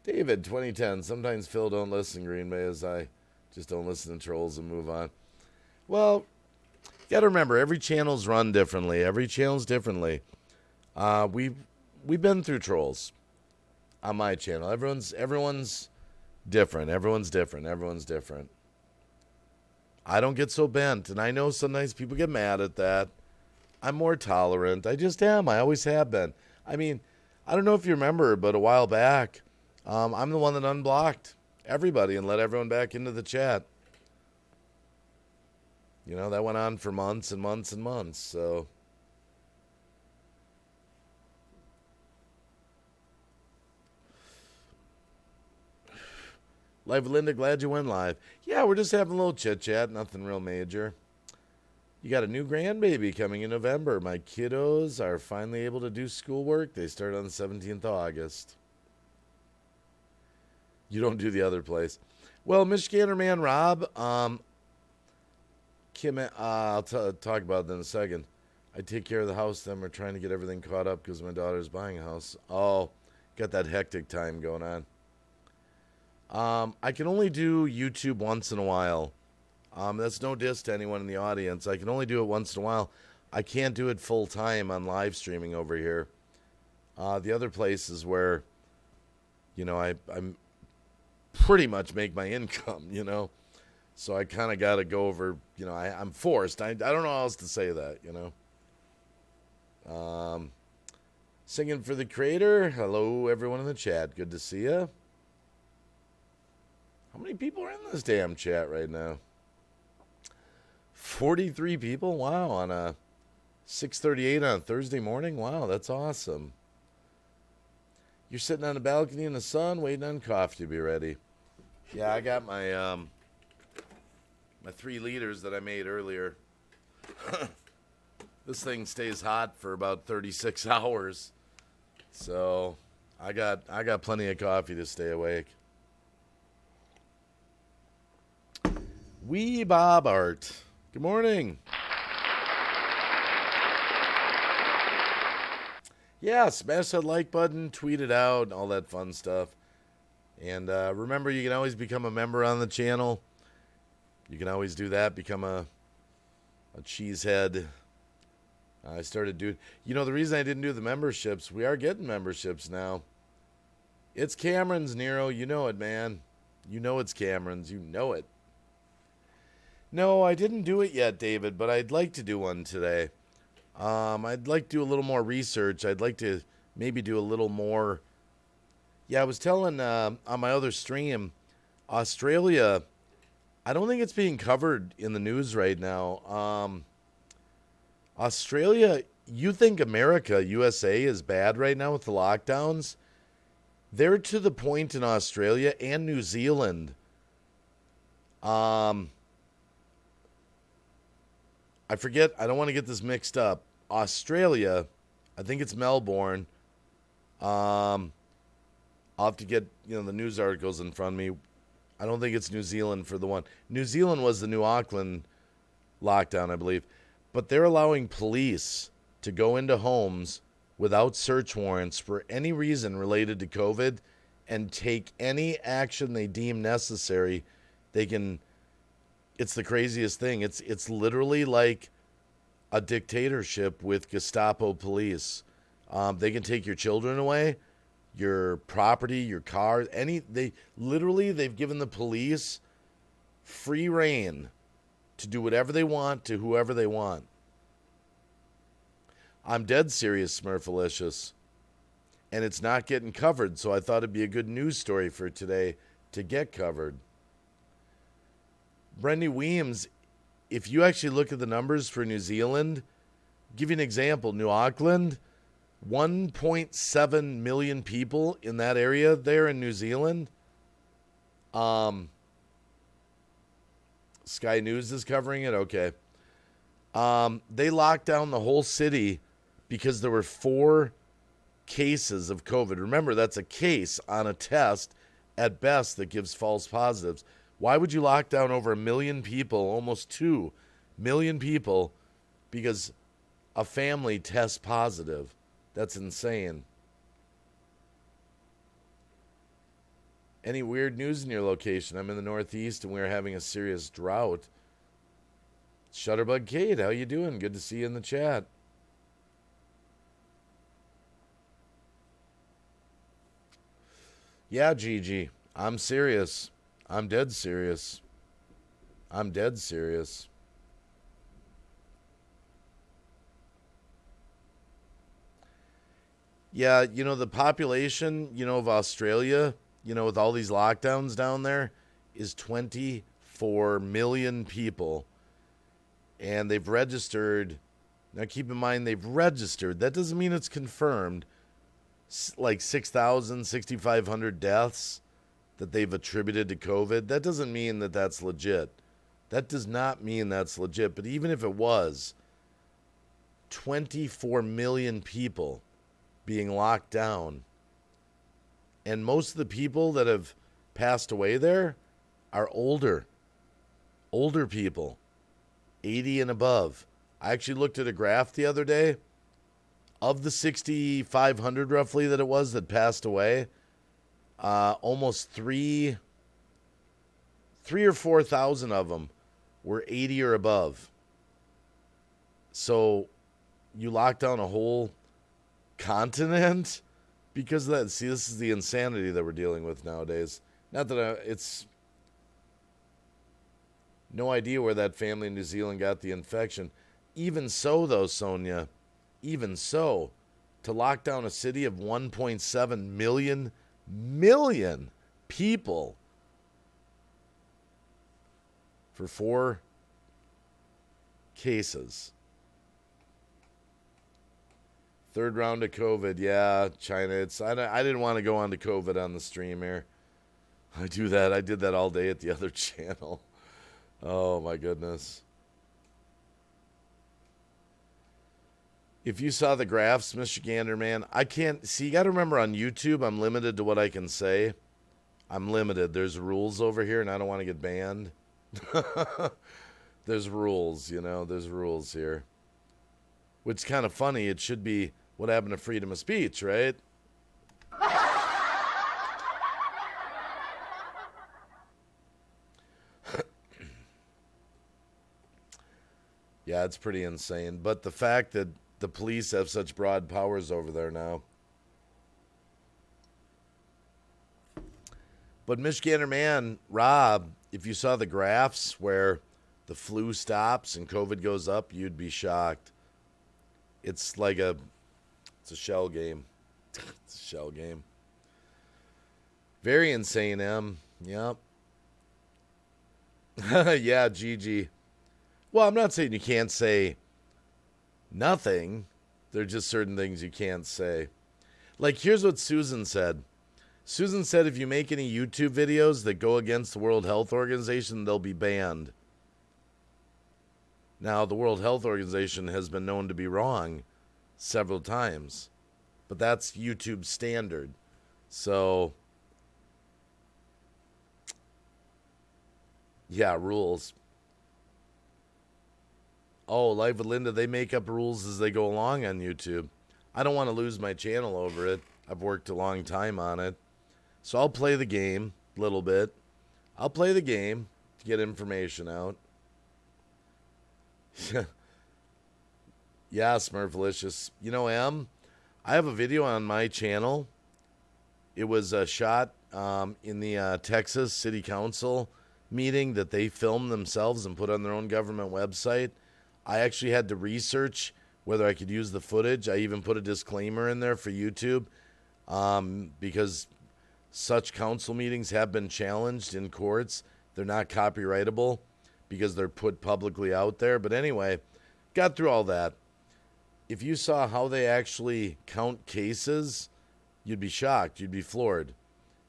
S1: David, 2010. Sometimes Phil don't listen, Green Bay, as I just don't listen to trolls and move on. Well, you got to remember, every channel's run differently. Every channel's differently. We've been through trolls on my channel. Everyone's different. Everyone's different. I don't get so bent, and I know sometimes people get mad at that. I'm more tolerant. I just am. I always have been. I mean, I don't know if you remember, but a while back, I'm the one that unblocked everybody and let everyone back into the chat. You know, that went on for months and months and months, so... Live with Linda, glad you went live. Yeah, we're just having a little chit-chat, nothing real major. You got a new grandbaby coming in November. My kiddos are finally able to do schoolwork. They start on the 17th of August. You don't do the other place. Well, Michigander man Rob, Kim, I'll talk about that in a second. I take care of the house, then we're trying to get everything caught up because my daughter's buying a house. Oh, got that hectic time going on. I can only do YouTube once in a while. That's no diss to anyone in the audience. I can only do it once in a while. I can't do it full time on live streaming over here. The other places where, you know, I'm pretty much make my income, you know. So I kind of got to go over, you know, I'm forced. I don't know how else to say that, you know. Singing for the creator. Hello, everyone in the chat. Good to see you. How many people are in this damn chat right now? 43 people? Wow, on a 6:38 on a Thursday morning? Wow, that's awesome. You're sitting on the balcony in the sun waiting on coffee to be ready. Yeah, I got my my 3 liters that I made earlier. This thing stays hot for about 36 hours. So, I got plenty of coffee to stay awake. Wee Bob Art. Good morning. Yeah, smash that like button, tweet it out, all that fun stuff. And remember, you can always become a member on the channel. You can always do that, become a cheesehead. I started doing... You know, the reason I didn't do the memberships, we are getting memberships now. It's Cameron's, Nero. You know it, man. You know it's Cameron's. You know it. No, I didn't do it yet, David, but I'd like to do one today. I'd like to do a little more research. I'd like to maybe do a little more... Yeah, I was telling on my other stream, Australia, I don't think it's being covered in the news right now. Australia, you think America, USA, is bad right now with the lockdowns? They're to the point in Australia and New Zealand. I forget, I don't want to get this mixed up. Australia, I think it's Melbourne. I'll have to get, you know, the news articles in front of me. I don't think it's New Zealand for the one. New Zealand was the new Auckland lockdown, I believe. But they're allowing police to go into homes without search warrants for any reason related to COVID and take any action they deem necessary. They can... It's the craziest thing. It's literally like a dictatorship with Gestapo police. They can take your children away, your property, your car, they've given the police free reign to do whatever they want to whoever they want. I'm dead serious, Smurfalicious. And it's not getting covered, so I thought it'd be a good news story for today to get covered. Brendy Weems, if you actually look at the numbers for New Zealand, give you an example. New Auckland, 1.7 million people in that area there in New Zealand. Sky News is covering it? Okay. They locked down the whole city because there were 4 cases of COVID. Remember, that's a case on a test at best that gives false positives. Why would you lock down over 1 million people, almost 2 million people, because a family tests positive? That's insane. Any weird news in your location? I'm in the Northeast and we're having a serious drought. Shutterbug Kate, how you doing? Good to see you in the chat. Yeah, Gigi, I'm serious. I'm dead serious. I'm dead serious. Yeah, the population, of Australia, with all these lockdowns down there, is 24 million people. And they've registered. Now, keep in mind, they've registered. That doesn't mean it's confirmed. Like 6,000, 6,500 deaths that they've attributed to COVID. That doesn't mean that that's legit. That does not mean that's legit. But even if it was, 24 million people being locked down. And most of the people that have passed away there are older people, 80 and above. I actually looked at a graph the other day. Of the 6,500 roughly that it was that passed away, almost three or 4,000 of them were 80 or above. So you lock down a whole continent because of that. See, this is the insanity that we're dealing with nowadays. Not that it's no idea where that family in New Zealand got the infection. Even so, though, Sonia, even so, to lock down a city of 1.7 million people for 4 cases. Third round of COVID. Yeah, China. I didn't want to go on to COVID on the stream here. I did that all day at the other channel. Oh, my goodness. If you saw the graphs, Michigander, man, I can't see. You got to remember on YouTube, I'm limited to what I can say. I'm limited. There's rules over here, and I don't want to get banned. There's rules, there's rules here. Which is kind of funny. It should be what happened to freedom of speech, right? Yeah, it's pretty insane. But the fact that the police have such broad powers over there now. But Michigander man, Rob, if you saw the graphs where the flu stops and COVID goes up, you'd be shocked. It's a shell game. It's a shell game. Very insane, Em. Yep. Yeah, Gigi. Well, I'm not saying you can't say nothing. There are just certain things you can't say. Like, here's what Susan said. Susan said if you make any YouTube videos that go against the World Health Organization, they'll be banned. Now, the World Health Organization has been known to be wrong several times, but that's YouTube standard. So, yeah, rules. Oh, Live with Linda, they make up rules as they go along on YouTube. I don't want to lose my channel over it. I've worked a long time on it. So I'll play the game a little bit. I'll play the game to get information out. Yeah, Smurflicious. Em, I have a video on my channel. It was shot in the Texas City Council meeting that they filmed themselves and put on their own government website. I actually had to research whether I could use the footage. I even put a disclaimer in there for YouTube because such council meetings have been challenged in courts. They're not copyrightable because they're put publicly out there. But anyway, got through all that. If you saw how they actually count cases, you'd be shocked. You'd be floored.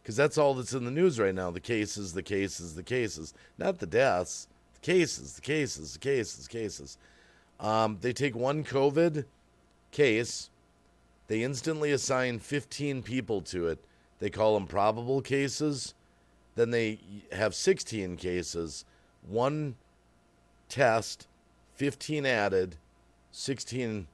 S1: Because that's all that's in the news right now. The cases, the cases, the cases. Not the deaths. The cases, the cases, the cases, the cases. They take one COVID case. They instantly assign 15 people to it. They call them probable cases. Then they have 16 cases. One test, 15 added, 16,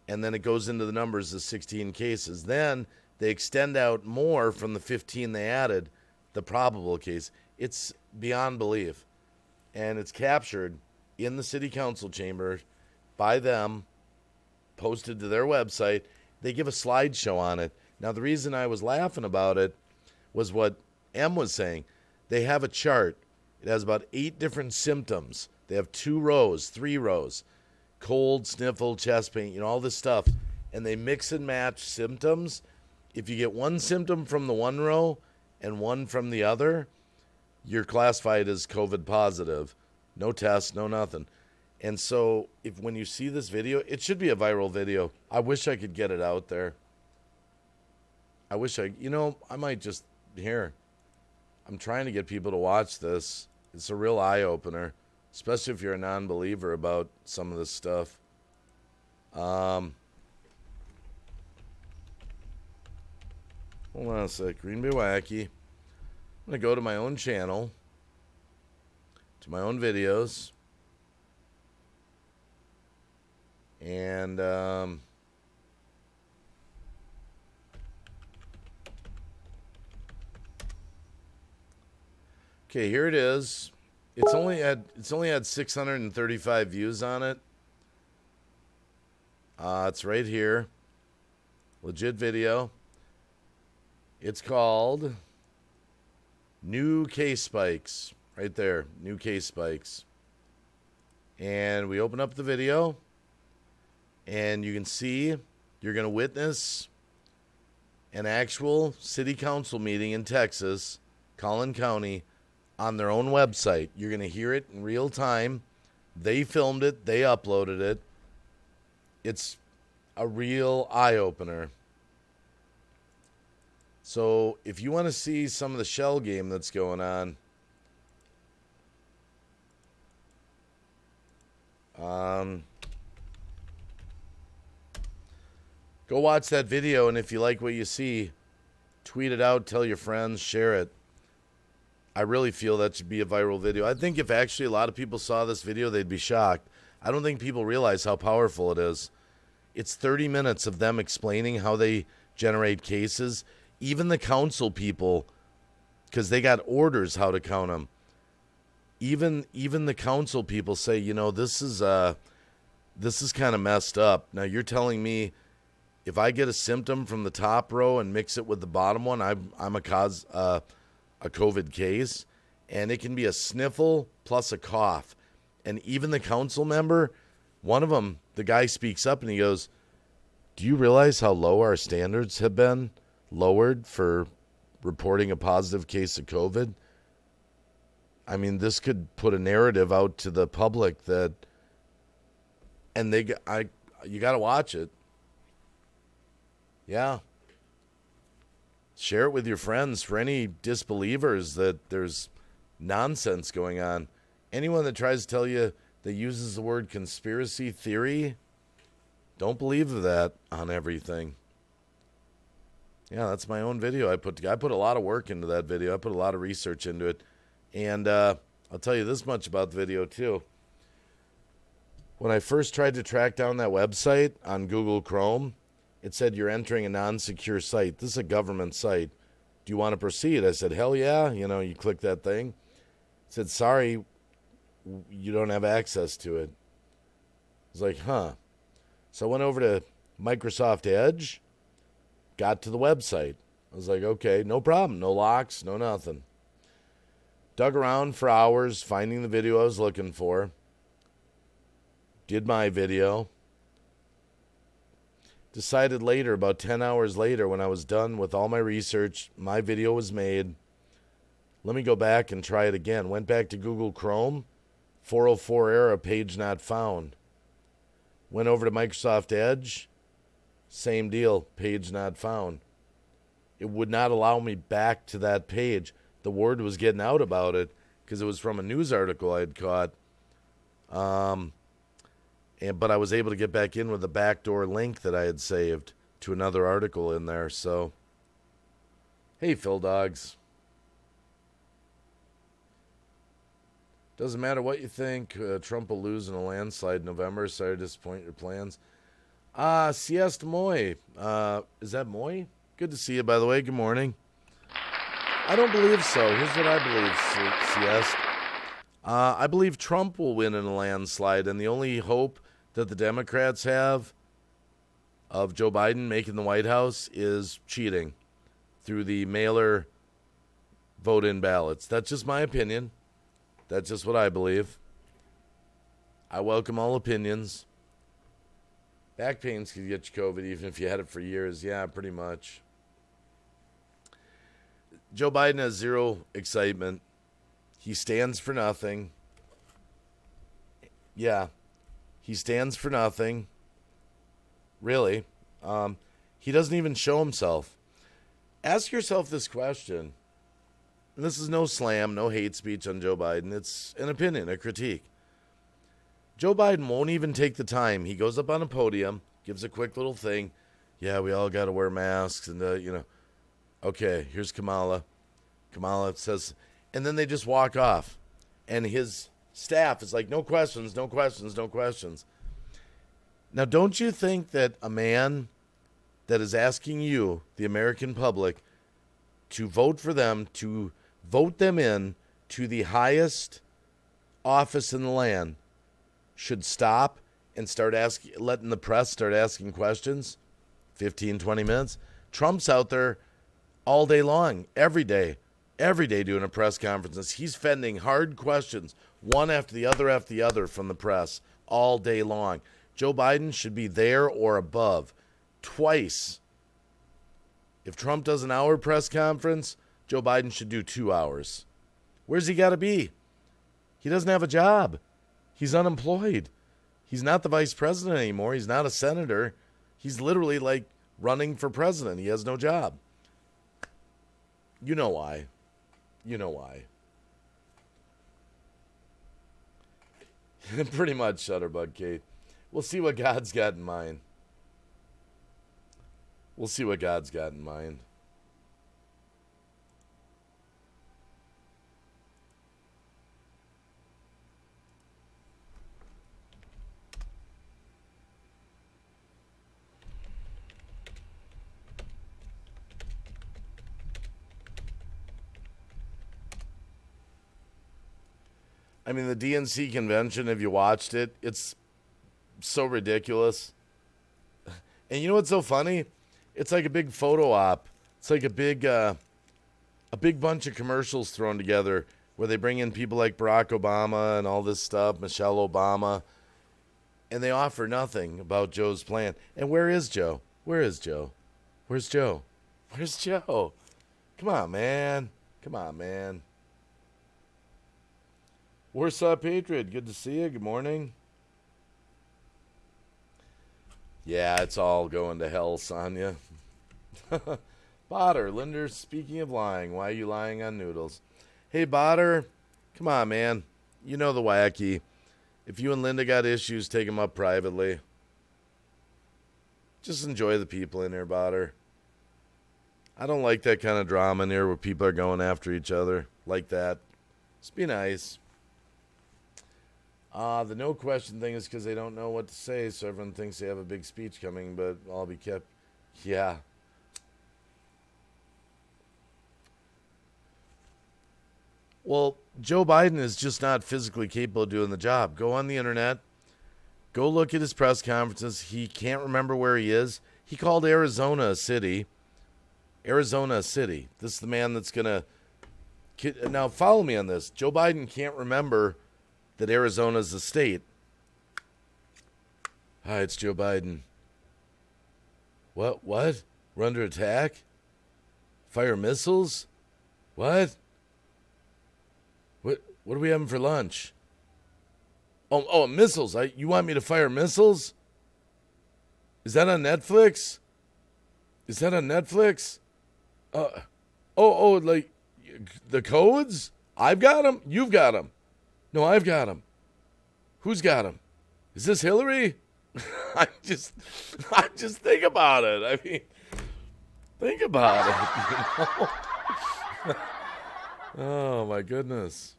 S1: and then it goes into the numbers of 16 cases. Then they extend out more from the 15 they added, the probable case. It's beyond belief. And it's captured in the city council chamber by them, posted to their website. They give a slideshow on it. Now, the reason I was laughing about it was what Em was saying. They have a chart. It has about 8 different symptoms. They have 2 rows, 3 rows. Cold, sniffle, chest pain, all this stuff. And they mix and match symptoms. If you get one symptom from the one row and one from the other, you're classified as COVID positive. No test, no nothing. And so when you see this video, it should be a viral video. I wish I could get it out there. I wish I might just, I'm trying to get people to watch this. It's a real eye-opener, especially if you're a non-believer about some of this stuff. Hold on a sec. Green Bay Wacky. I'm going to go to my own channel, to my own videos. And okay, here it is. It's only had 635 views on it. It's right here. Legit video. It's called New Case Spikes. Right there. New Case Spikes. And we open up the video. And you can see you're going to witness an actual city council meeting in Texas, Collin County, on their own website. You're going to hear it in real time. They filmed it. They uploaded it. It's a real eye-opener. So if you want to see some of the shell game that's going on, go watch that video, and if you like what you see, tweet it out, tell your friends, share it. I really feel that should be a viral video. I think if actually a lot of people saw this video, they'd be shocked. I don't think people realize how powerful it is. It's 30 minutes of them explaining how they generate cases. Even the council people, because they got orders how to count them. Even the council people say, this is kind of messed up. Now you're telling me if I get a symptom from the top row and mix it with the bottom one, I'm a COVID case, and it can be a sniffle plus a cough. And even the council member, one of them, the guy speaks up and he goes, "Do you realize how low our standards have been lowered for reporting a positive case of COVID? I mean, this could put a narrative out to the public that," and you got to watch it. Yeah. Share it with your friends. For any disbelievers that there's nonsense going on. Anyone that tries to tell you that uses the word conspiracy theory, don't believe that on everything. Yeah, that's my own video. I put a lot of work into that video. I put a lot of research into it. And I'll tell you this much about the video, too. When I first tried to track down that website on Google Chrome, it said you're entering a non-secure site. This is a government site. Do you want to proceed? I said, hell yeah. You click that thing. It said, sorry, you don't have access to it. I was like, huh. So I went over to Microsoft Edge, got to the website. I was like, okay, no problem. No locks, no nothing. Dug around for hours, finding the video I was looking for. Did my video. Decided later, about 10 hours later, when I was done with all my research, my video was made. Let me go back and try it again. Went back to Google Chrome. 404 error, page not found. Went over to Microsoft Edge. Same deal, page not found. It would not allow me back to that page. The word was getting out about it because it was from a news article I had caught. But I was able to get back in with a backdoor link that I had saved to another article in there. So, hey, Phil Dogs. Doesn't matter what you think. Trump will lose in a landslide in November. Sorry to disappoint your plans. Siesta Moy. Is that Moy? Good to see you, by the way. Good morning. I don't believe so. Here's what I believe, Siesta. I believe Trump will win in a landslide, and the only hope that the Democrats have of Joe Biden making the White House is cheating through the mailer vote-in ballots. That's just my opinion. That's just what I believe. I welcome all opinions. Back pains could get you COVID even if you had it for years. Yeah, pretty much. Joe Biden has zero excitement. He stands for nothing. Yeah, he stands for nothing. Really. He doesn't even show himself. Ask yourself this question. And this is no slam, no hate speech on Joe Biden. It's an opinion, a critique. Joe Biden won't even take the time. He goes up on a podium, gives a quick little thing. Yeah, we all got to wear masks. And, okay, here's Kamala. Kamala says, and then they just walk off. And his staff is like, no questions, no questions, no questions. Now, don't you think that a man that is asking you, the American public, to vote for them, to vote them in to the highest office in the land, should stop and start letting the press start asking questions? 15, 20 minutes. Trump's out there all day long, every day doing a press conferences. He's fending hard questions, one after the other from the press all day long. Joe Biden should be there or above twice. If Trump does an hour press conference, Joe Biden should do 2 hours. Where's he got to be? He doesn't have a job. He's unemployed. He's not the vice president anymore. He's not a senator. He's literally like running for president. He has no job. You know why. You know why. Pretty much, Shutterbug Kate. We'll see what God's got in mind. We'll see what God's got in mind. I mean, the DNC convention, have you watched it? It's so ridiculous. And you know what's so funny? It's like a big photo op. It's like a big bunch of commercials thrown together where they bring in people like Barack Obama and all this stuff, Michelle Obama, and they offer nothing about Joe's plan. And where is Joe? Where is Joe? Where's Joe? Where's Joe? Come on, man. Come on, man. Warsaw Patriot, good to see you. Good morning. Yeah, it's all going to hell, Sonia. Botter, Linder, speaking of lying, why are you lying on noodles? Hey, Botter, come on, man. You know the Wacky. If you and Linda got issues, take them up privately. Just enjoy the people in here, Botter. I don't like that kind of drama in here where people are going after each other like that. Just be nice. The no question thing is because they don't know what to say, so everyone thinks they have a big speech coming, but I'll be kept. Yeah. Well, Joe Biden is just not physically capable of doing the job. Go on the internet. Go look at his press conferences. He can't remember where he is. He called Arizona a city. Arizona a city. This is the man that's going to... Now, follow me on this. Joe Biden can't remember that Arizona's a state. Hi, it's Joe Biden. What? We're under attack? Fire missiles? What are we having for lunch? Oh, missiles. You want me to fire missiles? Is that on Netflix? Like the codes? I've got them. You've got them. No, I've got them. Who's got them? Is this Hillary? I just think about it. I mean, think about it. You know? Oh my goodness.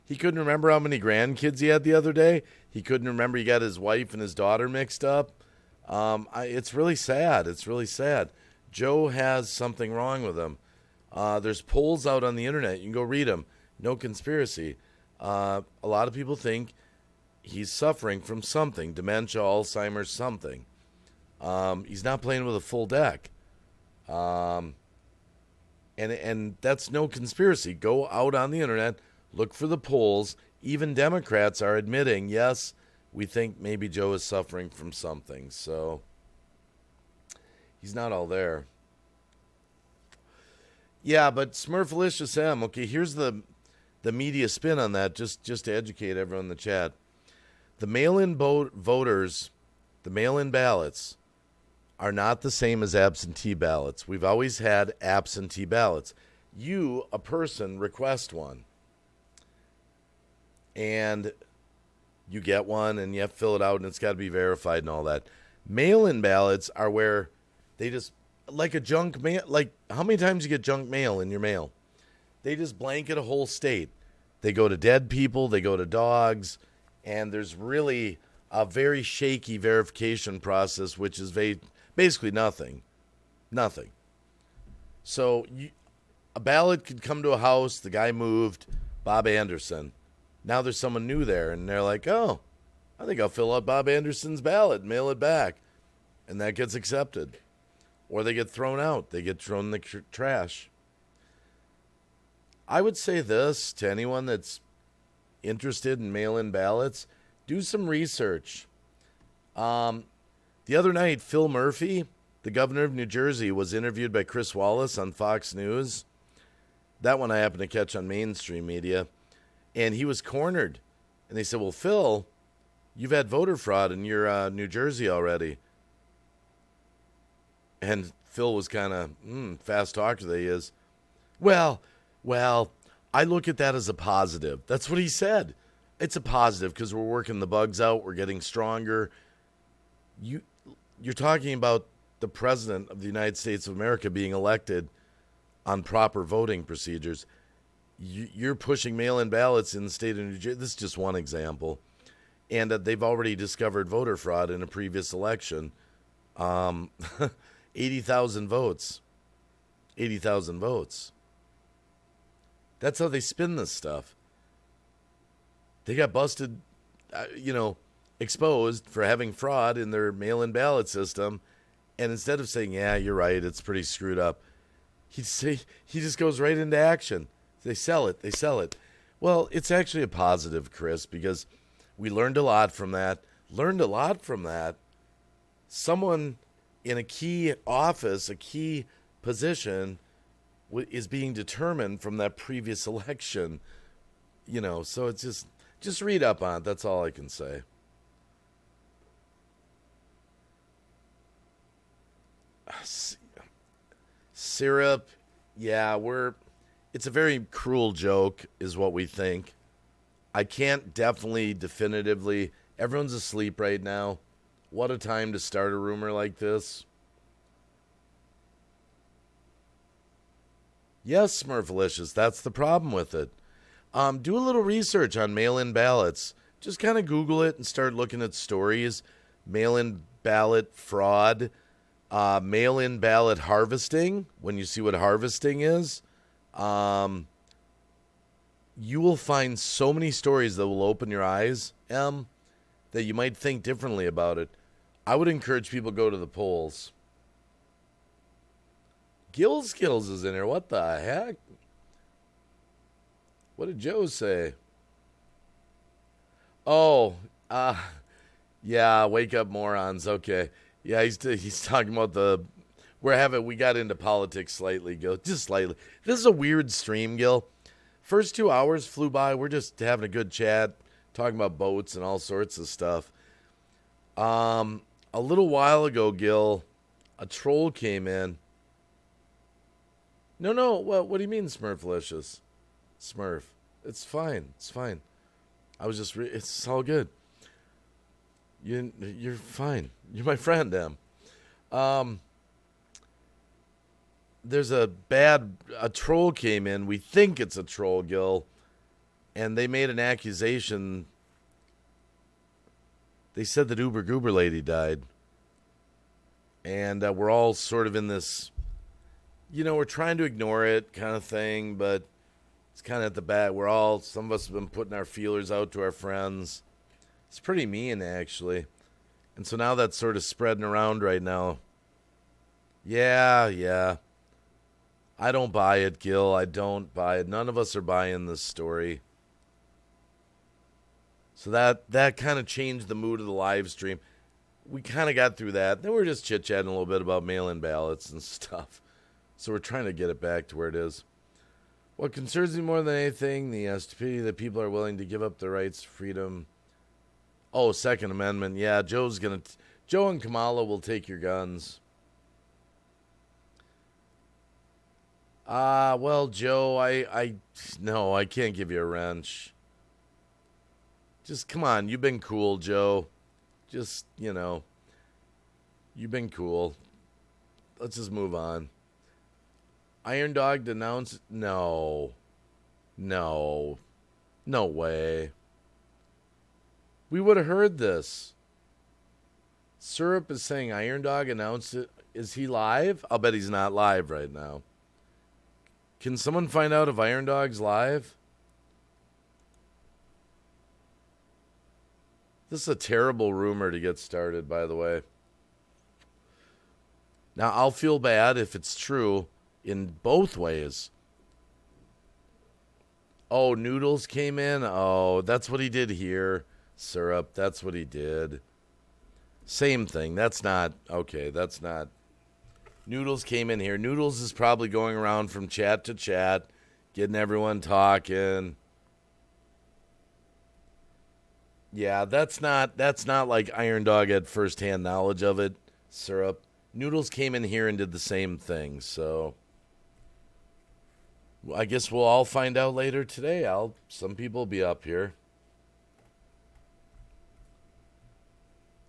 S1: He couldn't remember how many grandkids he had the other day. He couldn't remember he got his wife and his daughter mixed up. It's really sad. It's really sad. Joe has something wrong with him. There's polls out on the internet. You can go read them. No conspiracy. A lot of people think he's suffering from something, dementia, Alzheimer's, something. He's not playing with a full deck. And that's no conspiracy. Go out on the internet, Look for the polls. Even Democrats are admitting, yes, we think maybe Joe is suffering from something. So he's not all there. Yeah, but Smurfalicious M. Okay, here's the media spin on that, just to educate everyone in the chat. The mail-in voters, the mail-in ballots, are not the same as absentee ballots. We've always had absentee ballots. You, a person, request one. And you get one, and you have to fill it out, and it's got to be verified and all that. Mail-in ballots are where they just, like a junk mail, like how many times you get junk mail in your mail? They just blanket a whole state. They go to dead people, they go to dogs, and there's really a very shaky verification process, which is basically nothing. Nothing. So a ballot could come to a house, the guy moved, Bob Anderson. Now there's someone new there, and they're like, oh, I think I'll fill out Bob Anderson's ballot and mail it back. And that gets accepted. Or they get thrown out. They get thrown in the trash. I would say this to anyone that's interested in mail-in ballots, do some research. The other night, Phil Murphy, the governor of New Jersey, was interviewed by Chris Wallace on Fox News. That one I happened to catch on mainstream media. And he was cornered. And they said, well, Phil, you've had voter fraud in your New Jersey already. And Phil was kind of fast talker that he is. Well, I look at that as a positive. That's what he said. It's a positive because we're working the bugs out. We're getting stronger. You're talking about the president of the United States of America being elected on proper voting procedures. You're pushing mail-in ballots in the state of New Jersey. This is just one example. And they've already discovered voter fraud in a previous election. 80,000 votes. 80,000 votes. That's how they spin this stuff. They got busted, exposed for having fraud in their mail-in ballot system. And instead of saying, yeah, you're right, it's pretty screwed up, he just goes right into action. They sell it. Well, it's actually a positive, Chris, because we learned a lot from that. Someone in a key office, a key position, is being determined from that previous election. So it's just read up on it. That's all I can say. Syrup, yeah, it's a very cruel joke is what we think. I can't definitively, everyone's asleep right now. What a time to start a rumor like this. Yes, Smurfalicious, that's the problem with it. Do a little research on mail-in ballots. Just kind of Google it and start looking at stories. Mail-in ballot fraud. Mail-in ballot harvesting, when you see what harvesting is. You will find so many stories that will open your eyes, that you might think differently about it. I would encourage people to go to the polls. Gil Skills is in here. What the heck? What did Joe say? Oh, yeah, wake up morons. Okay. Yeah, he's talking about we got into politics slightly, Gil. Just slightly. This is a weird stream, Gil. First 2 hours flew by. We're just having a good chat, talking about boats and all sorts of stuff. A little while ago, Gil, a troll came in. No. What do you mean, Smurfalicious? Smurf. It's fine. I was just, it's all good. You're fine. You're my friend, Em. There's a troll came in. We think it's a troll, Gil. And they made an accusation. They said that Uber Goober Lady died. And we're all sort of in this, we're trying to ignore it kind of thing, but it's kind of at the back. Some of us have been putting our feelers out to our friends. It's pretty mean, actually. And so now that's sort of spreading around right now. Yeah. I don't buy it, Gil. I don't buy it. None of us are buying this story. So that kind of changed the mood of the live stream. We kind of got through that. Then we're just chit-chatting a little bit about mail-in ballots and stuff. So we're trying to get it back to where it is. What concerns me more than anything, the stupidity that people are willing to give up their rights, freedom. Oh, Second Amendment. Yeah, Joe and Kamala will take your guns. Well, Joe, no, I can't give you a wrench. Just come on, you've been cool, Joe. Just, you've been cool. Let's just move on. Iron Dog denounced. No way. We would have heard this. Syrup is saying Iron Dog announced it. Is he live? I'll bet he's not live right now. Can someone find out if Iron Dog's live? This is a terrible rumor to get started, by the way. Now, I'll feel bad if it's true in both ways. Oh, Noodles came in? Oh, that's what he did here. Syrup, that's what he did. Same thing. That's not... Okay, that's not... Noodles came in here. Noodles is probably going around from chat to chat, getting everyone talking. Yeah, that's not like Iron Dog had firsthand knowledge of it, Syrup. Noodles came in here and did the same thing, so I guess we'll all find out later today. Some people will be up here.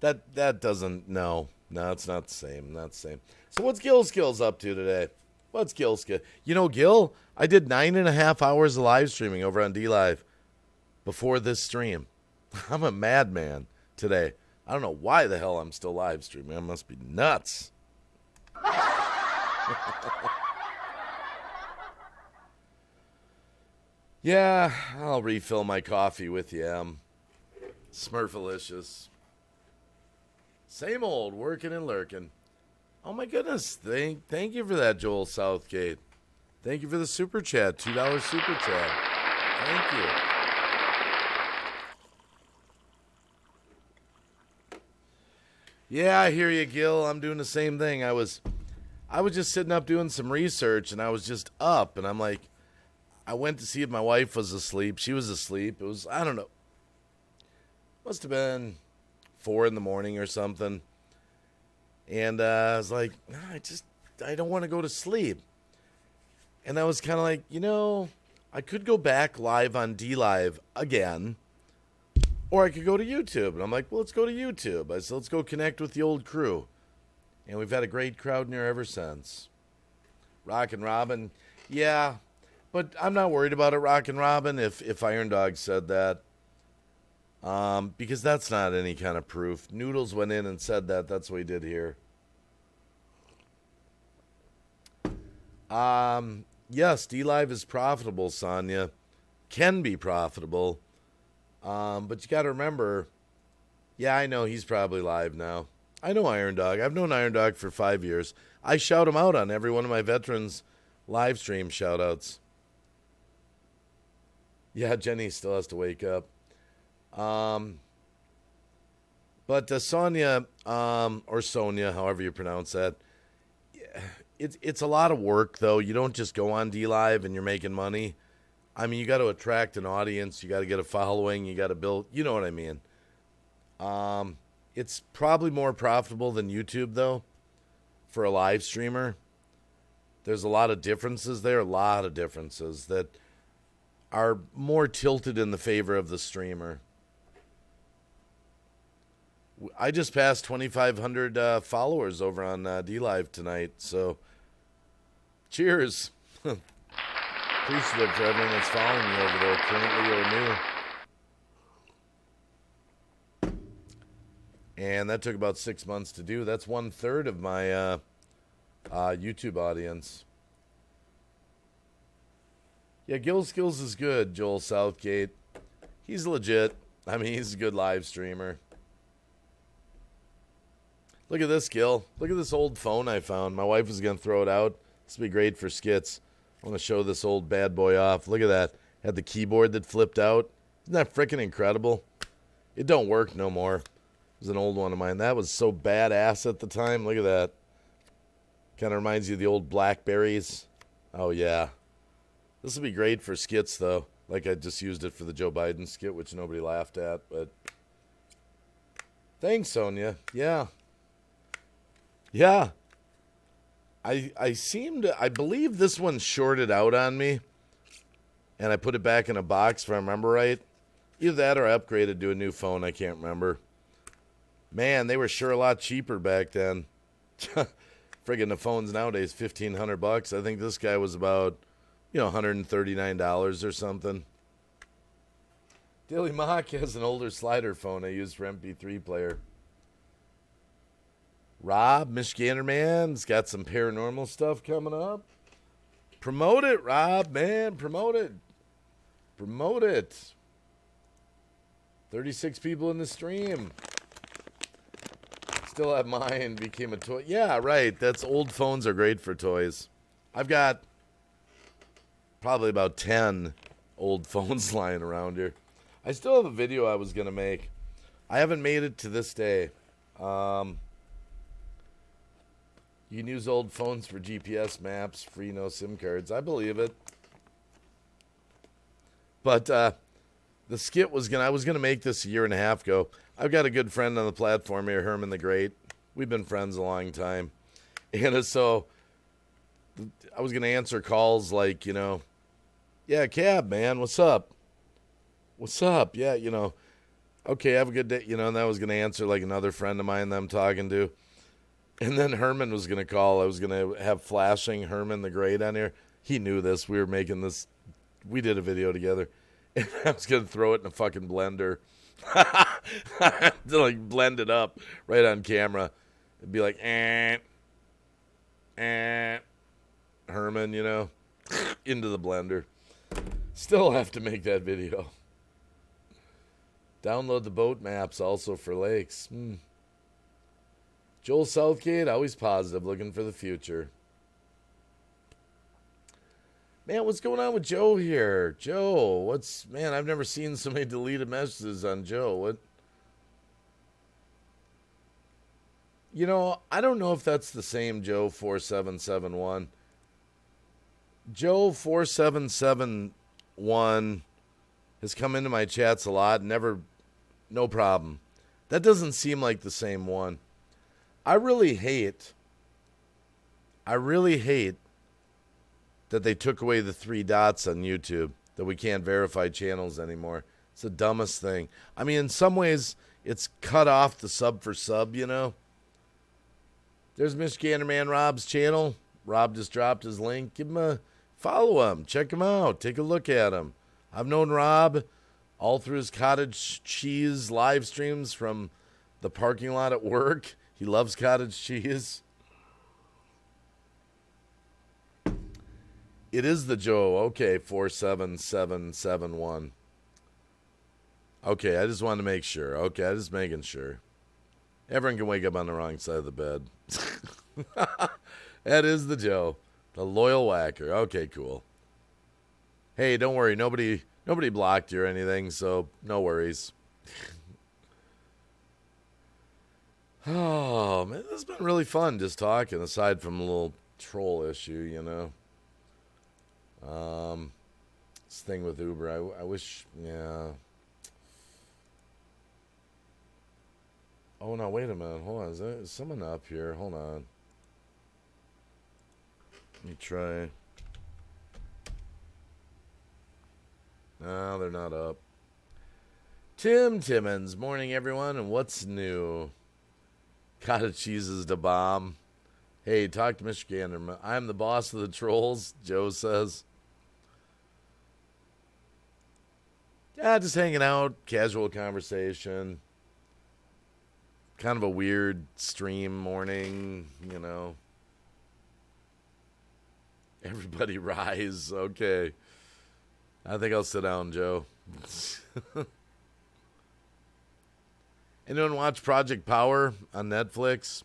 S1: That doesn't, no, it's not the same. Not the same. So what's Skills up to today? What's Skill? Gil, I did 9.5 hours of live streaming over on DLive before this stream. I'm a madman today. I don't know why the hell I'm still live streaming. I must be nuts. Yeah, I'll refill my coffee with you. Smurfalicious. Same old, working and lurking. Oh my goodness, thank you for that, Joel Southgate. Thank you for the super chat, $2 super chat. Thank you. Yeah, I hear you, Gil. I'm doing the same thing. I was just sitting up doing some research, and I was just up, and I'm like, I went to see if my wife was asleep. She was asleep. It was, I don't know, must have been 4 in the morning or something. And I was like, I don't want to go to sleep. And I was kind of like, I could go back live on DLive again, or I could go to YouTube. And I'm like, well, let's go to YouTube. I said, let's go connect with the old crew. And we've had a great crowd in here ever since. Rockin' Robin, yeah, but I'm not worried about it, Rockin' Robin, if Iron Dog said that. Because that's not any kind of proof. Noodles went in and said that. That's what he did here. Yes, DLive is profitable, Sonia. Can be profitable. But you got to remember, yeah, I know he's probably live now. I know Iron Dog. I've known Iron Dog for 5 years. I shout him out on every one of my veterans live stream shout-outs. Yeah, Jenny still has to wake up. But Sonia, or Sonia, however you pronounce that, it's a lot of work, though. You don't just go on DLive and you're making money. I mean, you got to attract an audience. You got to get a following. You got to build, you know what I mean. It's probably more profitable than YouTube, though, for a live streamer. There's a lot of differences there, a lot of differences that are more tilted in the favor of the streamer. I just passed 2,500 followers over on DLive tonight, so cheers. Appreciative for everyone that's following me over there, currently or new. And that took about 6 months to do. That's 1/3 of my YouTube audience. Yeah, Gil Skills is good, Joel Southgate. He's legit. I mean, he's a good live streamer. Look at this, Gil. Look at this old phone I found. My wife was going to throw it out. This would be great for skits. I want to show this old bad boy off. Look at that. Had the keyboard that flipped out. Isn't that freaking incredible? It don't work no more. It was an old one of mine. That was so badass at the time. Look at that. Kind of reminds you of the old Blackberries. Oh, yeah. This will be great for skits, though. Like I just used it for the Joe Biden skit, which nobody laughed at. But thanks, Sonia. Yeah. Yeah. I believe this one shorted out on me. And I put it back in a box, if I remember right. Either that or I upgraded to a new phone. I can't remember. Man, they were sure a lot cheaper back then. Friggin' the phones nowadays, $1,500. I think this guy was about, $139 or something. Daily Mock has an older slider phone I use for MP3 player. Rob, Michigander Man's got some paranormal stuff coming up. Promote it, Rob, man. Promote it. Promote it. 36 people in the stream. Still have mine. Became a toy. Yeah, right. That's old phones are great for toys. I've got probably about 10 old phones lying around here. I still have a video I was going to make. I haven't made it to this day. You can use old phones for GPS maps, free no SIM cards. I believe it. But the skit I was going to make this a year and a half ago. I've got a good friend on the platform here, Herman the Great. We've been friends a long time. And so I was going to answer calls like, yeah, Cab, man, what's up? What's up? Yeah, okay, have a good day. And I was going to answer like another friend of mine that I'm talking to. And then Herman was going to call. I was going to have flashing Herman the Great on here. He knew this. We were making this. We did a video together. And I was going to throw it in a fucking blender. To like blend it up right on camera. It'd be like, Herman, into the blender. Still have to make that video. Download the boat maps also for lakes. Joel Southgate, always positive, looking for the future. Man, what's going on with Joe here? Joe, man, I've never seen so many deleted messages on Joe. What? I don't know if that's the same Joe 4771. Joe 4771 has come into my chats a lot, no problem. That doesn't seem like the same one. I really hate that they took away the 3 dots on YouTube, that we can't verify channels anymore. It's the dumbest thing. I mean, in some ways, it's cut off the sub for sub, There's Michigander Man Rob's channel. Rob just dropped his link. Give him follow him. Check him out. Take a look at him. I've known Rob all through his cottage cheese live streams from the parking lot at work. He loves cottage cheese. It is the Joe. Okay, 47771. Okay, I just wanted to make sure. Okay, I'm just making sure. Everyone can wake up on the wrong side of the bed. That is the Joe. The loyal whacker. Okay, cool. Hey, don't worry. Nobody blocked you or anything, so no worries. Oh, man, this has been really fun just talking, aside from a little troll issue, This thing with Uber, I wish, yeah. Oh, no, wait a minute. Hold on. Is someone up here? Hold on. Let me try. No, they're not up. Tim Timmons. Morning, everyone, and what's new? Cottage cheese is the bomb. Hey, talk to Michigander. I'm the boss of the trolls, Joe says. Yeah, just hanging out, casual conversation. Kind of a weird stream morning, Everybody rise. Okay. I think I'll sit down, Joe. Anyone watch Project Power on Netflix?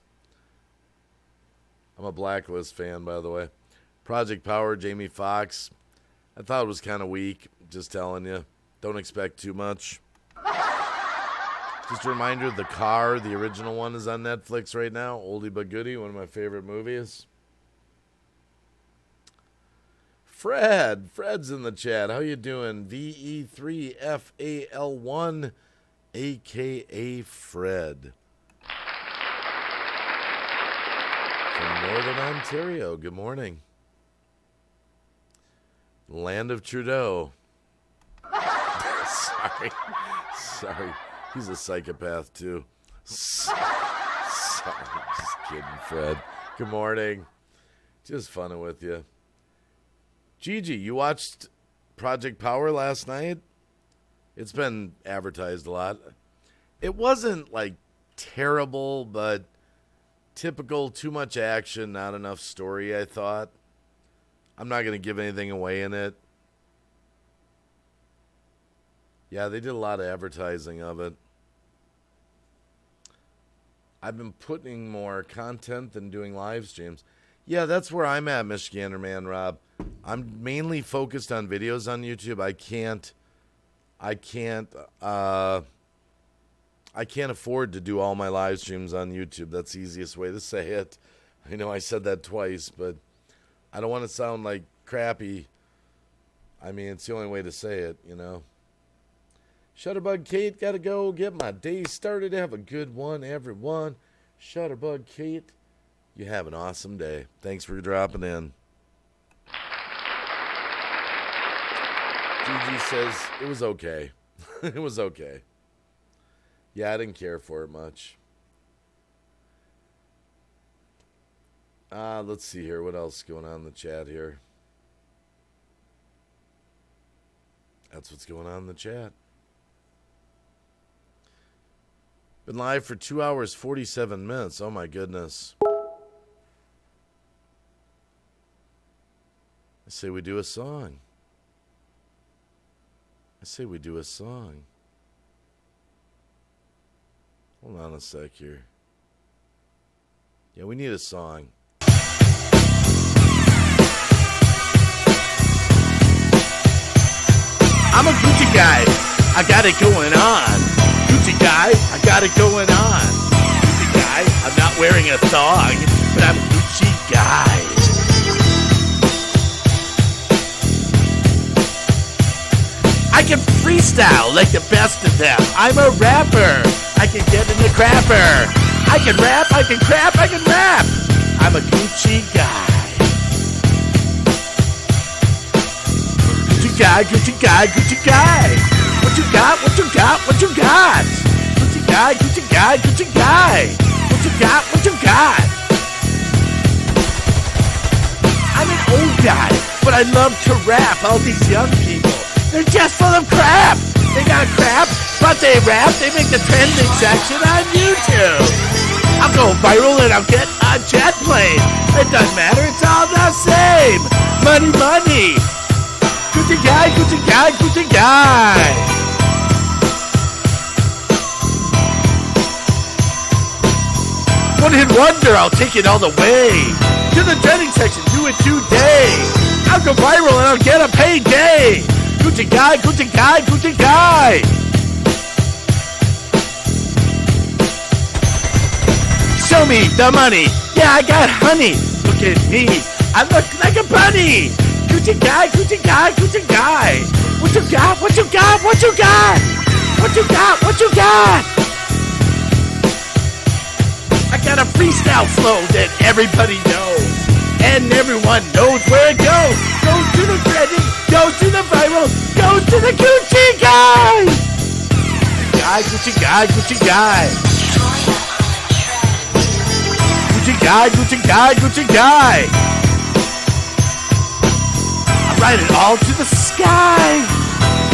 S1: I'm a Blacklist fan, by the way. Project Power, Jamie Foxx. I thought it was kind of weak, just telling you. Don't expect too much. Just a reminder, The Car, the original one, is on Netflix right now. Oldie but goodie, one of my favorite movies. Fred's in the chat. How you doing? VE3FAL1, a.k.a. Fred. From Northern Ontario. Good morning. Land of Trudeau. Sorry. He's a psychopath, too. Sorry. Just kidding, Fred. Good morning. Just funning with you. Gigi, you watched Project Power last night? It's been advertised a lot. It wasn't, like, terrible, but typical, too much action, not enough story, I thought. I'm not going to give anything away in it. Yeah, they did a lot of advertising of it. I've been putting more content than doing live streams. Yeah, that's where I'm at, Michigander Man Rob. I'm mainly focused on videos on YouTube. I can't afford to do all my live streams on YouTube. That's the easiest way to say it. I know I said that twice, but I don't want to sound like crappy. I mean, it's the only way to say it, you know. Shutterbug Kate, gotta go get my day started. Have a good one, everyone. Shutterbug Kate, you have an awesome day. Thanks for dropping in. Gigi says it was okay. It was okay. Yeah, I didn't care for it much. Let's see here. What else is going on in the chat here? That's what's going on in the chat. Been live for 2 hours, 47 minutes. Oh, my goodness. I say we do a song. Hold on a sec here. Yeah, we need a song. I'm a Gucci guy. I got it going on. Gucci guy, I got it going on. Gucci guy, I'm not wearing a thong, but I'm a Gucci guy. I can freestyle like the best of them. I'm a rapper. I can get in the crapper. I can rap, I can crap, I can rap. I'm a Gucci guy. Gucci guy, Gucci guy, Gucci guy. What you got, what you got, what you got? Gucci guy, Gucci guy, Gucci guy. What you got, what you got? I'm an old guy, but I love to rap. All these young people, they're just full of crap. They got crap, but they rap. They make the trending section on YouTube. I'll go viral and I'll get a jet plane. It doesn't matter, it's all the same. Money, money. Gucci guy, Gucci guy, Gucci guy. One hit wonder, I'll take it all the way. To the trending section, do it today. I'll go viral and I'll get a payday. Gucci guy, Gucci guy, Gucci guy. Show me the money. Yeah, I got honey. Look at me. I look like a bunny. Gucci guy, Gucci guy, Gucci guy. What you got? What you got? What you got? What you got? What you got? I got a freestyle flow that everybody knows. And everyone knows where it goes. Goes to the trending, goes to the viral, goes to the Gucci guy. Gucci guy, Gucci guy. Gucci guy, Gucci guy, Gucci guy. I ride it all to the sky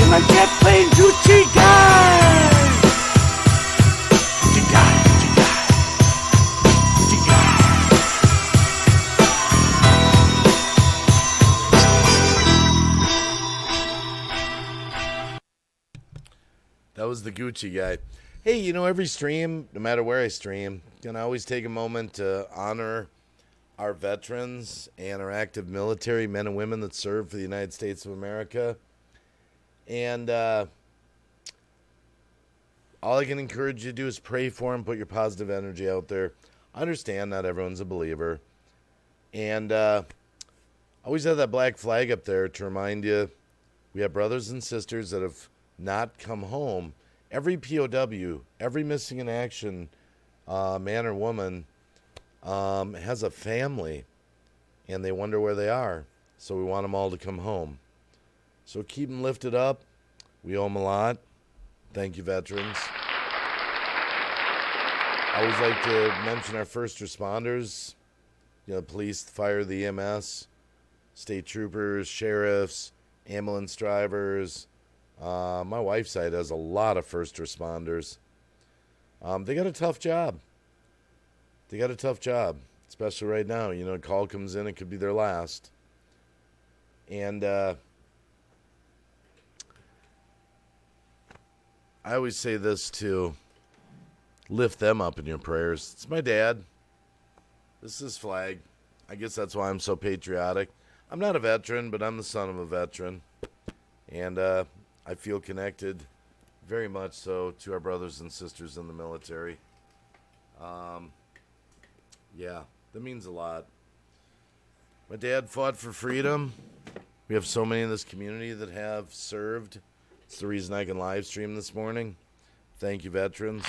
S1: in my jet plane, Gucci guy. Gucci guy, Gucci guy, Gucci guy. That was the Gucci guy. Hey, you know, every stream, no matter where I stream, can I always take a moment to honor our veterans and our active military, men and women that serve for the United States of America. And all I can encourage you to do is pray for them, put your positive energy out there. I understand not everyone's a believer. And always have that black flag up there to remind you we have brothers and sisters that have not come home. Every POW, every missing in action man or woman has a family, and they wonder where they are. So we want them all to come home. So keep them lifted up. We owe them a lot. Thank you, veterans. I always like to mention our first responders, police, fire, the EMS, state troopers, sheriffs, ambulance drivers. My wife's side has a lot of first responders. They got a tough job. Especially right now. A call comes in, it could be their last. And I always say this too. Lift them up in your prayers. It's my dad. This is his flag. I guess that's why I'm so patriotic. I'm not a veteran, but I'm the son of a veteran. And I feel connected very much so to our brothers and sisters in the military. Yeah, that means a lot. My dad fought for freedom. We have so many in this community that have served. It's the reason I can live stream this morning. Thank you, veterans.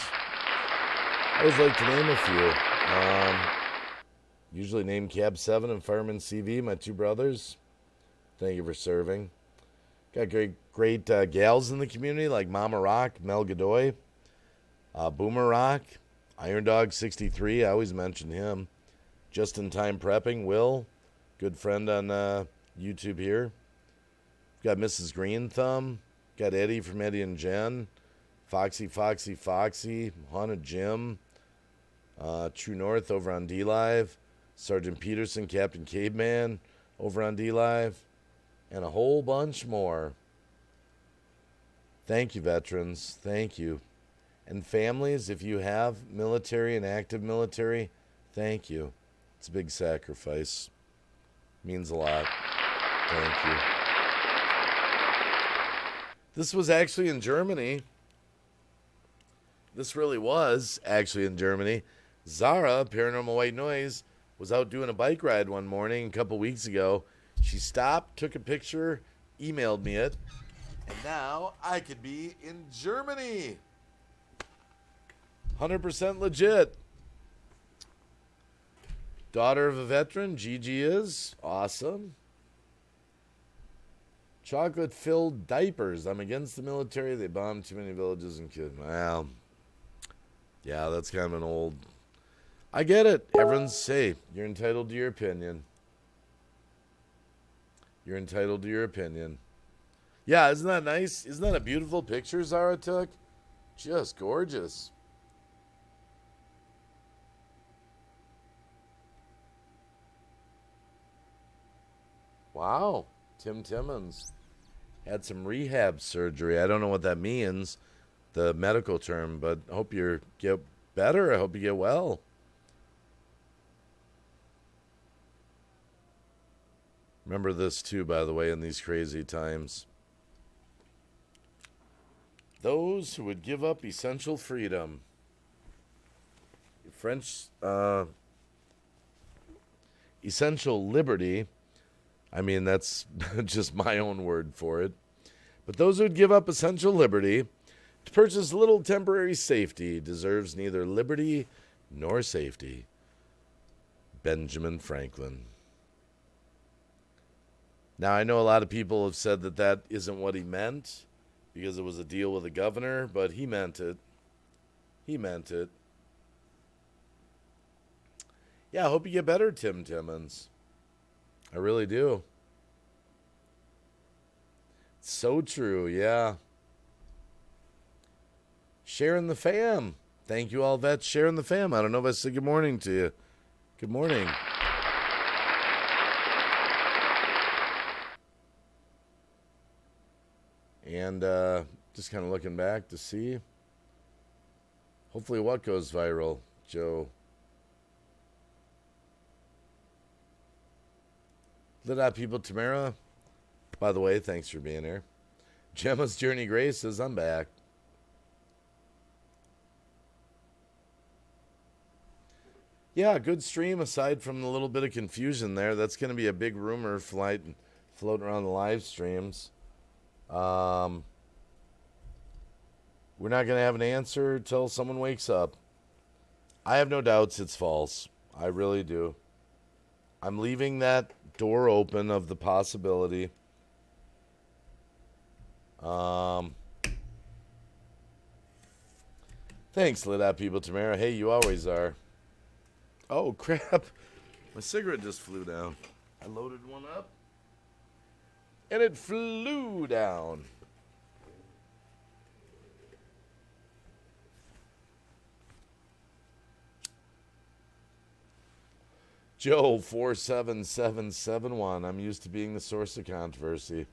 S1: I always like to name a few. Usually name Cab 7 and Fireman CV, my two brothers. Thank you for serving. Got great gals in the community like Mama Rock, Mel Godoy, Boomer Rock, Iron Dog 63. I always mention him. Just in Time Prepping, Will, good friend on YouTube here. Got Mrs. Green Thumb. Got Eddie from Eddie and Jen. Foxy, Haunted Jim. True North over on D-Live. Sergeant Peterson, Captain Caveman over on D-Live. And a whole bunch more. Thank you, veterans. Thank you. And families, if you have military and active military, thank you. It's a big sacrifice. Means a lot. Thank you. This was actually in Germany. This really was actually in Germany. Zara, Paranormal White Noise, was out doing a bike ride one morning a couple weeks ago. She stopped, took a picture, emailed me it, and now I could be in Germany. 100% legit. Daughter of a veteran, Gigi is. Awesome. Chocolate-filled diapers. I'm against the military. They bombed too many villages and kids. Well, yeah, that's kind of an old... I get it. Everyone's safe. You're entitled to your opinion. You're entitled to your opinion. Yeah, isn't that nice? Isn't that a beautiful picture Zara took? Just gorgeous. Wow. Tim Timmons had some rehab surgery. I don't know what that means, the medical term, but I hope you get better. I hope you get well. Remember this too, by the way, in these crazy times. Those who would give up essential freedom. French essential liberty. I mean, that's just my own word for it. But those who would give up essential liberty to purchase little temporary safety deserves neither liberty nor safety. Benjamin Franklin. Now, I know a lot of people have said that that isn't what he meant because it was a deal with the governor, but he meant it. He meant it. Yeah, I hope you get better, Tim Timmons. I really do. So true, yeah. Sharing the fam. Thank you all, vets. Sharing the fam. I don't know if I said good morning to you. Good morning. And just kind of looking back to see. Hopefully what goes viral, Joe. Lit Up People, Tamara. By the way, thanks for being here. Gemma's Journey Grace says, I'm back. Yeah, good stream aside from the little bit of confusion there. That's going to be a big rumor floating around the live streams. We're not going to have an answer till someone wakes up. I have no doubts it's false. I really do. I'm leaving that door open of the possibility. Thanks, lit up people, Tamara. Hey, you always are. Oh, crap. My cigarette just flew down. I loaded one up, and it flew down. Joe 47771. I'm used to being the source of controversy.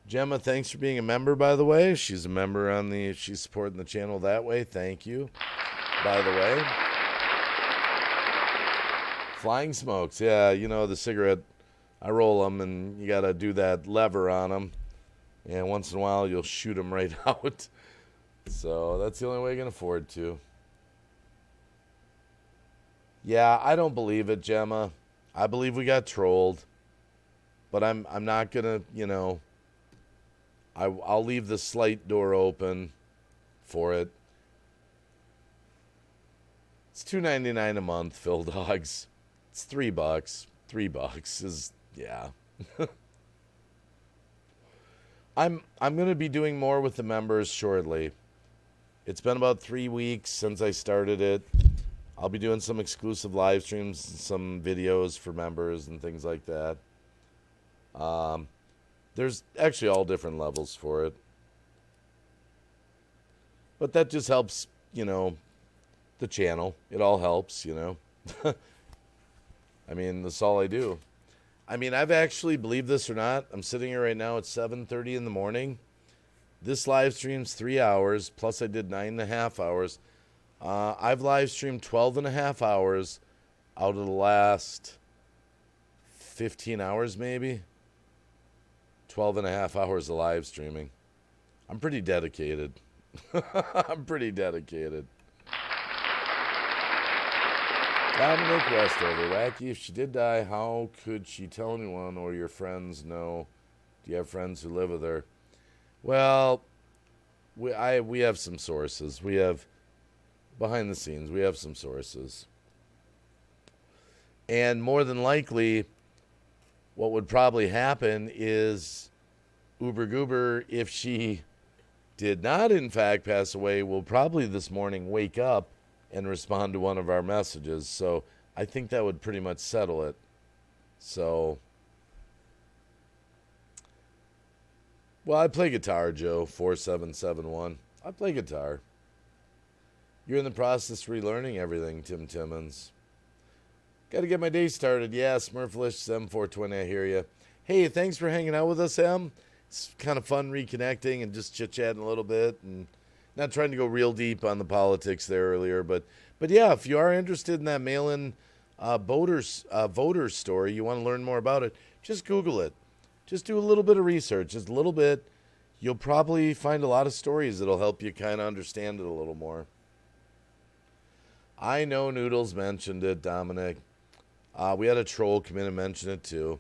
S1: Gemma, thanks for being a member, by the way. She's a member on the, she's supporting the channel that way. Thank you, by the way. Flying smokes. Yeah, you know, the cigarette, I roll them, and you got to do that lever on them. And once in a while, you'll shoot them right out. So that's the only way I can afford to. Yeah, I don't believe it, Gemma. I believe we got trolled. But I'm not going to, you know, I'll leave the slight door open for it. It's $2.99 a month, Phil Dogs. It's $3. $3 is, yeah. I'm going to be doing more with the members shortly. It's been about 3 weeks since I started it. I'll be doing some exclusive live streams, some videos for members and things like that. There's actually all different levels for it. But that just helps, you know, the channel. It all helps, you know. I mean, that's all I do. I mean, I've actually, believe this or not, I'm sitting here right now at 7:30 in the morning. This live stream's 3 hours, plus I did 9.5 hours. I've live streamed 12.5 hours out of the last 15 hours, maybe. 12.5 hours of live streaming. I'm pretty dedicated. I'm pretty dedicated. Dominic Westover, Wacky, if she did die, how could she tell anyone or your friends know? Do you have friends who live with her? Well, we have some sources. We have, behind the scenes, we have some sources. And more than likely, what would probably happen is Uber Goober, if she did not in fact pass away, will probably this morning wake up and respond to one of our messages. So I think that would pretty much settle it. So, well, I play guitar, Joe 4771. I play guitar. You're in the process of relearning everything, Tim Timmons. Got to get my day started. Yeah, Smurflish, M420, I hear you. Hey, thanks for hanging out with us, Em. It's kind of fun reconnecting and just chit-chatting a little bit, and not trying to go real deep on the politics there earlier. But yeah, if you are interested in that mail-in voter story, you want to learn more about it, just Google it. Just do a little bit of research, just a little bit. You'll probably find a lot of stories that'll help you kind of understand it a little more. I know Noodles mentioned it, Dominic. We had a troll come in and mention it too.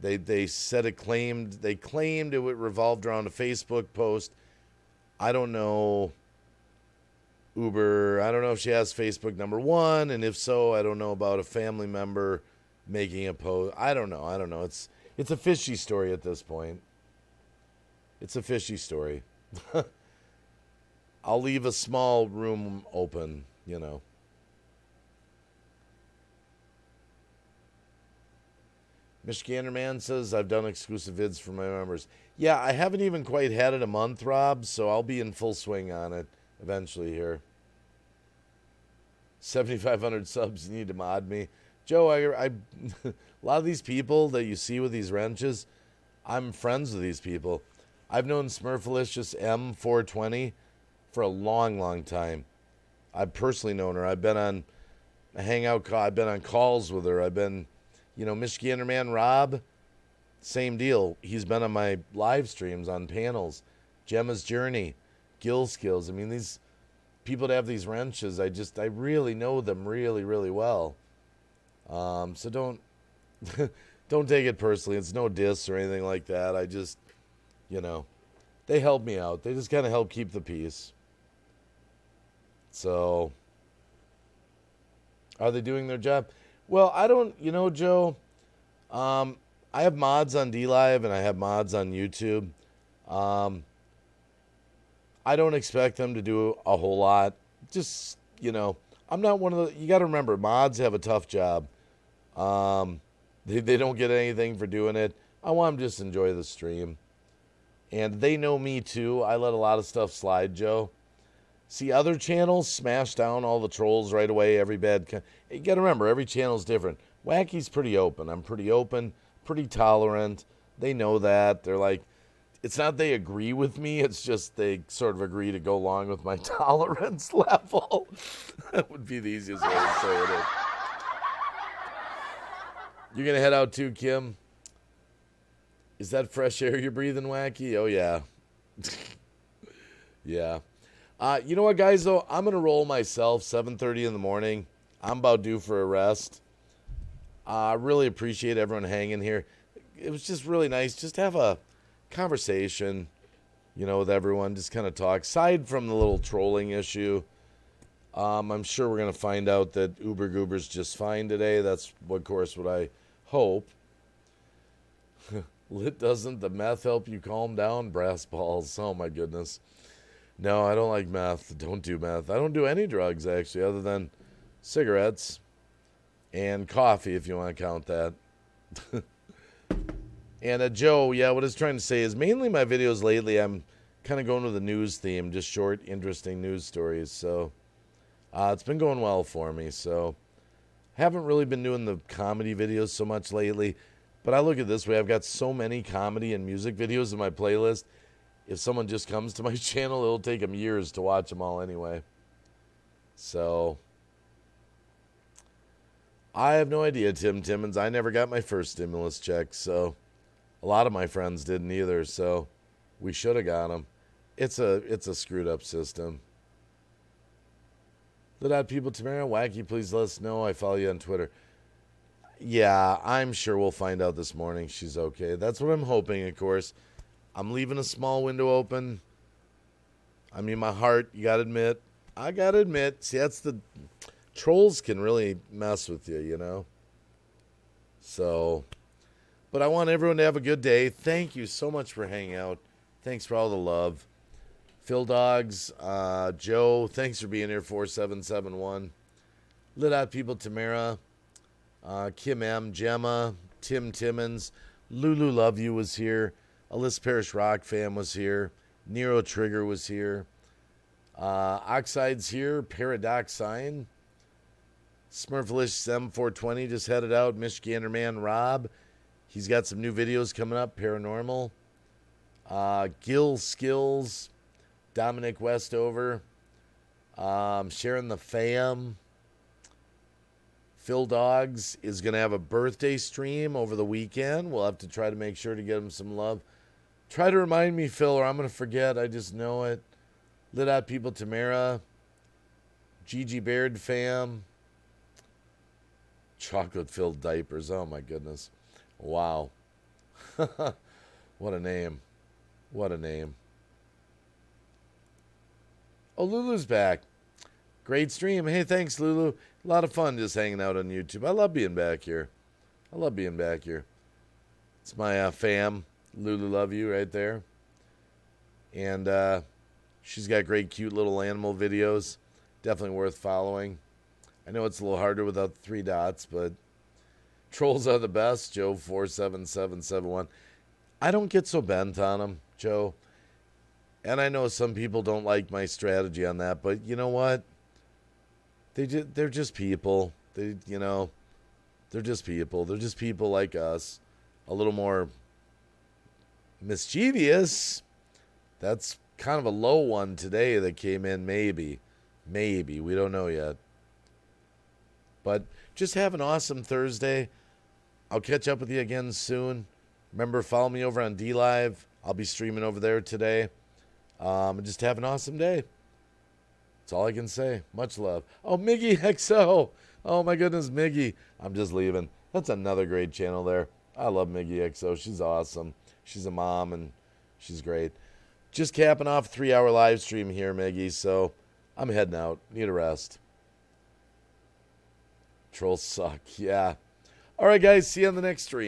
S1: They said they claimed it revolved around a Facebook post. I don't know, Uber. I don't know if she has Facebook number one, and if so, I don't know about a family member making a post. I don't know. It's a fishy story at this point. It's a fishy story. I'll leave a small room open, you know. Michigander Man says, I've done exclusive vids for my members. Yeah, I haven't even quite had it a month, Rob, so I'll be in full swing on it eventually here. 7,500 subs, you need to mod me. Joe, I a lot of these people that you see with these wrenches, I'm friends with these people. I've known Smurfalicious M420 for a long, long time. I've personally known her. I've been on a hangout call. I've been on calls with her. I've been, you know, Michigander Man Rob, same deal. He's been on my live streams on panels. Gemma's Journey, Gill Skills. I mean, people to have these wrenches. I really know them really, really well. So don't don't take it personally. It's no diss or anything like that. I just, you know, they help me out. They just kind of help keep the peace. So, are they doing their job? Well, I don't, Joe, I have mods on DLive and I have mods on YouTube. I don't expect them to do a whole lot. Just, I'm not one of the, you got to remember, mods have a tough job. They don't get anything for doing it. I want them to just enjoy the stream. And they know me too. I let a lot of stuff slide, Joe. See, other channels smash down all the trolls right away, every bad. You got to remember, every channel's different. Wacky's pretty open. I'm pretty open, pretty tolerant. They know that. They're like, it's not they agree with me. It's just they sort of agree to go along with my tolerance level. That would be the easiest way to say it. You're going to head out too, Kim? Is that fresh air you're breathing, Wacky? Oh, yeah. Yeah. You know what, guys, though? I'm going to roll myself 7:30 in the morning. I'm about due for a rest. I really appreciate everyone hanging here. It was just really nice just to have a conversation, with everyone. Just kind of talk. Aside from the little trolling issue, I'm sure we're going to find out that Uber Goober's just fine today. That's, of course, what I hope. Lit doesn't the meth help you calm down? Brass balls. Oh, my goodness. No, I don't like meth. Don't do meth. I don't do any drugs, actually, other than cigarettes and coffee, if you want to count that. And Joe, yeah, what I was trying to say is mainly my videos lately, I'm kind of going with the news theme, just short, interesting news stories. So it's been going well for me. So haven't really been doing the comedy videos so much lately. But I look at it this way. I've got so many comedy and music videos in my playlist. If someone just comes to my channel, it'll take them years to watch them all anyway. So I have no idea, Tim Timmons. I never got my first stimulus check, so a lot of my friends didn't either, so we should have got them. It's a screwed up system. Lit out people tomorrow. Wacky, please let us know. I follow you on Twitter. Yeah, I'm sure we'll find out this morning she's okay. That's what I'm hoping, of course. I'm leaving a small window open. I mean, my heart, you got to admit. I got to admit. See, that's the... Trolls can really mess with you, So... But I want everyone to have a good day. Thank you so much for hanging out. Thanks for all the love. Phil Dogs, Joe, thanks for being here, 4771. Lit Out People, Tamara, Kim M, Gemma, Tim Timmons, Lulu Love You was here. Alyssa Parrish Rock Fam was here. Nero Trigger was here. Oxide's here. Paradoxine. Smurflish M420 just headed out. Michigander Man Rob. He's got some new videos coming up. Paranormal. Gil Skills. Dominic Westover. Sharon the Fam. Phil Dogs is going to have a birthday stream over the weekend. We'll have to try to make sure to get him some love. Try to remind me, Phil, or I'm going to forget. I just know it. Lit Out People, Tamara. Gigi Baird Fam. Chocolate-filled diapers. Oh, my goodness. Wow. What a name. What a name. Oh, Lulu's back. Great stream. Hey, thanks, Lulu. A lot of fun just hanging out on YouTube. I love being back here. I love being back here. It's my fam. Lulu Love You right there. And she's got great, cute little animal videos. Definitely worth following. I know it's a little harder without the 3 dots, but trolls are the best. Joe 47771. I don't get so bent on them, Joe. And I know some people don't like my strategy on that, but you know what? They're just people. They're just people. They're just people like us. A little more mischievous. That's kind of a low one today that came in, maybe. Maybe. We don't know yet. But just have an awesome Thursday. I'll catch up with you again soon. Remember, follow me over on DLive. I'll be streaming over there today. And just have an awesome day. That's all I can say. Much love. Oh, Miggy XO. Oh, my goodness, Miggy. I'm just leaving. That's another great channel there. I love Miggy XO. She's awesome. She's a mom, and she's great. Just capping off a 3-hour live stream here, Miggy, so I'm heading out. Need a rest. Trolls suck. Yeah. All right, guys. See you on the next stream.